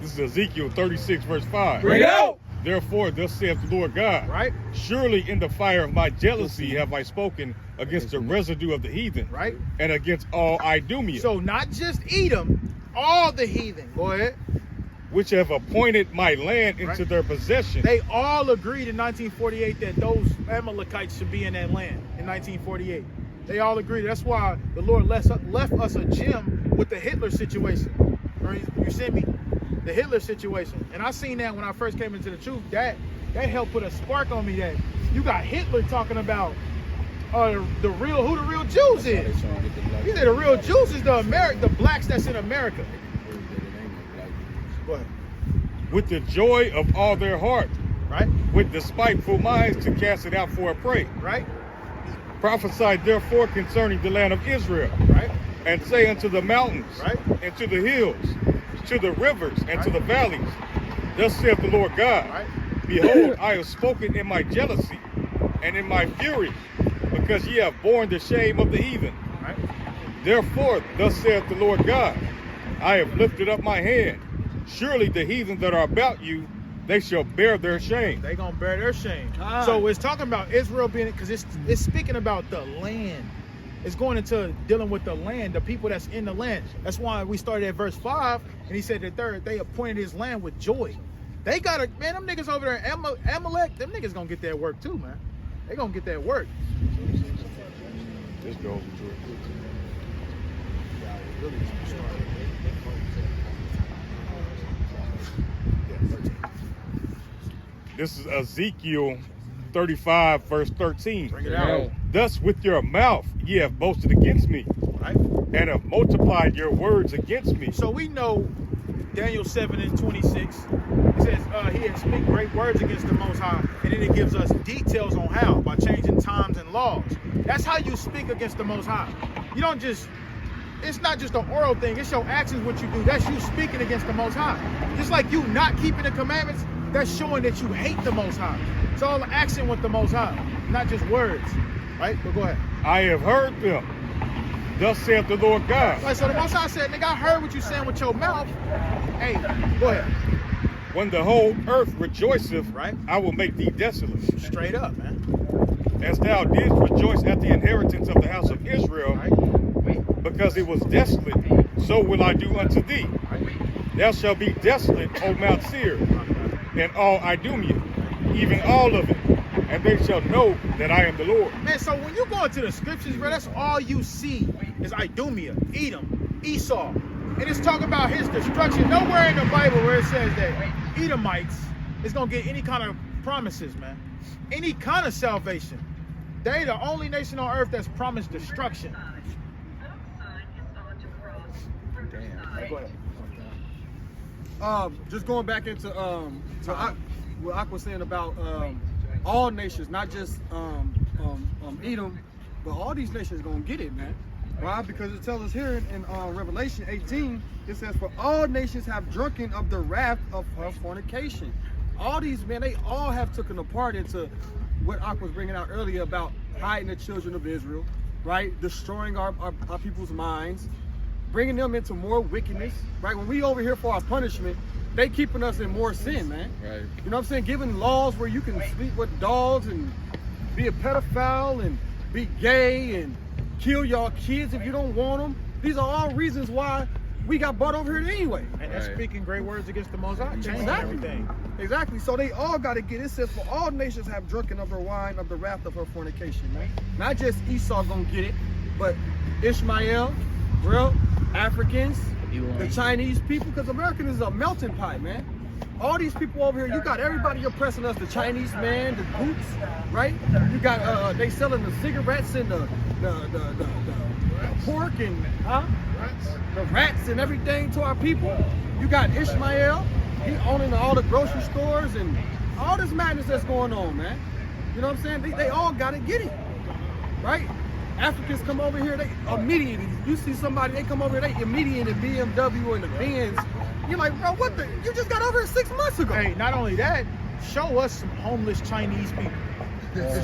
This is Ezekiel 36, verse 5. Bring it out. Therefore, thus saith the Lord God, Right. surely in the fire of my jealousy have I spoken against the residue of the heathen, Right. and against all Idumea, So not just Edom, all the heathen. Go ahead. which have appointed my land into their possession. They all agreed in 1948 that those Amalekites should be in that land in 1948. They all agreed. That's why the Lord left us a gem with the Hitler situation. You see me? The Hitler situation. And I seen that when I first came into the truth. That helped put a spark on me that you got Hitler talking about who the real Jews is. He said the real Jews is the blacks that's in America. Go ahead. With the joy of all their heart, Right? with despiteful minds to cast it out for a prey. Right? Prophesy therefore concerning the land of Israel, Right? and say unto the mountains, Right? and to the hills, to the rivers, and to the valleys, thus saith the Lord God, Right? behold, I have spoken in my jealousy and in my fury, because ye have borne the shame of the heathen. Right? Therefore, thus saith the Lord God, I have lifted up my hand. Surely the heathen that are about you, they shall bear their shame. They gonna bear their shame. So it's talking about Israel being, because it's speaking about the land. It's going into dealing with the land, the people that's in the land. That's why we started at verse 5, and he said that they appointed his land with joy. They got to, man, them niggas over there in Amalek, them niggas gonna get that work too, man. They gonna get that work. This goes This is Ezekiel 35, verse 13. Bring it out. Thus with your mouth ye have boasted against me, Right? and have multiplied your words against me. So we know Daniel 7 and 26. It says he had speak great words against the Most High, and then it gives us details on how, by changing times and laws. That's how you speak against the Most High. You don't just, it's not just an oral thing, it's your actions, what you do. That's you speaking against the Most High. Just like you not keeping the commandments, that's showing that you hate the Most High. It's all action with the Most High, not just words. Right? But go ahead. I have heard them. Thus saith the Lord God. Right, so the Most High said, nigga, I heard what you saying with your mouth. Hey, go ahead. When the whole earth rejoiceth, Right. I will make thee desolate. Straight up, man. As thou didst rejoice at the inheritance of the house of Israel, Right? because it was desolate, so will I do unto thee. Thou shalt be desolate, O Mount Seir, and all Idumea, even all of it, and they shall know that I am the Lord. Man, so when you go into the scriptures, bro, that's all you see is Idumea, Edom, Esau. And it's talking about his destruction. Nowhere in the Bible where it says that Edomites is going to get any kind of promises, man. Any kind of salvation. They the only nation on earth that's promised destruction. Damn. Go ahead. Just going back into what Ak was saying about all nations, not just Edom, but all these nations gonna get it, man. Why? Because it tells us here in Revelation 18, it says, "For all nations have drunken of the wrath of her fornication." All these men, they all have taken a part into what Ak was bringing out earlier about hiding the children of Israel, right? Destroying our people's minds, bringing them into more wickedness, right? When we over here for our punishment, they keeping us in more sin, man. Right. You know what I'm saying? Giving laws where you can sleep with dogs and be a pedophile and be gay and kill y'all kids if you don't want them. These are all reasons why we got brought over here anyway. And that's speaking great words against the Most High, changing everything. Exactly. So they all got to get, it says, for all nations have drunken of her wine of the wrath of her fornication, man. Not just Esau gonna get it, but Ishmael, bro, Africans, the Chinese people, because America is a melting pot, man. All these people over here, you got everybody oppressing us, the Chinese man, the boots, right? You got, they selling the cigarettes and the pork and, the rats and everything to our people. You got Ishmael, he owning all the grocery stores and all this madness that's going on, man. You know what I'm saying? They all got to get it, right? Africans come over here, they immediately, you see somebody, they come over here, they immediately in the BMW and the Benz. You're like, bro, what the, you just got over here 6 months ago. Hey, not only that, show us some homeless Chinese people.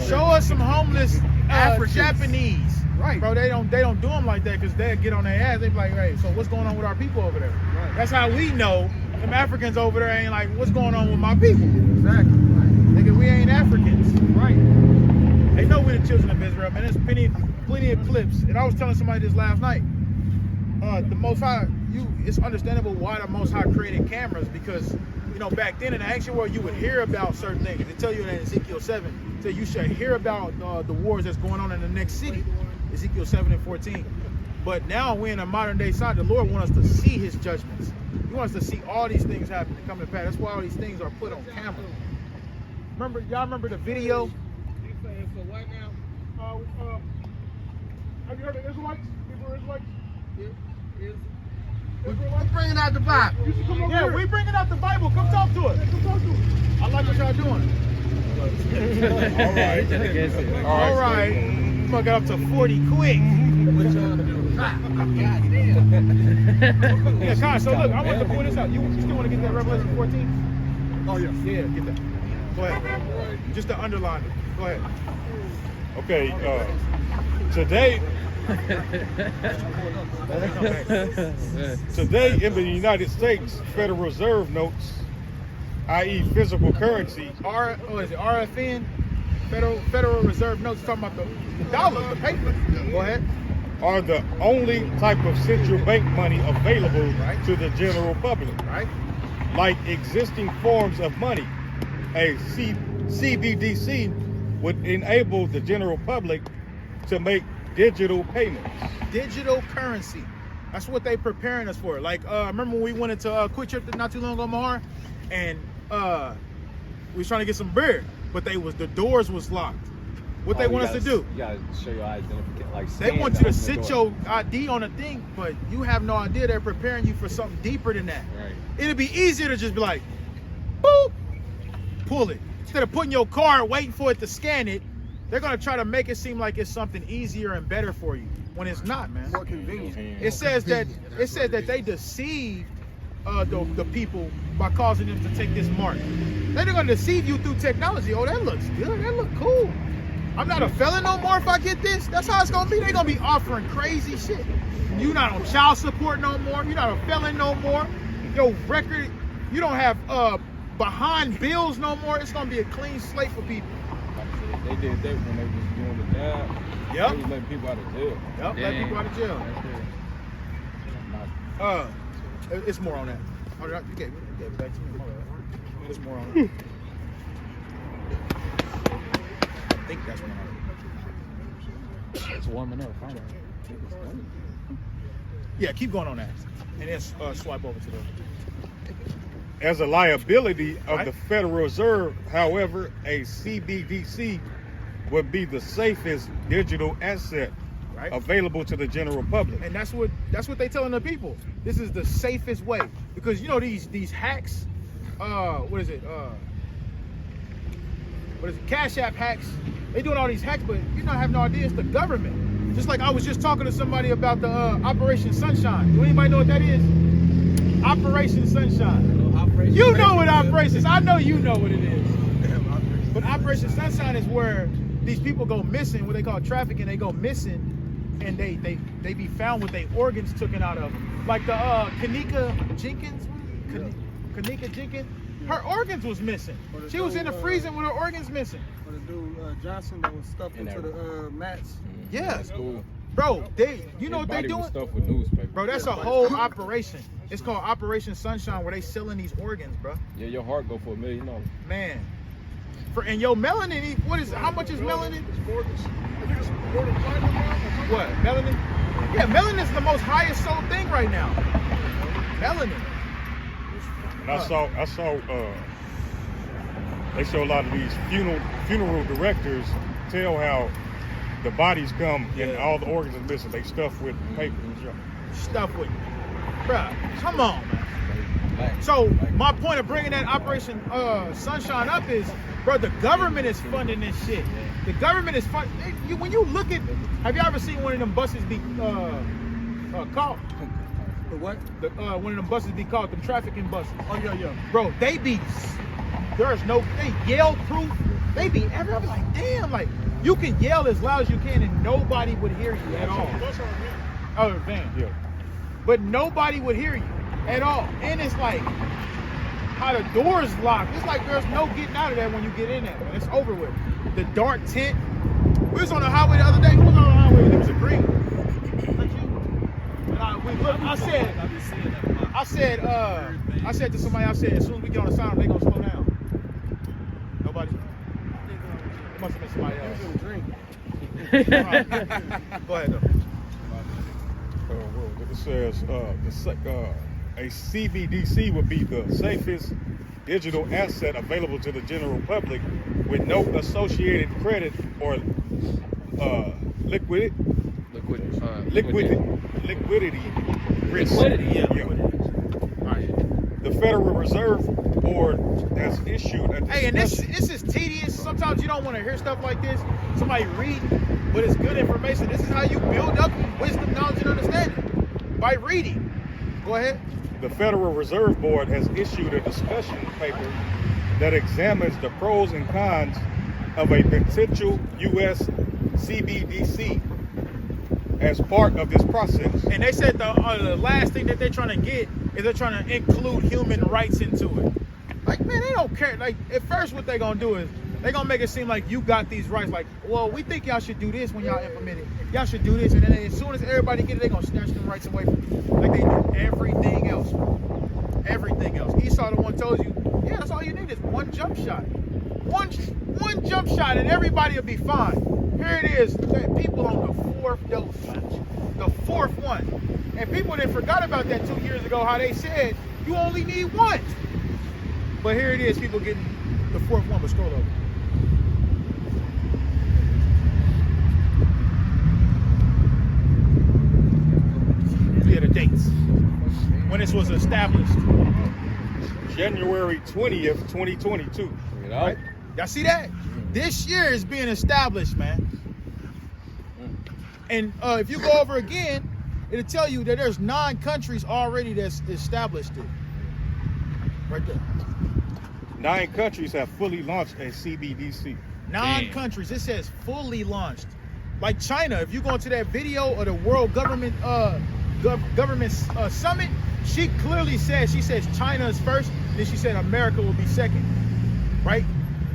Show us some homeless Africans. Japanese. Right. Bro, they don't do them like that because they get on their ass. They be like, hey, so what's going on with our people over there? Right. That's how we know them Africans over there ain't like, what's going on with my people? Exactly. Nigga, we ain't Africans. Right. They know we're the children of Israel, man. There's plenty of clips. And I was telling somebody this last night. The Most High, it's understandable why the Most High created cameras because, you know, back then in the ancient world, you would hear about certain things. They tell you in Ezekiel 7, so you should hear about the wars that's going on in the next city, Ezekiel 7 and 14. But now we're in a modern day side. The Lord wants us to see his judgments. He wants us to see all these things happen and come to pass. That's why all these things are put on camera. Y'all remember the video? Have you heard of Israelites? Hebrew Israelites? We're bringing out the Bible. You should come over Yeah, here. we bringing out the Bible. Come talk to us. Come talk to us. I like what y'all doing. All right. Fuck up to 40 quick. Yeah, Con, so look, I want to point this out. You still want to get that Revelation 14? Oh, yeah. Yeah, get that. Go ahead. Just to underline it. Go ahead. Okay, today in the United States, Federal Reserve notes, i.e. physical currency, Is it RFN? Federal Reserve notes talking about the dollars, the paper. Go ahead. are the only type of central bank money available to the general public. Right. Like existing forms of money, a CBDC would enable the general public to make digital payments. Digital currency. That's what they preparing us for. Like, remember when we went into Quick Trip not too long ago, Mahar, and we was trying to get some beer, but the doors was locked. What they want us to do? You gotta show your identification. Like They want you to sit your ID on a thing, but you have no idea they're preparing you for something deeper than that. Right. It'd be easier to just be like, boop, pull it. Instead of putting your card, waiting for it to scan it, they're gonna try to make it seem like it's something easier and better for you when it's not, man. More convenient. It says that they deceived the people by causing them to take this mark. They're gonna deceive you through technology. Oh, that looks good. That look cool. I'm not a felon no more if I get this. That's how it's gonna be. They're gonna be offering crazy shit. You're not on child support no more. You're not a felon no more. Your record, you don't have behind bills no more. It's gonna be a clean slate for people. They did that when they was doing the job. Yep. They was letting people out of jail. Yep, let people out of jail. It's more on that. Oh, you gave it back to me. There's more on it. I think that's one of It's warming up. Find out. Yeah, keep going on that. And then swipe over to the... As a liability of Right. the Federal Reserve, however, a CBDC would be the safest digital asset Right. available to the general public. And that's what they telling the people. This is the safest way. Because you know these hacks, what is it? Cash App hacks. They doing all these hacks, but you don't have no idea. It's the government. Just like I was just talking to somebody about the Operation Sunshine. Do anybody know what that is? Operation Sunshine. You know what Operation is. I know you know what it is. But Operation Sunshine is where these people go missing, what they call trafficking. They go missing, and they be found with their organs taken out of them. Like the Kanika Jenkins. Her organs was missing. She was in the freezer with her organs missing. Or the dude Johnson that was stuffed into the mats. Yeah. That's cool. Bro, you know what they doing? Stuff with newspaper. Bro, that's a whole operation. It's called Operation Sunshine, where they selling these organs, bro. Yeah, your heart go for $1 million. Man. And your melanin, how much is melanin? What, melanin? Yeah, melanin is the most highest sold thing right now. Melanin. And I saw they show a lot of these funeral directors tell how the bodies come and all the organs are missing. They stuff with paper and junk. Stuff with, bruh, come on, man. So my point of bringing that Operation Sunshine up is, bro, the government is funding this shit. The government is funding. When you look at, have you ever seen one of them buses be caught? The what? One of them buses be caught, them trafficking buses. Oh yeah. Bro, they yell proof. They be everywhere. I was like, damn, like you can yell as loud as you can and nobody would hear you at all. Oh, van. Yeah. But nobody would hear you at all. And it's like how the doors locked. It's like there's no getting out of that when you get in there. Man. It's over with. The dark tent. We was on the highway the other day. We was on the highway and it was a green. Like you. And I said to somebody, as soon as we get on the sign, they gonna slow down. Nobody? It must have been somebody else. Go ahead though. It says a CBDC would be the safest digital asset available to the general public with no associated credit or liquidity risk. The Federal Reserve Board has issued a Hey, and this is tedious. Sometimes you don't want to hear stuff like this. Somebody read, but it's good information. This is how you build up wisdom, knowledge, and understanding. By reading. Go ahead. The Federal Reserve Board has issued a discussion paper that examines the pros and cons of a potential U.S. CBDC as part of this process. And they said the last thing that they're trying to get is they're trying to include human rights into it. Like, man, they don't care. Like, at first what they're going to do is They're gonna make it seem like you got these rights. Like, well, we think y'all should do this when y'all implement it. Y'all should do this, and then as soon as everybody get it, they're gonna snatch them rights away from you, like they do everything else. Everything else. Esau the one told you, yeah, that's all you need is one jump shot. One jump shot, and everybody will be fine. Here it is, people on the 4th dose, the 4th one, and people that forgot about that 2 years ago. How they said you only need one, but here it is, people getting the 4th one. But scroll over. Yeah, the dates when this was established. January 20th, 2022. Right? Y'all see that? This year is being established, man. And if you go over again, it'll tell you that there's 9 countries already that's established it. Right there. 9 countries have fully launched a CBDC. 9 countries. It says fully launched. Like China, if you go into that video of the World Government Summit, she clearly said, she says China is first, then she said America will be second, right?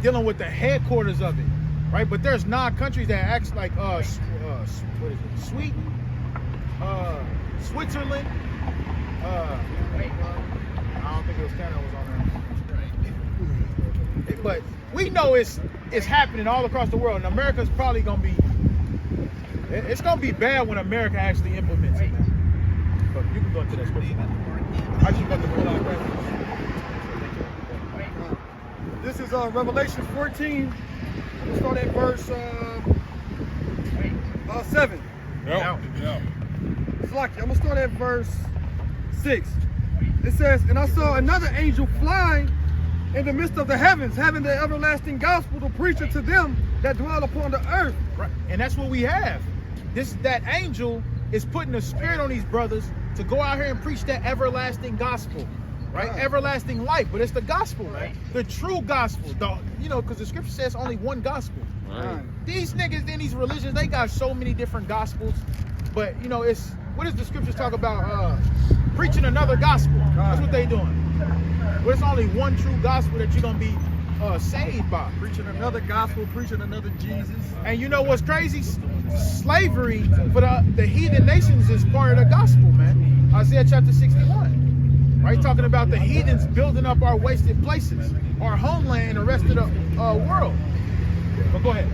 Dealing with the headquarters of it, right? But there's 9 countries that act like what is it? Sweden, Switzerland. I don't think it was Canada was on there. But we know it's happening all across the world, and America's probably gonna be. It's gonna be bad when America actually implements it, man. But you can go into that scripture. I just got to pull out right. This is Revelation 14. We'll start at verse 7. Yeah. It's like, I'm going to start at verse 6. It says, and I saw another angel flying in the midst of the heavens, having the everlasting gospel to preach it to them that dwell upon the earth. Right. And that's what we have. That angel is putting a spirit on these brothers to go out here and preach that everlasting gospel, right? Everlasting life, but it's the gospel, right? The true gospel, because the scripture says only one gospel. Right. These niggas in these religions, they got so many different gospels, but it's what does the scriptures talk about? Preaching another gospel. That's what they doing. But it's only one true gospel that you're gonna be saved by. Preaching another gospel, preaching another Jesus. And you know what's crazy? Slavery for the heathen nations is part of the gospel, man. Isaiah chapter 61, right? Talking about the heathens building up our wasted places, our homeland, and the rest of the world. But go ahead.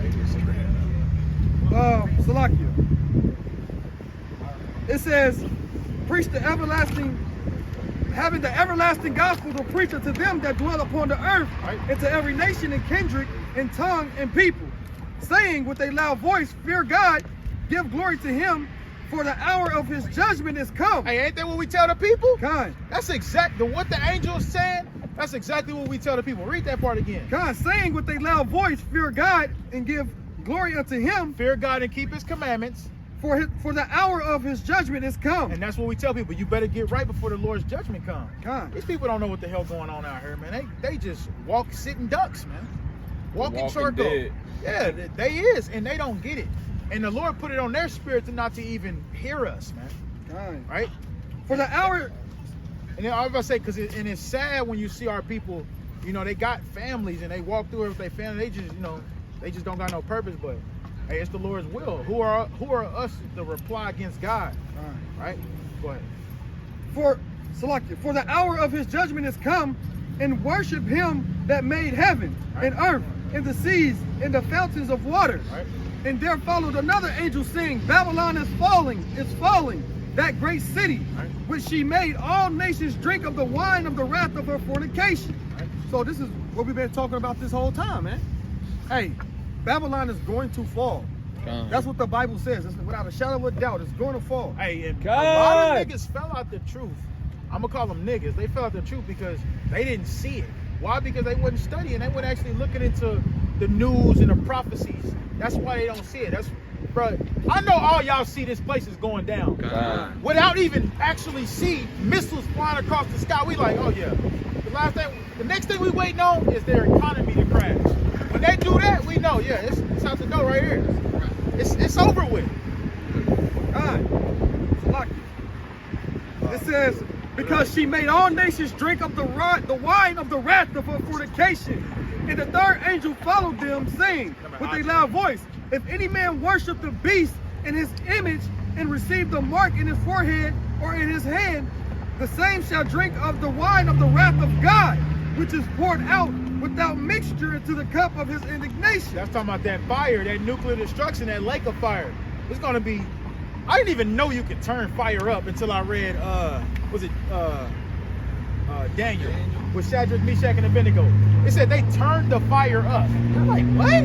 Salakia. It says, preach the everlasting, having the everlasting gospel to preach it to them that dwell upon the earth, right, and to every nation and kindred and tongue and people, saying with a loud voice, fear God, give glory to him, for the hour of his judgment is come. Hey, ain't that what we tell the people? God. That's exactly what the angel is saying. That's exactly what we tell the people. Read that part again. God, saying with a loud voice, fear God and give glory unto him. Fear God and keep his commandments. For the hour of his judgment is come. And that's what we tell people. You better get right before the Lord's judgment comes. God. These people don't know what the hell going on out here, man. They just walk sitting ducks, man. Walking charcoal. Dead. Yeah, they is, and they don't get it. And the Lord put it on their spirit to not to even hear us, man. God. Right? For the hour. And then I was about to say, because it's sad when you see our people, they got families and they walk through it with their family. They just don't got no purpose, but hey, it's the Lord's will. Who are us to reply against God? Right? Go ahead. For the hour of his judgment is come, and worship him that made heaven and earth and the seas and the fountains of water. Right. And there followed another angel saying, Babylon is falling, that great city, right, which she made all nations drink of the wine of the wrath of her fornication. Right. So this is what we've been talking about this whole time, man. Hey, Babylon is going to fall. That's what the Bible says. It's, without a shadow of a doubt, it's going to fall. Hey, and a lot of niggas fell out the truth. I'm gonna call them niggas. They fell out the truth because they didn't see it. Why? Because they wasn't studying. They weren't actually looking into the news and the prophecies. That's why they don't see it. Bro, I know all y'all see this place is going down. Without even actually see missiles flying across the sky. We like, oh yeah. The next thing we waiting on is their economy to crash. When they do that, we know, yeah, it's out the door right here. It's over with. It says, because she made all nations drink of the wine of the wrath of her fornication. And the third angel followed them, saying with a loud voice, if any man worship the beast in his image and receive the mark in his forehead or in his hand, the same shall drink of the wine of the wrath of God, which is poured out without mixture into the cup of his indignation. That's talking about that fire, that nuclear destruction, that lake of fire. It's gonna be, I didn't even know you could turn fire up until I read, Daniel, with Shadrach, Meshach, and Abednego. It said they turned the fire up. I'm like, what?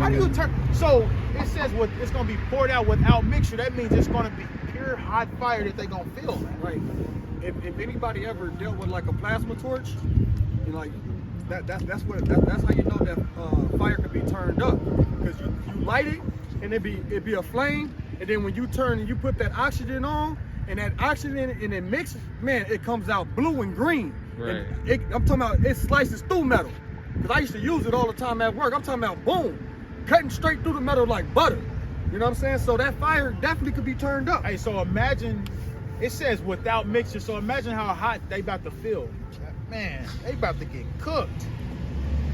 How do you turn? So it says it's gonna be poured out without mixture. That means it's gonna be pure hot fire that they gonna feel, man. Right. If anybody ever dealt with like a plasma torch, you know, like that's how you know that fire could be turned up, because you light it and it be a flame, and then when you turn and you put that oxygen on, and that oxygen and it mixes, man, it comes out blue and green. Right. And I'm talking about it slices through metal, because I used to use it all the time at work. I'm talking about boom, cutting straight through the metal like butter. You know what I'm saying? So that fire definitely could be turned up. Hey, so imagine, it says without mixture, so imagine how hot they about to feel. Man, they about to get cooked.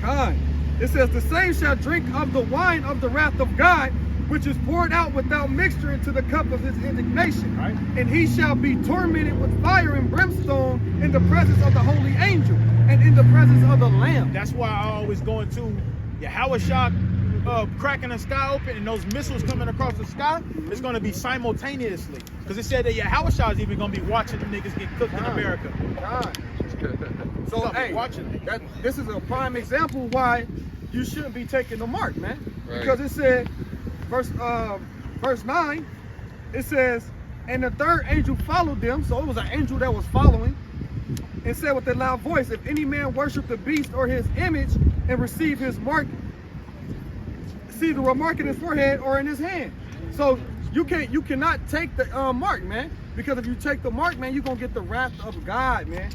God. It says, the same shall drink of the wine of the wrath of God, which is poured out without mixture into the cup of his indignation. Right. And he shall be tormented with fire and brimstone in the presence of the holy angel and in the presence of the Lamb. That's why I always go into Yahushua cracking the sky open and those missiles coming across the sky. It's going to be simultaneously. Because it said that Yahushua is even going to be watching them niggas get cooked in America. God. So, hey, this is a prime example why you shouldn't be taking the mark, man. Right. Because it said, verse 9, it says, and the third angel followed them. So it was an angel that was following, and said with a loud voice, if any man worship the beast or his image and receive his mark, see the mark in his forehead or in his hand. So you cannot take the mark, man. Because if you take the mark, man, you're gonna get the wrath of God, man.